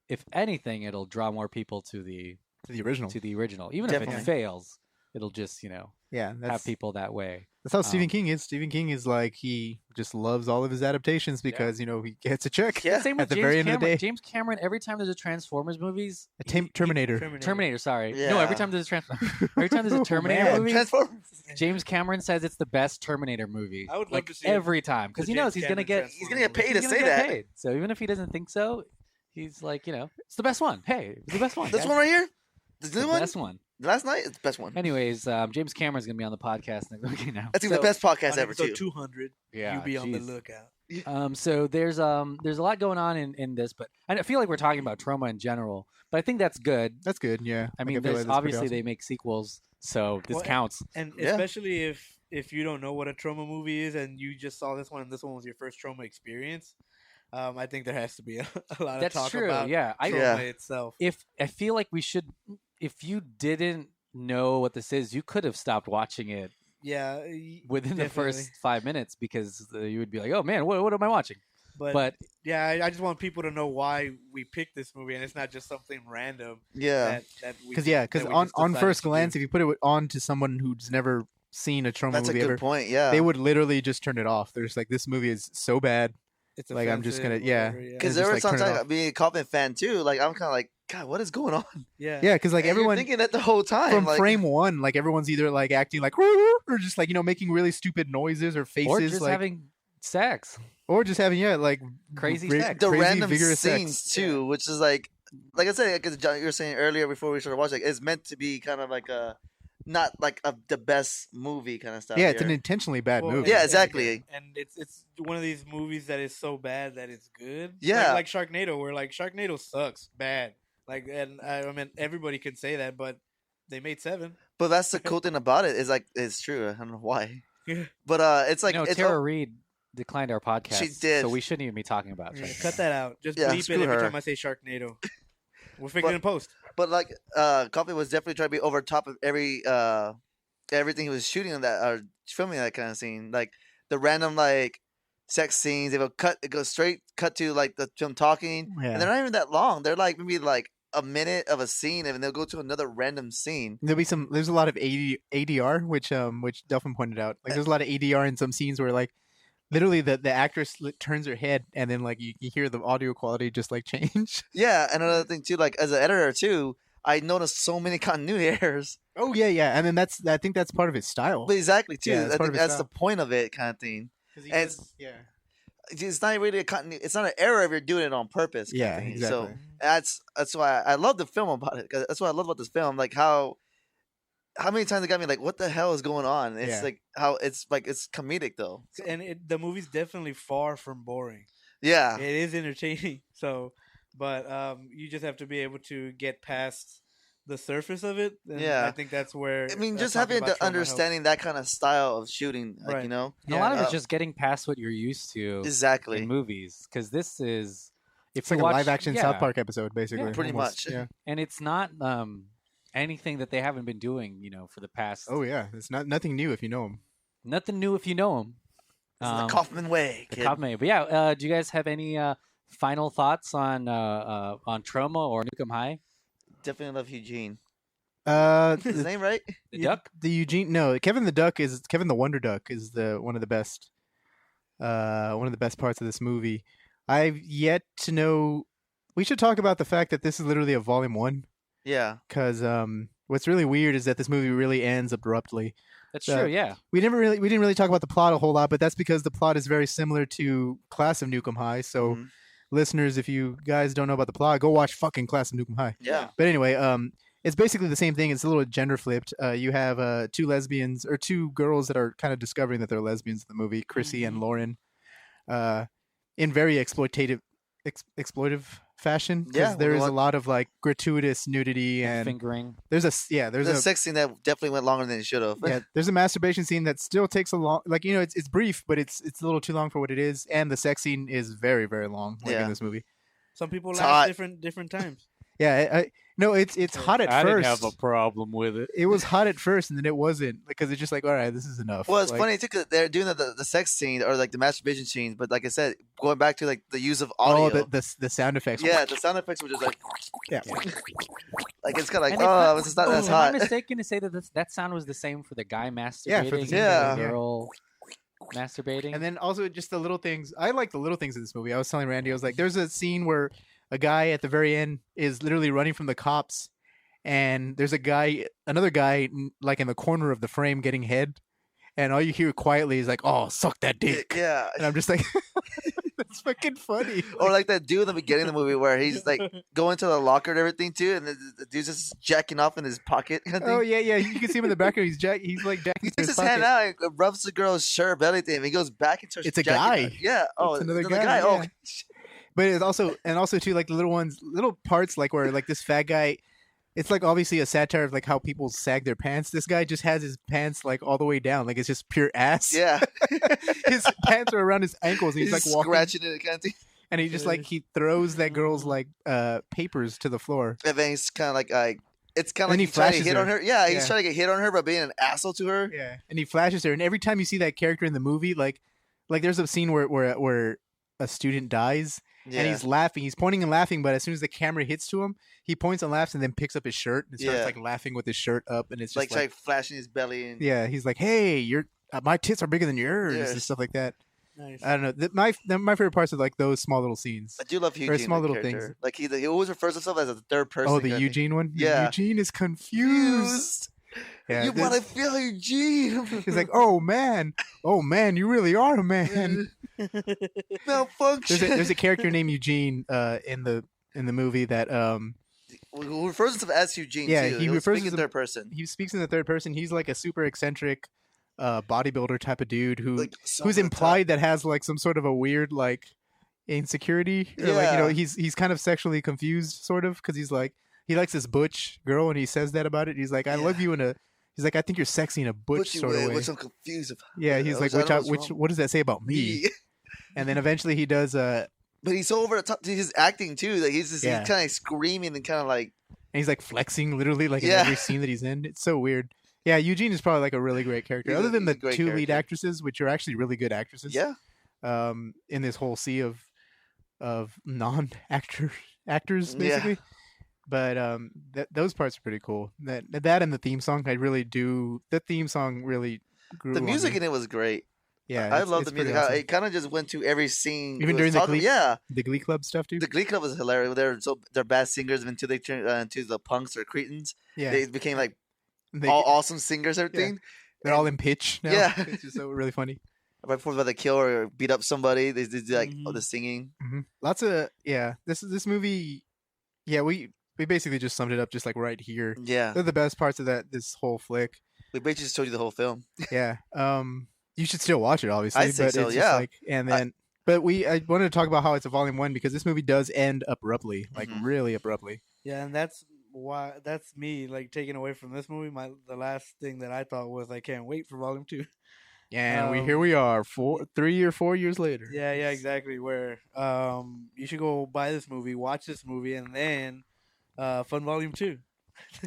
Speaker 1: if anything, it'll draw more people to the
Speaker 4: To the original.
Speaker 1: Even if
Speaker 3: Definitely.
Speaker 1: it fails, it'll just
Speaker 4: Yeah,
Speaker 1: have people that way.
Speaker 4: That's how Stephen King is. Stephen King is like, he just loves all of his adaptations because he gets a check.
Speaker 3: Yeah.
Speaker 1: Same with
Speaker 4: at the
Speaker 1: James
Speaker 4: very end
Speaker 1: Cameron.
Speaker 4: of the day.
Speaker 1: James Cameron, every time there's a Transformers movies,
Speaker 4: Terminator.
Speaker 1: Terminator. Sorry,
Speaker 3: Yeah.
Speaker 1: no. Every time there's a Terminator
Speaker 4: man.
Speaker 1: movie,
Speaker 3: Transformers.
Speaker 1: James Cameron says it's the best Terminator movie.
Speaker 2: I would love
Speaker 1: like
Speaker 2: to see
Speaker 1: every time because
Speaker 2: the
Speaker 1: he knows
Speaker 2: James
Speaker 1: he's gonna
Speaker 2: Cameron
Speaker 1: get
Speaker 3: He's gonna get paid to
Speaker 1: he's gonna
Speaker 3: say
Speaker 1: get
Speaker 3: that.
Speaker 1: paid. So even if he doesn't think so, he's like, it's the best one. Hey, it's the best one.
Speaker 3: This
Speaker 1: guys.
Speaker 3: one right here. This
Speaker 1: the
Speaker 3: new one.
Speaker 1: best one.
Speaker 3: Last night, it's the best one.
Speaker 1: Anyways, James Cameron's gonna be on the podcast next week now.
Speaker 3: I think the best podcast
Speaker 2: On
Speaker 3: ever
Speaker 2: episode
Speaker 3: too.
Speaker 2: 200,
Speaker 1: Yeah,
Speaker 2: you be on the
Speaker 1: jeez.
Speaker 2: lookout.
Speaker 1: So there's a lot going on in this, but I feel like we're talking about Troma in general, but I think that's good.
Speaker 4: That's good. Yeah.
Speaker 1: I mean,
Speaker 4: feel
Speaker 1: there's
Speaker 4: like that's pretty
Speaker 1: obviously
Speaker 4: awesome.
Speaker 1: they make sequels, so this
Speaker 2: Well,
Speaker 1: counts.
Speaker 2: And
Speaker 3: Yeah.
Speaker 2: especially if you don't know what a Troma movie is and you just saw this one and this one was your first Troma experience, I think there has to be a lot
Speaker 1: That's
Speaker 2: of talk
Speaker 1: true.
Speaker 2: about
Speaker 1: Yeah,
Speaker 2: Troma itself.
Speaker 1: If I feel like we should, if you didn't know what this is, you could have stopped watching it
Speaker 2: Yeah,
Speaker 1: within the
Speaker 2: definitely.
Speaker 1: first 5 minutes because you would be like, oh man, what am I watching? But
Speaker 2: yeah, I just want people to know why we picked this movie, and it's not just something random.
Speaker 3: Yeah.
Speaker 2: Because
Speaker 4: on first glance, if you put it on to someone who's never seen a Troma
Speaker 3: That's a
Speaker 4: movie
Speaker 3: good
Speaker 4: ever,
Speaker 3: point. Yeah.
Speaker 4: they would literally just turn it off. They're just like, this movie is so bad.
Speaker 2: it's
Speaker 4: like, I'm just gonna-
Speaker 2: offensive,
Speaker 4: yeah.
Speaker 2: whatever,
Speaker 3: Because
Speaker 4: Just,
Speaker 3: there were
Speaker 4: like, turn it
Speaker 3: sometimes
Speaker 4: off.
Speaker 3: being a Kaufman fan too. Like I'm kind of like, God, what is going on?
Speaker 2: yeah,
Speaker 4: Yeah, because like
Speaker 3: And you're
Speaker 4: everyone
Speaker 3: thinking that the whole time
Speaker 4: from
Speaker 3: like,
Speaker 4: frame one, like everyone's either like acting like or just like making really stupid noises or faces,
Speaker 1: or just
Speaker 4: like
Speaker 1: having sex.
Speaker 4: or just having like
Speaker 1: Crazy
Speaker 4: ri-
Speaker 1: sex.
Speaker 3: the
Speaker 4: crazy,
Speaker 3: random
Speaker 4: vigorous
Speaker 3: scenes
Speaker 4: sex.
Speaker 3: too, which is like I said, because John, you were saying earlier before we started watching, like, it's meant to be kind of like a not like the best movie kind of stuff.
Speaker 4: Yeah, it's an
Speaker 3: here.
Speaker 4: intentionally bad
Speaker 2: Well,
Speaker 4: movie.
Speaker 3: Yeah, exactly.
Speaker 2: And it's one of these movies that is so bad that it's good.
Speaker 3: Yeah.
Speaker 2: like Sharknado, where like Sharknado sucks bad. Like, and I mean everybody can say that, but they made 7.
Speaker 3: But that's the cool thing about it is like it's true. I don't know why,
Speaker 2: Yeah.
Speaker 3: but it's like
Speaker 1: No,
Speaker 3: it's
Speaker 1: Tara Reid declined our podcast.
Speaker 3: She did.
Speaker 1: so we shouldn't even be talking about it.
Speaker 2: Yeah, cut that out. Just
Speaker 3: Yeah,
Speaker 2: bleep it
Speaker 3: screw
Speaker 2: every
Speaker 3: her.
Speaker 2: time I say Sharknado. We'll fix it in post.
Speaker 3: But like Kaufman was definitely trying to be over top of everything he was shooting on that or filming that kind of scene. Like the random like sex scenes, it goes straight cut to like the them talking,
Speaker 4: Yeah.
Speaker 3: and they're not even that long. They're like maybe like a minute of a scene, and they'll go to another random scene.
Speaker 4: There's a lot of ADR, which Delphin pointed out. Like there's a lot of ADR in some scenes where like literally the actress turns her head and then like you hear the audio quality just like change.
Speaker 3: Yeah, and another thing too, like as an editor too, I noticed so many continuity errors.
Speaker 4: Oh yeah, and then I think that's part of his style.
Speaker 3: But exactly too.
Speaker 4: Yeah, it's
Speaker 3: I
Speaker 4: part
Speaker 3: think
Speaker 4: of his
Speaker 3: that's the point of it, kind of thing. And
Speaker 4: yeah.
Speaker 3: it's not really a continuity. It's not an error if you're doing it on purpose. kind of
Speaker 4: Yeah,
Speaker 3: thing.
Speaker 4: exactly.
Speaker 3: So that's why I love the film about it. 'Cause that's what I love about this film. Like how many times it got me like, what the hell is going on? It's
Speaker 4: Yeah.
Speaker 3: like how it's comedic though.
Speaker 2: And the movie's definitely far from boring.
Speaker 3: Yeah,
Speaker 2: It is entertaining. So, but you just have to be able to get past the surface of it. And
Speaker 3: Yeah.
Speaker 2: I think that's where.
Speaker 3: I mean, just
Speaker 2: talking
Speaker 3: having
Speaker 2: about
Speaker 3: the
Speaker 2: Troma
Speaker 3: understanding that kind of style of shooting, like
Speaker 2: Right.
Speaker 3: you know,
Speaker 1: And a lot of it's
Speaker 3: uh,
Speaker 1: just getting past what you're used to
Speaker 3: exactly.
Speaker 1: in movies because this is if
Speaker 4: It's
Speaker 1: you
Speaker 4: like
Speaker 1: watch,
Speaker 4: a live action
Speaker 1: yeah,
Speaker 4: South Park episode, basically.
Speaker 1: Yeah,
Speaker 3: pretty
Speaker 4: almost.
Speaker 3: much.
Speaker 4: Yeah.
Speaker 1: and it's not anything that they haven't been doing, for the past.
Speaker 4: Oh yeah, it's nothing new if you know him.
Speaker 1: Nothing new if you know them.
Speaker 3: This is the Kaufman way.
Speaker 1: The
Speaker 3: Kid.
Speaker 1: Kaufman. But yeah, do you guys have any final thoughts on Troma or Nuke Em High?
Speaker 3: Definitely love Eugene. His
Speaker 4: The,
Speaker 3: name right?
Speaker 1: The Duck.
Speaker 4: the Eugene, no, Kevin the Wonder Duck is one of the best parts of this movie. I've yet to know. We should talk about the fact that this is literally a volume 1.
Speaker 3: Yeah.
Speaker 4: Because what's really weird is that this movie really ends abruptly.
Speaker 1: That's
Speaker 4: So,
Speaker 1: true. Yeah.
Speaker 4: We didn't really talk about the plot a whole lot, but that's because the plot is very similar to Class of Nuke 'Em High. So,
Speaker 3: Mhm.
Speaker 4: listeners, if you guys don't know about the plot, go watch fucking Class of Nuke 'Em High.
Speaker 3: Yeah.
Speaker 4: But anyway, it's basically the same thing. It's a little gender flipped. You have two lesbians or two girls that are kind of discovering that they're lesbians in the movie, Chrissy and Lauren, in very exploitative fashion. 'Cause
Speaker 3: Yeah,
Speaker 4: there
Speaker 3: well,
Speaker 4: is a
Speaker 3: what-
Speaker 4: lot of like gratuitous nudity and
Speaker 1: Fingering.
Speaker 4: there's a
Speaker 3: There's a sex scene that definitely went longer than it should have.
Speaker 4: yeah, there's a masturbation scene that still takes a long, like it's brief, but it's a little too long for what it is, and the sex scene is very very long, like
Speaker 3: Yeah.
Speaker 4: in this movie.
Speaker 2: Some people
Speaker 3: It's
Speaker 2: laugh
Speaker 3: hot.
Speaker 2: different times.
Speaker 4: Yeah, no, it's hot at
Speaker 1: I
Speaker 4: first.
Speaker 1: didn't have a problem with it.
Speaker 4: It was hot at first, and then it wasn't because it's just like, all right, this is enough.
Speaker 3: Well, it's
Speaker 4: like,
Speaker 3: funny too because they're doing the sex scene or like the masturbation scenes, but like I said, going back to like the use of audio.
Speaker 4: Oh, the sound effects.
Speaker 3: Yeah, the sound effects were just like,
Speaker 4: yeah.
Speaker 3: like it's kind of like,
Speaker 1: And
Speaker 3: this is not as
Speaker 1: am
Speaker 3: hot.
Speaker 1: I mistaken to say that that sound was the same for the guy masturbating?
Speaker 4: for the
Speaker 1: and
Speaker 3: Yeah.
Speaker 1: the girl masturbating.
Speaker 4: And then also just the little things. I like the little things in this movie. I was telling Randy, I was like, there's a scene where a guy at the very end is literally running from the cops, and there's another guy like in the corner of the frame getting head, and all you hear quietly is like, "Oh, suck that dick."
Speaker 3: Yeah,
Speaker 4: And I'm just like, that's fucking funny.
Speaker 3: or like that dude in the beginning of the movie where he's like going to the locker and everything too, and the dude's just jacking off in his pocket. Kind of thing.
Speaker 4: Oh yeah. You can see him in the background. He's like jacking.
Speaker 3: He
Speaker 4: in
Speaker 3: takes his
Speaker 4: pocket.
Speaker 3: hand out and rubs the girl's shirt, belly thing. And he goes back and starts.
Speaker 4: It's a
Speaker 3: jacking
Speaker 4: guy.
Speaker 3: it. Yeah. Oh,
Speaker 4: It's another
Speaker 3: guy.
Speaker 4: guy,
Speaker 3: Oh,
Speaker 4: yeah. But it's also too like the little parts like where like this fat guy, it's like obviously a satire of like how people sag their pants. This guy just has his pants like all the way down, like it's just pure ass.
Speaker 3: yeah.
Speaker 4: His pants are around his ankles. And he's like walking,
Speaker 3: scratching it, kind of thing.
Speaker 4: and he just like he throws that girl's like papers to the floor.
Speaker 3: And then he's kind of like it's kind of
Speaker 4: Then
Speaker 3: like
Speaker 4: he
Speaker 3: he's trying to
Speaker 4: flashes
Speaker 3: hit
Speaker 4: her.
Speaker 3: on her. Yeah, he's
Speaker 4: Yeah.
Speaker 3: trying to get hit on her by being an asshole to her.
Speaker 4: Yeah, and he flashes her, and every time you see that character in the movie, like there's a scene where a student dies.
Speaker 3: Yeah.
Speaker 4: And he's laughing. He's pointing and laughing, but as soon as the camera hits to him, he points and laughs, and then picks up his shirt and starts
Speaker 3: Yeah.
Speaker 4: like laughing with his shirt up, and it's just
Speaker 3: like flashing his belly. And
Speaker 4: yeah, he's like, "Hey, my tits are bigger than yours,"
Speaker 3: Yeah.
Speaker 4: and stuff like that.
Speaker 2: Nice.
Speaker 4: I don't know. My favorite parts are like those small little scenes.
Speaker 3: I do love Eugene.
Speaker 4: small
Speaker 3: the
Speaker 4: little
Speaker 3: character.
Speaker 4: things.
Speaker 3: Like he always refers to himself as a third person.
Speaker 4: Oh, the
Speaker 3: kind of thing.
Speaker 4: Eugene one.
Speaker 3: Yeah.
Speaker 4: Eugene is confused. Yeah,
Speaker 3: You want to feel Eugene?
Speaker 4: He's like, "Oh man, you really are a man."
Speaker 3: Malfunction.
Speaker 4: There's a character named Eugene in the movie that
Speaker 3: Who refers to himself as Eugene.
Speaker 4: Yeah,
Speaker 3: too.
Speaker 4: he
Speaker 3: He'll
Speaker 4: refers
Speaker 3: speak in
Speaker 4: to
Speaker 3: third person.
Speaker 4: he speaks in the third person. He's like a super eccentric bodybuilder type of dude
Speaker 3: Like, so
Speaker 4: who's
Speaker 3: over the top.
Speaker 4: implied that has like some sort of a weird like insecurity or like
Speaker 3: Yeah.
Speaker 4: he's kind of sexually confused sort of because he's like he likes this butch girl and he says that about it. He's like, I love you in a. He's like, I think you're sexy in a butch
Speaker 3: Butchy
Speaker 4: sort of way.
Speaker 3: which I'm confused about.
Speaker 4: Yeah, he's like,
Speaker 3: I don't know what's
Speaker 4: which
Speaker 3: wrong.
Speaker 4: what does that say about me? And then eventually he does
Speaker 3: But he's so over the top. He's acting too. Like he's just
Speaker 4: Yeah.
Speaker 3: he's kind of screaming and kind of like
Speaker 4: and he's like flexing literally like in
Speaker 3: Yeah.
Speaker 4: every scene that he's in. It's so weird. Yeah, Eugene is probably like a really great character.
Speaker 3: He's
Speaker 4: Other
Speaker 3: a-
Speaker 4: than
Speaker 3: he's
Speaker 4: the
Speaker 3: a great
Speaker 4: two lead
Speaker 3: character.
Speaker 4: actresses, which are actually really good actresses.
Speaker 3: yeah.
Speaker 4: In this whole sea of non-actors
Speaker 3: Yeah.
Speaker 4: basically. But those parts are pretty cool. That and the theme song, I really do. The theme song really grew.
Speaker 3: The
Speaker 4: on
Speaker 3: music
Speaker 4: me.
Speaker 3: in it was great.
Speaker 4: Yeah,
Speaker 3: I
Speaker 4: it's-
Speaker 3: love
Speaker 4: it's
Speaker 3: the
Speaker 4: pretty
Speaker 3: music. How
Speaker 4: awesome.
Speaker 3: it kind of just went to every scene.
Speaker 4: Even
Speaker 3: it
Speaker 4: during
Speaker 3: was
Speaker 4: the Glee,
Speaker 3: yeah.
Speaker 4: the Glee Club stuff, dude.
Speaker 3: The Glee Club was hilarious. They're bad singers until they turn into the punks or cretins.
Speaker 4: Yeah,
Speaker 3: They became like
Speaker 4: They-
Speaker 3: all awesome singers. Everything.
Speaker 4: they're all in pitch now.
Speaker 3: Yeah.
Speaker 4: It's just so really funny.
Speaker 3: Right before they kill or beat up somebody, they do like
Speaker 2: Mhm.
Speaker 3: all the singing.
Speaker 4: Lots of This movie, yeah, we basically just summed it up just like right here.
Speaker 3: Yeah,
Speaker 4: They're the best parts of this whole flick.
Speaker 3: we basically just told you the whole film.
Speaker 4: Yeah. You should still watch it, obviously.
Speaker 3: I'd say
Speaker 4: but
Speaker 3: so,
Speaker 4: it's
Speaker 3: yeah.
Speaker 4: Just like, and then, I wanted to talk about how it's a volume 1 because this movie does end abruptly, like
Speaker 3: Mhm.
Speaker 4: really abruptly.
Speaker 2: Yeah, and that's me like taking away from this movie. The last thing that I thought was I can't wait for volume 2.
Speaker 4: And here we are, 3 or 4 years later.
Speaker 2: Yeah, exactly. Where you should go buy this movie, watch this movie, and then fund volume 2.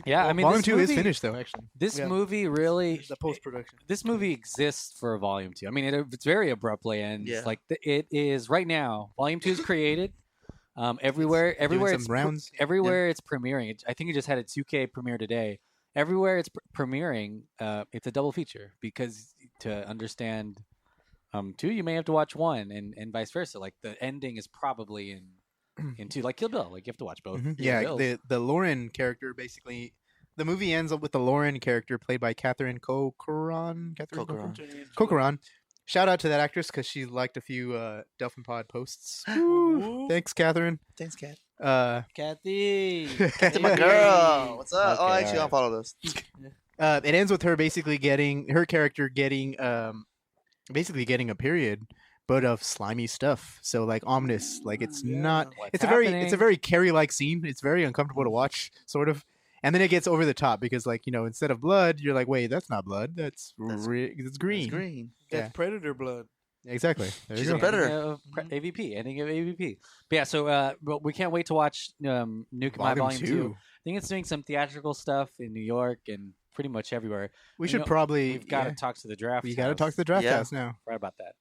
Speaker 1: Yeah, I mean,
Speaker 4: volume
Speaker 1: this
Speaker 4: 2
Speaker 1: movie,
Speaker 4: is finished though, actually.
Speaker 1: This
Speaker 2: Yeah.
Speaker 1: movie really
Speaker 2: The post production.
Speaker 1: this movie exists for a volume 2. I mean, it's very abruptly ends.
Speaker 3: Yeah.
Speaker 1: Like it is right now. Volume 2 is created. Everywhere
Speaker 4: some
Speaker 1: it's
Speaker 4: rounds.
Speaker 1: everywhere it's premiering. I think it just had a 2K premiere today. Everywhere it's premiering, it's a double feature because to understand 2, you may have to watch 1, and vice versa. Like the ending is probably in 2, like Kill Bill. Like you have to watch both. Kill
Speaker 4: Yeah,
Speaker 1: Bills.
Speaker 4: the Lauren character basically. The movie ends up with the Lauren character played by Catherine Corcoran. Corcoran. Shout out to that actress because she liked a few Delphin Pod posts. Woo. Thanks, Catherine.
Speaker 3: Thanks, Kat.
Speaker 2: Kathy.
Speaker 3: To my girl. What's up?
Speaker 1: Okay,
Speaker 3: Oh, actually,
Speaker 1: all
Speaker 3: I'll follow those.
Speaker 4: It ends with her basically getting a period, but of slimy stuff. So like ominous, like it's not.
Speaker 1: What's
Speaker 4: It's a
Speaker 1: happening?
Speaker 4: very Carrie-like scene. It's very uncomfortable to watch, sort of. And then it gets over the top because like instead of blood, you're like, wait, that's not blood. It's green.
Speaker 3: It's green.
Speaker 2: That's
Speaker 4: Yeah.
Speaker 2: predator blood.
Speaker 4: Exactly. There
Speaker 3: She's
Speaker 4: you
Speaker 3: a
Speaker 4: go.
Speaker 3: predator.
Speaker 1: AVP, ending of AVP. But yeah, so but we can't wait to watch Nuke Em High Volume 2. I think it's doing some theatrical stuff in New York and pretty much everywhere.
Speaker 4: We should probably.
Speaker 1: We've got to talk to the draft.
Speaker 4: We got to talk to the draft house now.
Speaker 1: Right about that.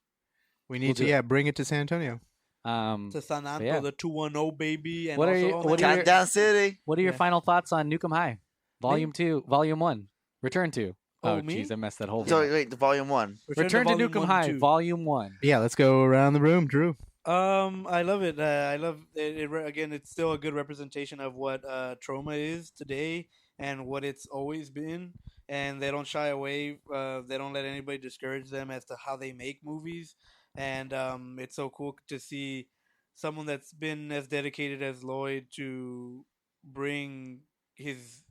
Speaker 4: We need to bring it to San Antonio.
Speaker 2: To San Antonio, the 210 baby. And
Speaker 3: Countdown City.
Speaker 1: What are your final thoughts on Nuke Em High, Volume 2, Volume 1, Return to? Oh, jeez, I messed that whole.
Speaker 3: So wait, the Volume 1.
Speaker 1: Return to Nuke Em High, Volume 1.
Speaker 4: Yeah, let's go around the room, Drew.
Speaker 2: I love it. I love it. Again, it's still a good representation of what Troma is today and what it's always been. And they don't shy away. They don't let anybody discourage them as to how they make movies. And it's so cool to see someone that's been as dedicated as Lloyd to bring his,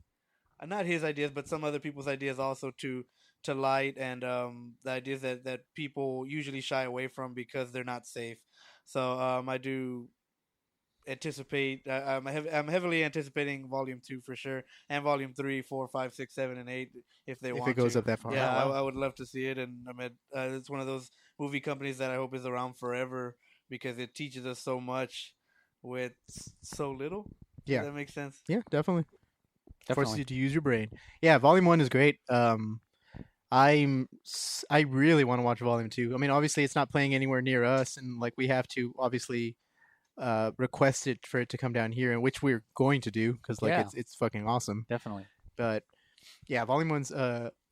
Speaker 2: not his ideas, but some other people's ideas also to light, and the ideas that people usually shy away from because they're not safe. So I do anticipate. I'm heavily anticipating Volume 2 for sure, and Volume 3, 4, 5, 6, 7, and 8 if they want.
Speaker 4: If it goes up that far,
Speaker 2: yeah, I would love to see it. And I mean, it's one of those movie companies that I hope is around forever because it teaches us so much with so little.
Speaker 4: Yeah,
Speaker 2: does that makes sense.
Speaker 4: Yeah, definitely. Forces you to use your brain. Yeah, Volume 1 is great. I really want to watch Volume 2. I mean, obviously it's not playing anywhere near us, and like we have to obviously request it for it to come down here, and which we're going to do because like it's fucking awesome.
Speaker 1: Definitely.
Speaker 4: But yeah, Volume 1's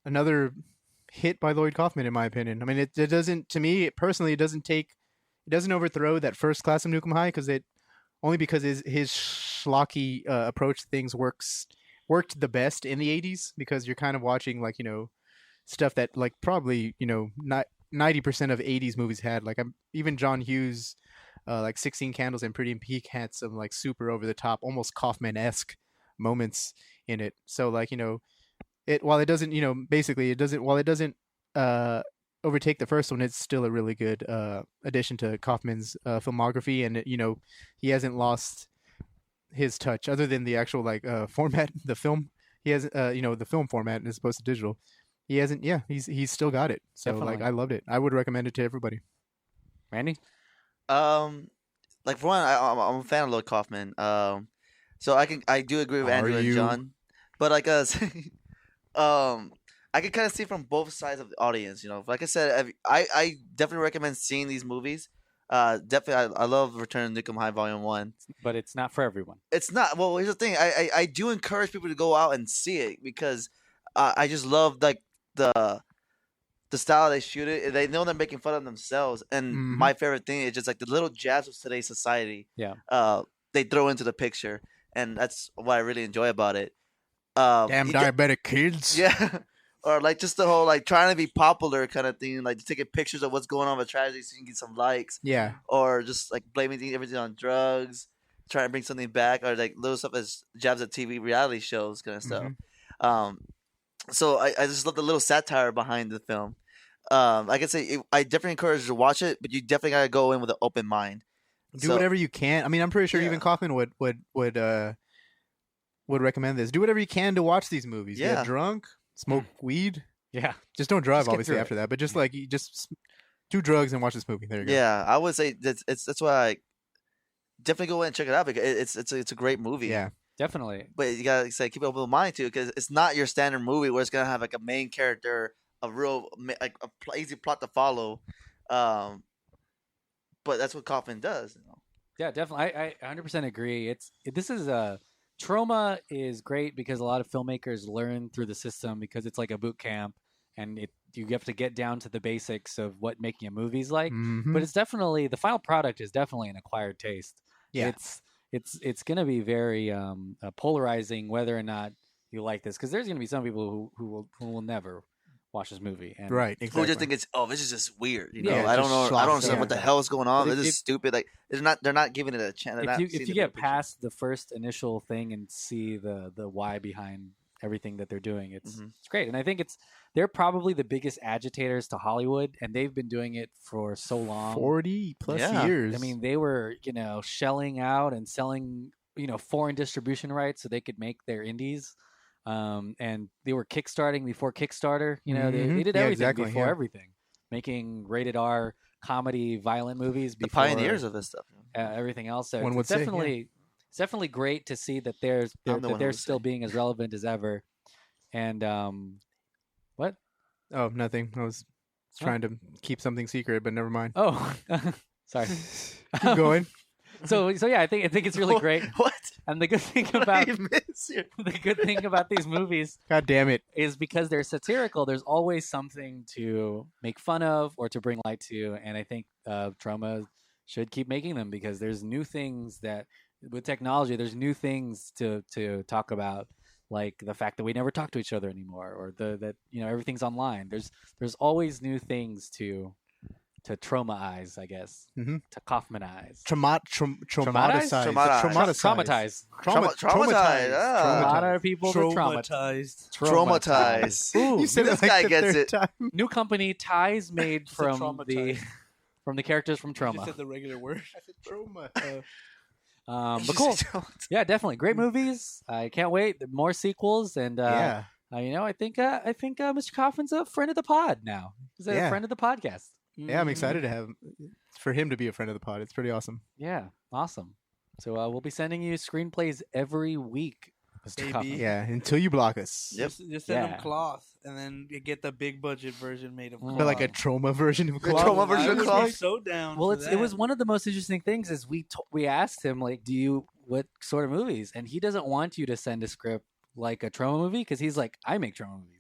Speaker 4: another hit by Lloyd Kaufman in my opinion. I mean, it doesn't, to me personally, it doesn't overthrow that first class of Nuke 'Em High because his schlocky approach to things worked the best in the 80s because you're kind of watching like, you know, stuff that like probably, you know, not 90% of 80s movies had. Like even John Hughes, like 16 Candles and Pretty in Pink had some like super over the top, almost Kaufman-esque moments in it. So like, you know, while it doesn't overtake the first one, it's still a really good addition to Kaufman's filmography, and you know, he hasn't lost his touch other than the actual like format, the film. He has you know, the film format as opposed to digital. He hasn't. Yeah, he's still got it. So definitely. Like I loved it. I would recommend it to everybody.
Speaker 1: Manny,
Speaker 3: like for one, I'm a fan of Lloyd Kaufman. So I do agree with Andrew and John, but like I can kind of see from both sides of the audience. You know, like I said, I definitely recommend seeing these movies. Definitely, I love Return to Nuke 'Em High Volume 1.
Speaker 1: But it's not for everyone.
Speaker 3: It's not. Well, here's the thing. I do encourage people to go out and see it because I just love like the style they shoot it. They know they're making fun of themselves, and my favorite thing is just like the little jabs of today's society.
Speaker 1: Yeah.
Speaker 3: They throw into the picture, and that's what I really enjoy about it.
Speaker 4: Damn diabetic kids.
Speaker 3: Yeah. Or like just the whole like trying to be popular kind of thing, like taking pictures of what's going on with tragedy so you can get some likes.
Speaker 4: Yeah.
Speaker 3: Or just like blaming everything on drugs, trying to bring something back, or like little stuff as jabs at TV reality shows kind of stuff. So I just love the little satire behind the film. Like I say, I definitely encourage you to watch it, but you definitely gotta go in with an open mind.
Speaker 4: Do whatever you can. I mean, I'm pretty sure even Kaufman would recommend this. Do whatever you can to watch these movies. Get drunk. Smoke weed.
Speaker 1: Yeah.
Speaker 4: Just don't drive, obviously, after that. But just like, just do drugs and watch this movie. There you go.
Speaker 3: Yeah, I would say that's why I definitely go in and check it out because it's a great movie.
Speaker 4: Yeah,
Speaker 3: definitely. But you gotta say keep an open mind too, because it's not your standard movie where it's gonna have like a main character, a real like easy plot to follow. But that's what Kaufman does. You know?
Speaker 1: Yeah, definitely. I 100% agree. This is a. Troma is great because a lot of filmmakers learn through the system because it's like a boot camp, and you have to get down to the basics of what making a movie is like. But it's definitely, the final product is definitely an acquired taste.
Speaker 4: Yeah,
Speaker 1: it's going to be very polarizing whether or not you like this, because there's going to be some people who will never watch this movie. And
Speaker 4: right, exactly.
Speaker 3: Who just think this is just weird. You know, I don't know. I don't understand what the hell is going on. This is stupid. Like they're not giving it a chance.
Speaker 1: If you get past the first initial thing and see the why behind everything that they're doing, it's great. And I think they're probably the biggest agitators to Hollywood, and they've been doing it for so long,
Speaker 4: 40 plus years.
Speaker 1: I mean, they were shelling out and selling foreign distribution rights so they could make their indies. And they were kickstarting before Kickstarter. They did everything before everything, making rated R comedy, violent movies
Speaker 3: The
Speaker 1: before
Speaker 3: pioneers of this stuff.
Speaker 1: everything else. So
Speaker 4: One would
Speaker 1: it's
Speaker 4: say, yeah.
Speaker 1: definitely great to see that they're
Speaker 3: I'm the one who
Speaker 1: they're
Speaker 3: would
Speaker 1: still
Speaker 3: say.
Speaker 1: being as relevant as ever. And what?
Speaker 4: Oh, nothing. I was trying to keep something secret, but never mind.
Speaker 1: Oh, sorry.
Speaker 4: Keep going.
Speaker 1: So yeah, I think it's really great.
Speaker 3: What?
Speaker 1: And the good thing
Speaker 3: What
Speaker 1: about
Speaker 3: do you miss here?
Speaker 1: the good thing about these movies
Speaker 4: God damn it.
Speaker 1: is because they're satirical. There's always something to make fun of or to bring light to, and I think Troma should keep making them because there's new things that with technology. There's new things to talk about, like the fact that we never talk to each other anymore, or that everything's online. There's always new things to traumatize, I guess.
Speaker 4: Mm-hmm.
Speaker 1: To Kaufmanize.
Speaker 4: Traumatized.
Speaker 1: Traumatize.
Speaker 3: Traumatized.
Speaker 1: A lot of people are
Speaker 2: Traumatized.
Speaker 3: Traumatized.
Speaker 1: Ooh,
Speaker 4: You said
Speaker 3: this
Speaker 4: it like
Speaker 3: guy
Speaker 4: the
Speaker 3: gets
Speaker 4: third
Speaker 3: it.
Speaker 4: time.
Speaker 1: new company ties made
Speaker 2: said
Speaker 1: from
Speaker 2: traumatized.
Speaker 1: from the characters from
Speaker 2: You just
Speaker 1: Troma.
Speaker 2: said the regular word.
Speaker 4: Trauma.
Speaker 1: But cool. Yeah, definitely great movies. I can't wait. More sequels, and
Speaker 4: Yeah.
Speaker 1: I think Mr. Kaufman's a friend of the pod now. He's a
Speaker 4: Yeah.
Speaker 1: friend of the podcast.
Speaker 4: Yeah, I'm excited to have for him to be a friend of the pod. It's pretty awesome.
Speaker 1: Yeah, awesome. So we'll be sending you screenplays every week, Mr.
Speaker 2: Baby.
Speaker 1: Kaufman.
Speaker 4: Yeah, until you block us.
Speaker 3: Yep.
Speaker 2: Just send
Speaker 1: Yeah.
Speaker 2: them cloth, and then you get the big budget version made of cloth.
Speaker 4: But like a trauma version of
Speaker 3: The
Speaker 4: cloth.
Speaker 3: trauma version
Speaker 2: I
Speaker 3: of
Speaker 2: would
Speaker 3: cloth?
Speaker 2: be so down.
Speaker 1: Well,
Speaker 2: for
Speaker 1: it was
Speaker 2: that.
Speaker 1: one of the most interesting things is we asked him like, what sort of movies, and he doesn't want you to send a script like a Troma movie because he's like, I make Troma movies.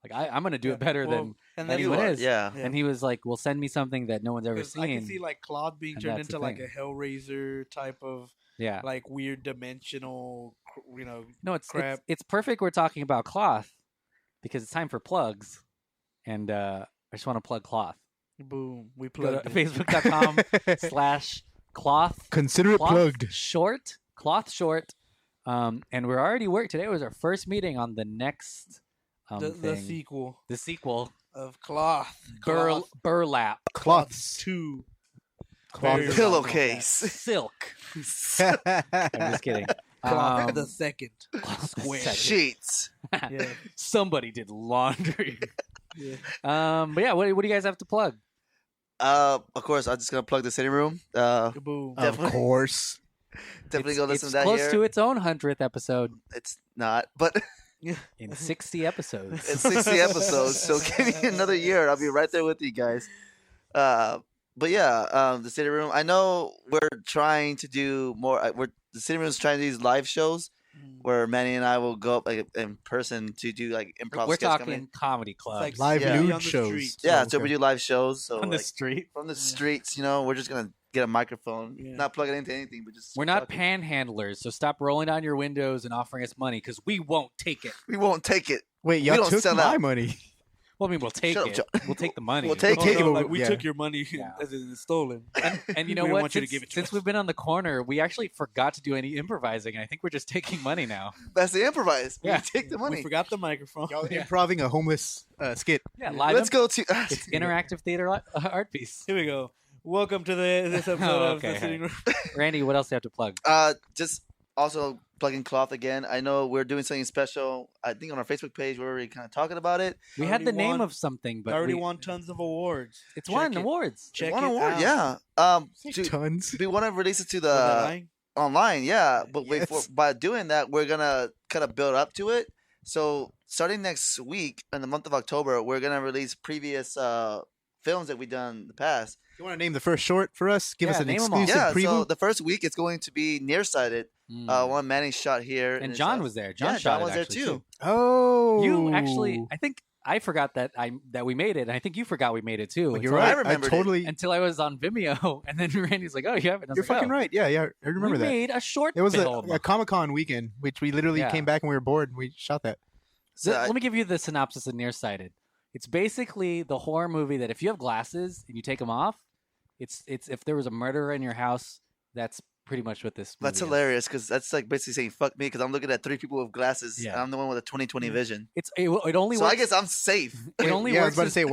Speaker 1: Like I'm gonna do it better
Speaker 2: Well,
Speaker 1: than
Speaker 2: and then
Speaker 1: anyone is.
Speaker 3: Yeah.
Speaker 1: And he was like, well, send me something that no one's ever
Speaker 2: 'cause
Speaker 1: seen.
Speaker 2: I can see like cloth being
Speaker 1: and
Speaker 2: turned
Speaker 1: that's the
Speaker 2: into like a
Speaker 1: thing.
Speaker 2: Hellraiser type of
Speaker 1: Yeah.
Speaker 2: like weird dimensional,
Speaker 1: No, it's
Speaker 2: crap.
Speaker 1: it's perfect. We're talking about cloth because it's time for plugs, and I just want to plug cloth.
Speaker 2: Boom. We
Speaker 1: Go
Speaker 2: plugged
Speaker 1: to
Speaker 2: it.
Speaker 1: Facebook.com/cloth.
Speaker 4: Consider it plugged.
Speaker 1: Cloth short. And we're already today was our first meeting on the next
Speaker 2: the
Speaker 1: thing.
Speaker 2: sequel
Speaker 1: The sequel.
Speaker 2: of Cloth.
Speaker 1: Burlap.
Speaker 4: Cloths.
Speaker 2: 2.
Speaker 4: Cloth.
Speaker 2: Very
Speaker 3: Pillowcase.
Speaker 1: Silk. I'm just kidding.
Speaker 2: Cloth the second.
Speaker 1: Square.
Speaker 3: Sheets.
Speaker 2: Yeah.
Speaker 1: Somebody did laundry.
Speaker 2: Yeah.
Speaker 1: But yeah, what do you guys have to plug?
Speaker 3: Of course, I'm just gonna plug the sitting room.
Speaker 2: Boom.
Speaker 4: Of
Speaker 3: Definitely.
Speaker 4: course.
Speaker 3: Definitely go listen
Speaker 1: It's
Speaker 3: to that
Speaker 1: close
Speaker 3: here.
Speaker 1: to its own 100th episode
Speaker 3: It's not, but
Speaker 1: in 60 episodes.
Speaker 3: it's 60 episodes, so give me another year. I'll be right there with you guys. But yeah, the sitting room. I know we're trying to do more. The sitting room is trying to do these live shows where Manny and I will go up like in person to do like improv.
Speaker 1: We're
Speaker 3: sketch
Speaker 1: talking
Speaker 3: comedy.
Speaker 1: comedy clubs.
Speaker 2: like
Speaker 4: Live
Speaker 3: Yeah.
Speaker 4: nude
Speaker 2: on the
Speaker 4: shows.
Speaker 2: street.
Speaker 3: Yeah,
Speaker 4: Oh,
Speaker 3: so
Speaker 4: okay.
Speaker 3: we do live shows. So
Speaker 1: on the
Speaker 3: like,
Speaker 1: street.
Speaker 3: from the streets, we're just gonna get a microphone,
Speaker 2: Yeah.
Speaker 3: not plug it into anything, but just
Speaker 1: We're not
Speaker 3: talking.
Speaker 1: panhandlers, so stop rolling down your windows and offering us money because we won't take it.
Speaker 3: We won't take it.
Speaker 4: Wait,
Speaker 3: We
Speaker 4: y'all
Speaker 3: don't
Speaker 4: took
Speaker 3: sell
Speaker 4: my
Speaker 3: out.
Speaker 4: money.
Speaker 1: Well, I mean, we'll take
Speaker 3: Shut up,
Speaker 1: it.
Speaker 3: Joe.
Speaker 1: We'll take the money.
Speaker 3: We'll take
Speaker 4: Take it,
Speaker 2: Oh,
Speaker 4: but-
Speaker 2: like we
Speaker 4: yeah.
Speaker 2: took your money
Speaker 1: Yeah.
Speaker 2: as it is stolen.
Speaker 1: And you know
Speaker 2: We don't
Speaker 1: what?
Speaker 2: want you to
Speaker 1: Since,
Speaker 2: give it to
Speaker 1: since
Speaker 2: us.
Speaker 1: we've been on the corner, we actually forgot to do any improvising, and I think we're just taking money now.
Speaker 3: That's the improvise.
Speaker 1: Yeah.
Speaker 3: We take the
Speaker 2: We
Speaker 3: money.
Speaker 2: forgot the microphone.
Speaker 4: Y'all
Speaker 1: Yeah.
Speaker 4: improving a homeless skit.
Speaker 1: Yeah, live.
Speaker 3: Let's go to.
Speaker 1: It's interactive theater art piece.
Speaker 2: Here we go. Welcome to this episode
Speaker 1: Oh,
Speaker 2: of
Speaker 1: okay,
Speaker 2: the Sitting Room.
Speaker 1: Randy, what else do you have to plug?
Speaker 3: Just also plugging cloth again. I know we're doing something special. I think on our Facebook page we're already kind of talking about it.
Speaker 1: We
Speaker 2: I
Speaker 1: had the
Speaker 2: already
Speaker 1: name
Speaker 2: won-
Speaker 1: of something, but
Speaker 2: I already
Speaker 1: we-
Speaker 2: won tons of awards.
Speaker 1: It's
Speaker 2: Check
Speaker 1: won
Speaker 2: it.
Speaker 1: awards.
Speaker 2: Check
Speaker 3: One
Speaker 2: it
Speaker 3: award,
Speaker 2: out.
Speaker 3: yeah.
Speaker 4: Tons.
Speaker 3: We want to release it to
Speaker 2: Was that
Speaker 3: the
Speaker 2: lying?
Speaker 3: online, yeah. But
Speaker 4: Yes.
Speaker 3: by doing that, we're gonna kind of build up to it. So starting next week in the month of October, we're gonna release previous films that we've done in the past.
Speaker 4: You want to name the first short for us? Give us
Speaker 1: Yeah,
Speaker 4: an
Speaker 1: name 'em all.
Speaker 4: exclusive
Speaker 3: Yeah.
Speaker 4: preview.
Speaker 3: So the first week it's going to be Nearsighted.
Speaker 1: Mm.
Speaker 3: One Manny shot here, in
Speaker 1: And
Speaker 3: his
Speaker 1: John
Speaker 3: house.
Speaker 1: was there. John
Speaker 3: Yeah,
Speaker 1: shot
Speaker 3: John
Speaker 1: it
Speaker 3: was there
Speaker 1: actually,
Speaker 3: too.
Speaker 4: Oh,
Speaker 1: You actually, I think I forgot that we made it, and I think you forgot we made it too.
Speaker 4: Well, you're
Speaker 1: until
Speaker 3: I
Speaker 4: right.
Speaker 3: remembered it.
Speaker 4: totally.
Speaker 1: Until I was on Vimeo, and then Randy's like, "Oh, you have it." And I was
Speaker 4: You're
Speaker 1: like,
Speaker 4: fucking
Speaker 1: "Oh,
Speaker 4: right. Yeah, I remember
Speaker 1: we
Speaker 4: that.
Speaker 1: made a short
Speaker 4: It was
Speaker 1: film.
Speaker 4: a Comic-Con weekend, which we literally
Speaker 1: Yeah.
Speaker 4: came back and we were bored and we shot that.
Speaker 3: So
Speaker 1: Let me give you the synopsis of Nearsighted. It's basically the horror movie that if you have glasses and you take them off, it's if there was a murderer in your house, that's pretty much what this movie
Speaker 3: That's
Speaker 1: is.
Speaker 3: hilarious because that's like basically saying "fuck me" because I'm looking at three people with glasses
Speaker 1: Yeah.
Speaker 3: and I'm the one with a 20/20 vision.
Speaker 1: It only
Speaker 3: So
Speaker 1: works.
Speaker 3: I guess I'm safe.
Speaker 1: it only
Speaker 4: yeah, I was
Speaker 1: works.
Speaker 4: about to
Speaker 1: as-
Speaker 4: say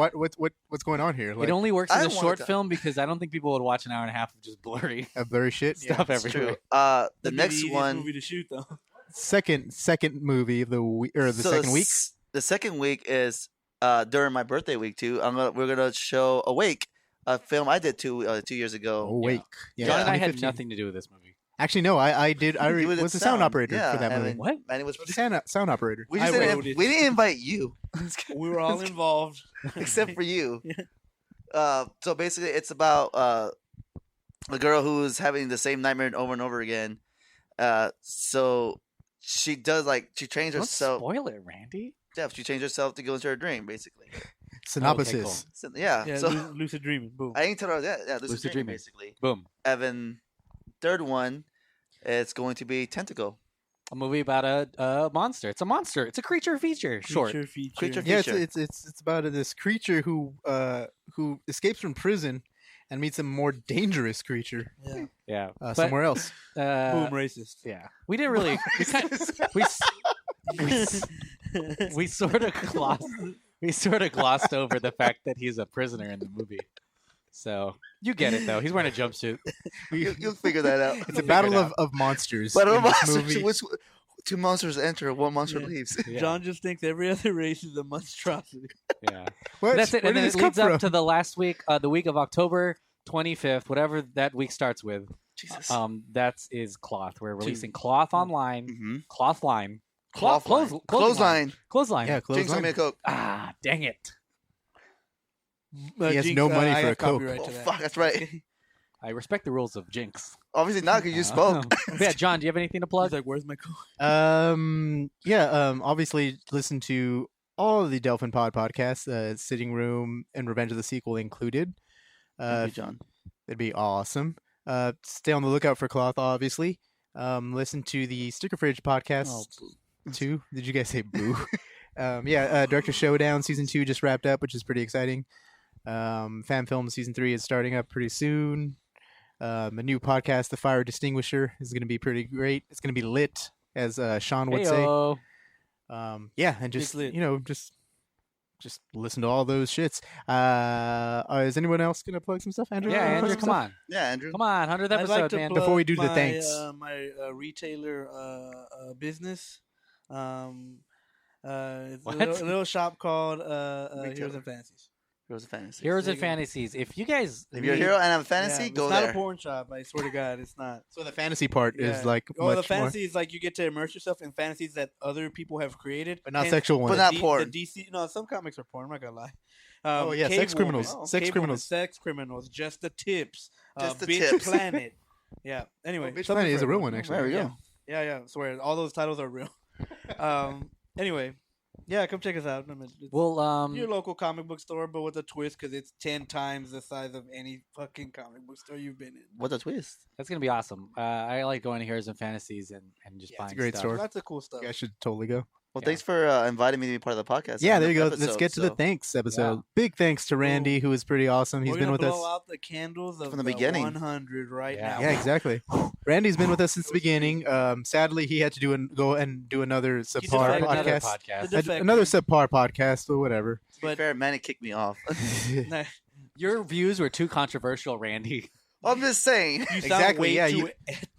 Speaker 4: what's going on here? Like,
Speaker 1: it only works
Speaker 3: I
Speaker 1: as a
Speaker 3: don't want
Speaker 1: short
Speaker 3: to-
Speaker 1: film because I don't think people would watch an hour and a half of just blurry
Speaker 4: a blurry shit.
Speaker 1: stuff
Speaker 3: It's
Speaker 1: everywhere.
Speaker 3: true. The
Speaker 2: That'd be
Speaker 3: next
Speaker 2: easiest
Speaker 3: one,
Speaker 2: movie to shoot though.
Speaker 4: Second movie of the week or the
Speaker 3: so
Speaker 4: second week.
Speaker 3: The second week is during my birthday week too. We're gonna show Awake, a film I did 2 years ago.
Speaker 4: Awake. Yeah,
Speaker 1: John and I had
Speaker 4: 2015.
Speaker 1: nothing to do with this movie.
Speaker 4: Actually, no, I did. I
Speaker 3: You
Speaker 4: was
Speaker 3: did
Speaker 4: the sound operator
Speaker 3: Yeah,
Speaker 4: for that movie.
Speaker 3: and
Speaker 1: What?
Speaker 3: Manny was.
Speaker 4: Sound operator.
Speaker 3: We just
Speaker 2: I
Speaker 3: didn't.
Speaker 2: wrote it.
Speaker 3: We didn't invite you,
Speaker 2: We were all involved.
Speaker 3: except for you. So basically, it's about a girl who's having the same nightmare over and over again. So she does she trains
Speaker 1: Don't
Speaker 3: herself.
Speaker 1: spoil it, Randy.
Speaker 3: Yeah, she changed herself to go into her dream, basically.
Speaker 4: Synopsis.
Speaker 1: Okay, cool.
Speaker 3: So, yeah.
Speaker 2: Yeah,
Speaker 3: So
Speaker 2: lucid dreaming. Boom.
Speaker 3: I ain't tell her that. Yeah, lucid
Speaker 1: Lucid
Speaker 3: dreaming,
Speaker 1: dreaming.
Speaker 3: basically.
Speaker 1: Boom.
Speaker 3: Evan, third one, it's going to be Tentacle.
Speaker 1: A movie about a monster. It's a monster. It's a creature feature. Short.
Speaker 2: Creature feature.
Speaker 3: Creature
Speaker 4: Yeah,
Speaker 3: feature.
Speaker 4: it's about this creature who escapes from prison and meets a more dangerous creature
Speaker 2: Yeah.
Speaker 1: Yeah. But,
Speaker 4: somewhere else.
Speaker 2: Boom, racist.
Speaker 1: Yeah. We didn't really. We sort of glossed over the fact that he's a prisoner in the movie. So you get it though. He's wearing a jumpsuit.
Speaker 3: You'll figure that out.
Speaker 4: It's a battle of monsters.
Speaker 3: But
Speaker 4: in this movie.
Speaker 3: two monsters enter, one monster
Speaker 2: Yeah.
Speaker 3: leaves.
Speaker 1: Yeah.
Speaker 2: John just thinks every other race is a monstrosity.
Speaker 1: Yeah.
Speaker 4: What?
Speaker 1: That's it.
Speaker 4: Where
Speaker 1: And
Speaker 4: did
Speaker 1: then
Speaker 4: this
Speaker 1: it
Speaker 4: come
Speaker 1: leads up
Speaker 4: from?
Speaker 1: to the last week, the week of October 25th, whatever that week starts with.
Speaker 3: Jesus.
Speaker 1: That is Cloth. We're releasing Cloth online.
Speaker 3: Mm-hmm.
Speaker 1: Cloth line.
Speaker 3: Clothesline.
Speaker 1: Clothesline.
Speaker 4: Yeah,
Speaker 3: Jinx,
Speaker 4: close
Speaker 3: send me a Coke.
Speaker 1: Ah, dang it.
Speaker 4: He has no money
Speaker 2: I
Speaker 4: for
Speaker 2: got
Speaker 4: a Coke.
Speaker 2: copyright
Speaker 3: Oh,
Speaker 2: to that.
Speaker 3: fuck, that's right.
Speaker 1: I respect the rules of Jinx.
Speaker 3: Obviously not, because you spoke.
Speaker 1: Yeah, John, do you have anything to plug?
Speaker 2: He's like, where's my Coke?
Speaker 4: Obviously listen to all of the Delphin Pod podcasts, Sitting Room and Revenge of the Sequel included.
Speaker 3: Thank you, John.
Speaker 4: That'd be awesome. Stay on the lookout for Cloth, obviously. Listen to the Sticker Fridge podcast too. Did you guys say boo? Director Showdown season 2 just wrapped up, which is pretty exciting. Fan Film season 3 is starting up pretty soon. A new podcast, The Fire Distinguisher, is going to be pretty great. It's going to be lit, as Sean would
Speaker 1: Heyo.
Speaker 4: say. And just
Speaker 2: lit.
Speaker 4: just listen to all those shits. Is anyone else going to plug some stuff, Andrew?
Speaker 1: Yeah,
Speaker 4: Wanna plug
Speaker 1: Andrew,
Speaker 4: some
Speaker 1: come
Speaker 4: stuff?
Speaker 1: on.
Speaker 3: Yeah, Andrew.
Speaker 1: Come on, 100th
Speaker 2: I'd
Speaker 1: episode,
Speaker 2: like to
Speaker 1: man.
Speaker 2: plug
Speaker 4: Before we do the
Speaker 2: my,
Speaker 4: thanks.
Speaker 2: my retailer business. It's a
Speaker 1: What?
Speaker 2: little shop called
Speaker 3: Retailer.
Speaker 2: Heroes and Fantasies.
Speaker 3: Heroes of Fantasy.
Speaker 1: Heroes
Speaker 2: There
Speaker 1: and
Speaker 2: you go.
Speaker 1: Fantasies. If you guys
Speaker 3: If you're a
Speaker 1: need-
Speaker 3: hero and have a fantasy,
Speaker 2: Yeah,
Speaker 3: go
Speaker 2: it's not
Speaker 3: there.
Speaker 2: a porn shop. I swear to God, it's not.
Speaker 4: So the fantasy part is
Speaker 2: Yeah.
Speaker 4: like
Speaker 2: Oh,
Speaker 4: much
Speaker 2: the fantasy
Speaker 4: more,
Speaker 2: is like you get to immerse yourself in fantasies that other people have created,
Speaker 4: but not
Speaker 2: Hence,
Speaker 4: sexual ones.
Speaker 3: But not
Speaker 2: the
Speaker 3: porn.
Speaker 2: DC, no, some comics are porn. I'm not gonna lie.
Speaker 4: Oh, yeah,
Speaker 2: Cave
Speaker 4: sex criminals.
Speaker 2: Woman,
Speaker 4: Sex
Speaker 2: Cave
Speaker 4: criminals.
Speaker 2: Woman, sex criminals. Just the tips.
Speaker 3: Just the
Speaker 2: Bitch
Speaker 3: tips.
Speaker 2: Planet. Yeah. Anyway,
Speaker 4: Bitch
Speaker 2: something
Speaker 4: Planet
Speaker 2: for
Speaker 4: is a real
Speaker 2: everyone.
Speaker 4: one, actually.
Speaker 3: There we go.
Speaker 2: Yeah. I swear, all those titles are real. Anyway, yeah, come check us out. I mean, it's
Speaker 1: well,
Speaker 2: your local comic book store, but with a twist because it's 10 times the size of any fucking comic book store you've been in.
Speaker 3: What's a twist?
Speaker 1: that's gonna be awesome. I like going to Heroes and Fantasies and just
Speaker 4: Yeah,
Speaker 1: buying
Speaker 4: it's a great
Speaker 1: stuff.
Speaker 4: store.
Speaker 2: Lots of cool stuff.
Speaker 4: You guys should totally go.
Speaker 3: Well,
Speaker 1: Yeah.
Speaker 3: thanks for inviting me to be part of the podcast.
Speaker 4: Yeah,
Speaker 3: on
Speaker 4: there you go.
Speaker 3: the
Speaker 4: Let's get to the
Speaker 3: episode,
Speaker 4: thanks episode.
Speaker 1: Yeah.
Speaker 4: Big thanks to Randy, who was pretty awesome. He's
Speaker 2: We're
Speaker 4: been
Speaker 2: gonna
Speaker 4: with us.
Speaker 2: blow out the candles of
Speaker 3: From the beginning.
Speaker 2: 100 right
Speaker 1: Yeah.
Speaker 2: now.
Speaker 4: Yeah, exactly. Randy's been with us since the beginning. Sadly, he had to go and do another subpar
Speaker 2: defected.
Speaker 1: Another
Speaker 4: podcast.
Speaker 1: podcast.
Speaker 2: The defected.
Speaker 4: Another subpar podcast, or whatever.
Speaker 3: To be fair, Manny kicked me off.
Speaker 2: Nah,
Speaker 1: Your views were too controversial, Randy.
Speaker 3: I'm just saying.
Speaker 2: you sound
Speaker 4: Exactly,
Speaker 2: way
Speaker 4: yeah,
Speaker 2: too
Speaker 4: you-
Speaker 2: ethnic.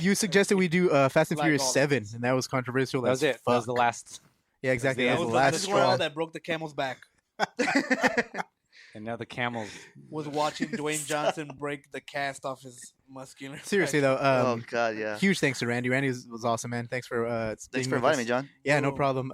Speaker 4: You suggested we do Fast and
Speaker 2: Like
Speaker 4: Furious
Speaker 2: all of
Speaker 4: 7, and that was controversial.
Speaker 1: That was it. That was the last.
Speaker 4: Yeah, exactly.
Speaker 1: That
Speaker 4: That
Speaker 1: was
Speaker 4: was
Speaker 1: the
Speaker 4: the
Speaker 2: This
Speaker 4: last
Speaker 2: is where all
Speaker 4: straw.
Speaker 2: that broke the camel's back.
Speaker 1: And now the camels.
Speaker 2: Was watching Dwayne Johnson break the cast off his muscular.
Speaker 4: Seriously though,
Speaker 3: Oh God, yeah.
Speaker 4: huge thanks to Randy. Randy was awesome, man. Thanks for
Speaker 3: Thanks for inviting me, John.
Speaker 4: Yeah, no
Speaker 2: Cool.
Speaker 4: problem.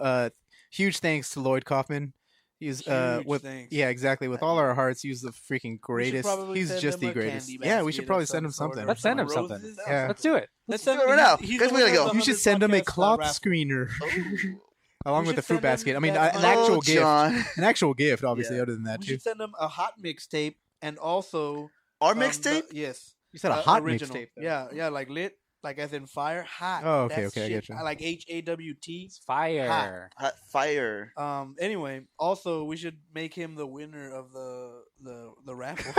Speaker 4: Huge thanks to Lloyd Kaufman. He's
Speaker 2: Huge
Speaker 4: with
Speaker 2: thanks.
Speaker 4: yeah, exactly. With all our hearts, he's the freaking greatest.
Speaker 2: probably
Speaker 4: He's
Speaker 2: send
Speaker 4: just
Speaker 2: him
Speaker 4: the
Speaker 2: a
Speaker 4: greatest.
Speaker 2: candy
Speaker 4: Yeah, we
Speaker 2: basket
Speaker 4: should
Speaker 2: of
Speaker 4: probably
Speaker 2: some
Speaker 4: send him
Speaker 2: sort,
Speaker 4: something.
Speaker 2: or
Speaker 1: Let's send him
Speaker 2: some
Speaker 1: something.
Speaker 2: roses.
Speaker 4: Yeah.
Speaker 1: Let's do it.
Speaker 2: Let's
Speaker 3: do
Speaker 2: send
Speaker 3: it
Speaker 2: him.
Speaker 3: right now.
Speaker 2: He's
Speaker 3: Guys,
Speaker 2: the
Speaker 3: we gotta
Speaker 2: winner of
Speaker 3: go.
Speaker 2: the
Speaker 4: You should
Speaker 2: 100
Speaker 4: send him a
Speaker 2: podcast,
Speaker 4: cloth
Speaker 2: raffle.
Speaker 4: screener
Speaker 2: Oh.
Speaker 4: along
Speaker 2: We
Speaker 4: with the
Speaker 2: should
Speaker 4: fruit
Speaker 2: send him
Speaker 4: basket. I mean,
Speaker 2: that
Speaker 4: an actual
Speaker 3: Oh,
Speaker 4: gift,
Speaker 3: John.
Speaker 4: an actual gift. Obviously,
Speaker 3: Yeah.
Speaker 4: other than that
Speaker 2: We
Speaker 4: too.
Speaker 2: should send him a hot mixtape and also
Speaker 3: Our
Speaker 2: the-
Speaker 3: mixtape?
Speaker 2: yes,
Speaker 4: You said a hot
Speaker 2: original.
Speaker 4: mixtape. though.
Speaker 2: Yeah, like lit, like as in fire, hot.
Speaker 4: Oh, okay,
Speaker 2: That's
Speaker 4: okay, I
Speaker 2: shit.
Speaker 4: get you.
Speaker 2: Like HAWT.
Speaker 1: It's fire.
Speaker 3: Hot fire.
Speaker 2: Anyway, also we should make him the winner of the raffle.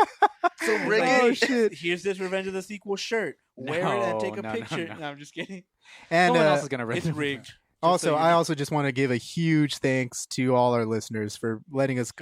Speaker 3: So
Speaker 2: It's
Speaker 3: bring
Speaker 2: like,
Speaker 4: Oh,
Speaker 3: it.
Speaker 4: shit.
Speaker 2: Here's this Revenge of the Sequel shirt. Wear it and take a
Speaker 1: No, no,
Speaker 2: picture.
Speaker 1: no.
Speaker 2: No, I'm just kidding.
Speaker 4: And
Speaker 1: Someone else is gonna
Speaker 2: It's
Speaker 1: rip
Speaker 2: rigged. Just
Speaker 4: also,
Speaker 2: so you
Speaker 4: I
Speaker 2: know.
Speaker 4: also just want to give a huge thanks to all our listeners for letting us,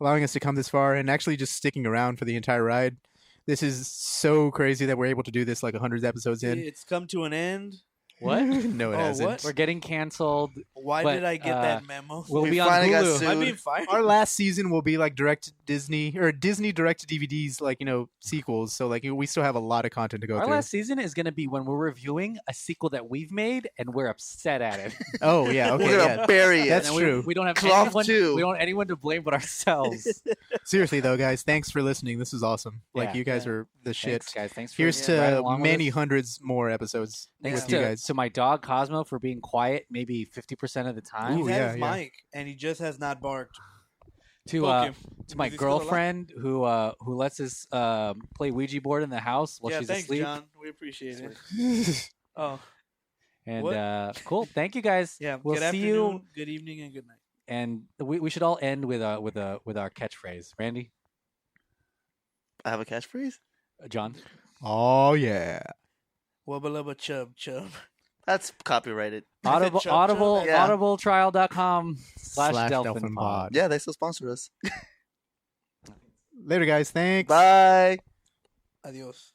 Speaker 4: allowing us to come this far and actually just sticking around for the entire ride. This is so crazy that we're able to do this like 100 episodes in.
Speaker 2: It's come to an end.
Speaker 1: What?
Speaker 4: No, it
Speaker 2: Oh,
Speaker 4: hasn't.
Speaker 2: what?
Speaker 1: We're getting canceled.
Speaker 2: Why
Speaker 1: But,
Speaker 2: did I get that memo?
Speaker 1: We'll
Speaker 3: We
Speaker 1: be on
Speaker 3: finally got
Speaker 1: Hulu.
Speaker 3: sued.
Speaker 2: Am I being fired?
Speaker 4: Our last season will be like direct Disney or Disney direct to DVDs, like sequels. So like we still have a lot of content to go
Speaker 1: Our
Speaker 4: through.
Speaker 1: last season is going to be when we're reviewing a sequel that we've made and we're upset at it.
Speaker 4: Oh yeah, okay,
Speaker 3: We're gonna
Speaker 4: yeah.
Speaker 3: bury it.
Speaker 4: That's
Speaker 1: And
Speaker 4: true.
Speaker 1: We don't have
Speaker 3: Cloth
Speaker 1: anyone.
Speaker 3: too.
Speaker 1: We don't have anyone to blame but ourselves.
Speaker 4: Seriously though, guys, thanks for listening. This was awesome. Like
Speaker 1: Yeah.
Speaker 4: you guys are the shit.
Speaker 1: Thanks, guys. Thanks for
Speaker 4: Here's
Speaker 1: riding
Speaker 4: to
Speaker 1: along with
Speaker 4: many
Speaker 1: us.
Speaker 4: hundreds more episodes
Speaker 1: Thanks
Speaker 4: with you
Speaker 1: to,
Speaker 4: guys.
Speaker 1: to my dog Cosmo for being quiet, maybe 50% of the time.
Speaker 2: He's
Speaker 4: Ooh,
Speaker 2: had
Speaker 4: yeah,
Speaker 2: his
Speaker 4: yeah.
Speaker 2: mic, and he just has not barked.
Speaker 1: To
Speaker 2: Poke him.
Speaker 1: to my
Speaker 2: Is he still alive?
Speaker 1: girlfriend who lets us play Ouija board in the house while
Speaker 2: Yeah,
Speaker 1: she's
Speaker 2: thanks,
Speaker 1: asleep.
Speaker 2: John. We appreciate it. Oh,
Speaker 1: And
Speaker 2: What?
Speaker 1: cool. Thank you guys.
Speaker 2: yeah.
Speaker 1: We'll
Speaker 2: good
Speaker 1: see
Speaker 2: afternoon,
Speaker 1: you.
Speaker 2: good evening, and good night.
Speaker 1: And we should all end with our catchphrase. Randy,
Speaker 3: I have a catchphrase.
Speaker 1: John.
Speaker 4: Oh yeah.
Speaker 2: Wubba lubba chub chub.
Speaker 3: That's copyrighted.
Speaker 1: Audible,
Speaker 2: Chub
Speaker 1: audible,
Speaker 2: chub?
Speaker 3: Yeah.
Speaker 1: audibletrial.com/DelphinPod.
Speaker 4: Pod.
Speaker 3: Yeah, they still sponsor us.
Speaker 4: Later, guys. Thanks.
Speaker 3: Bye.
Speaker 2: Adios.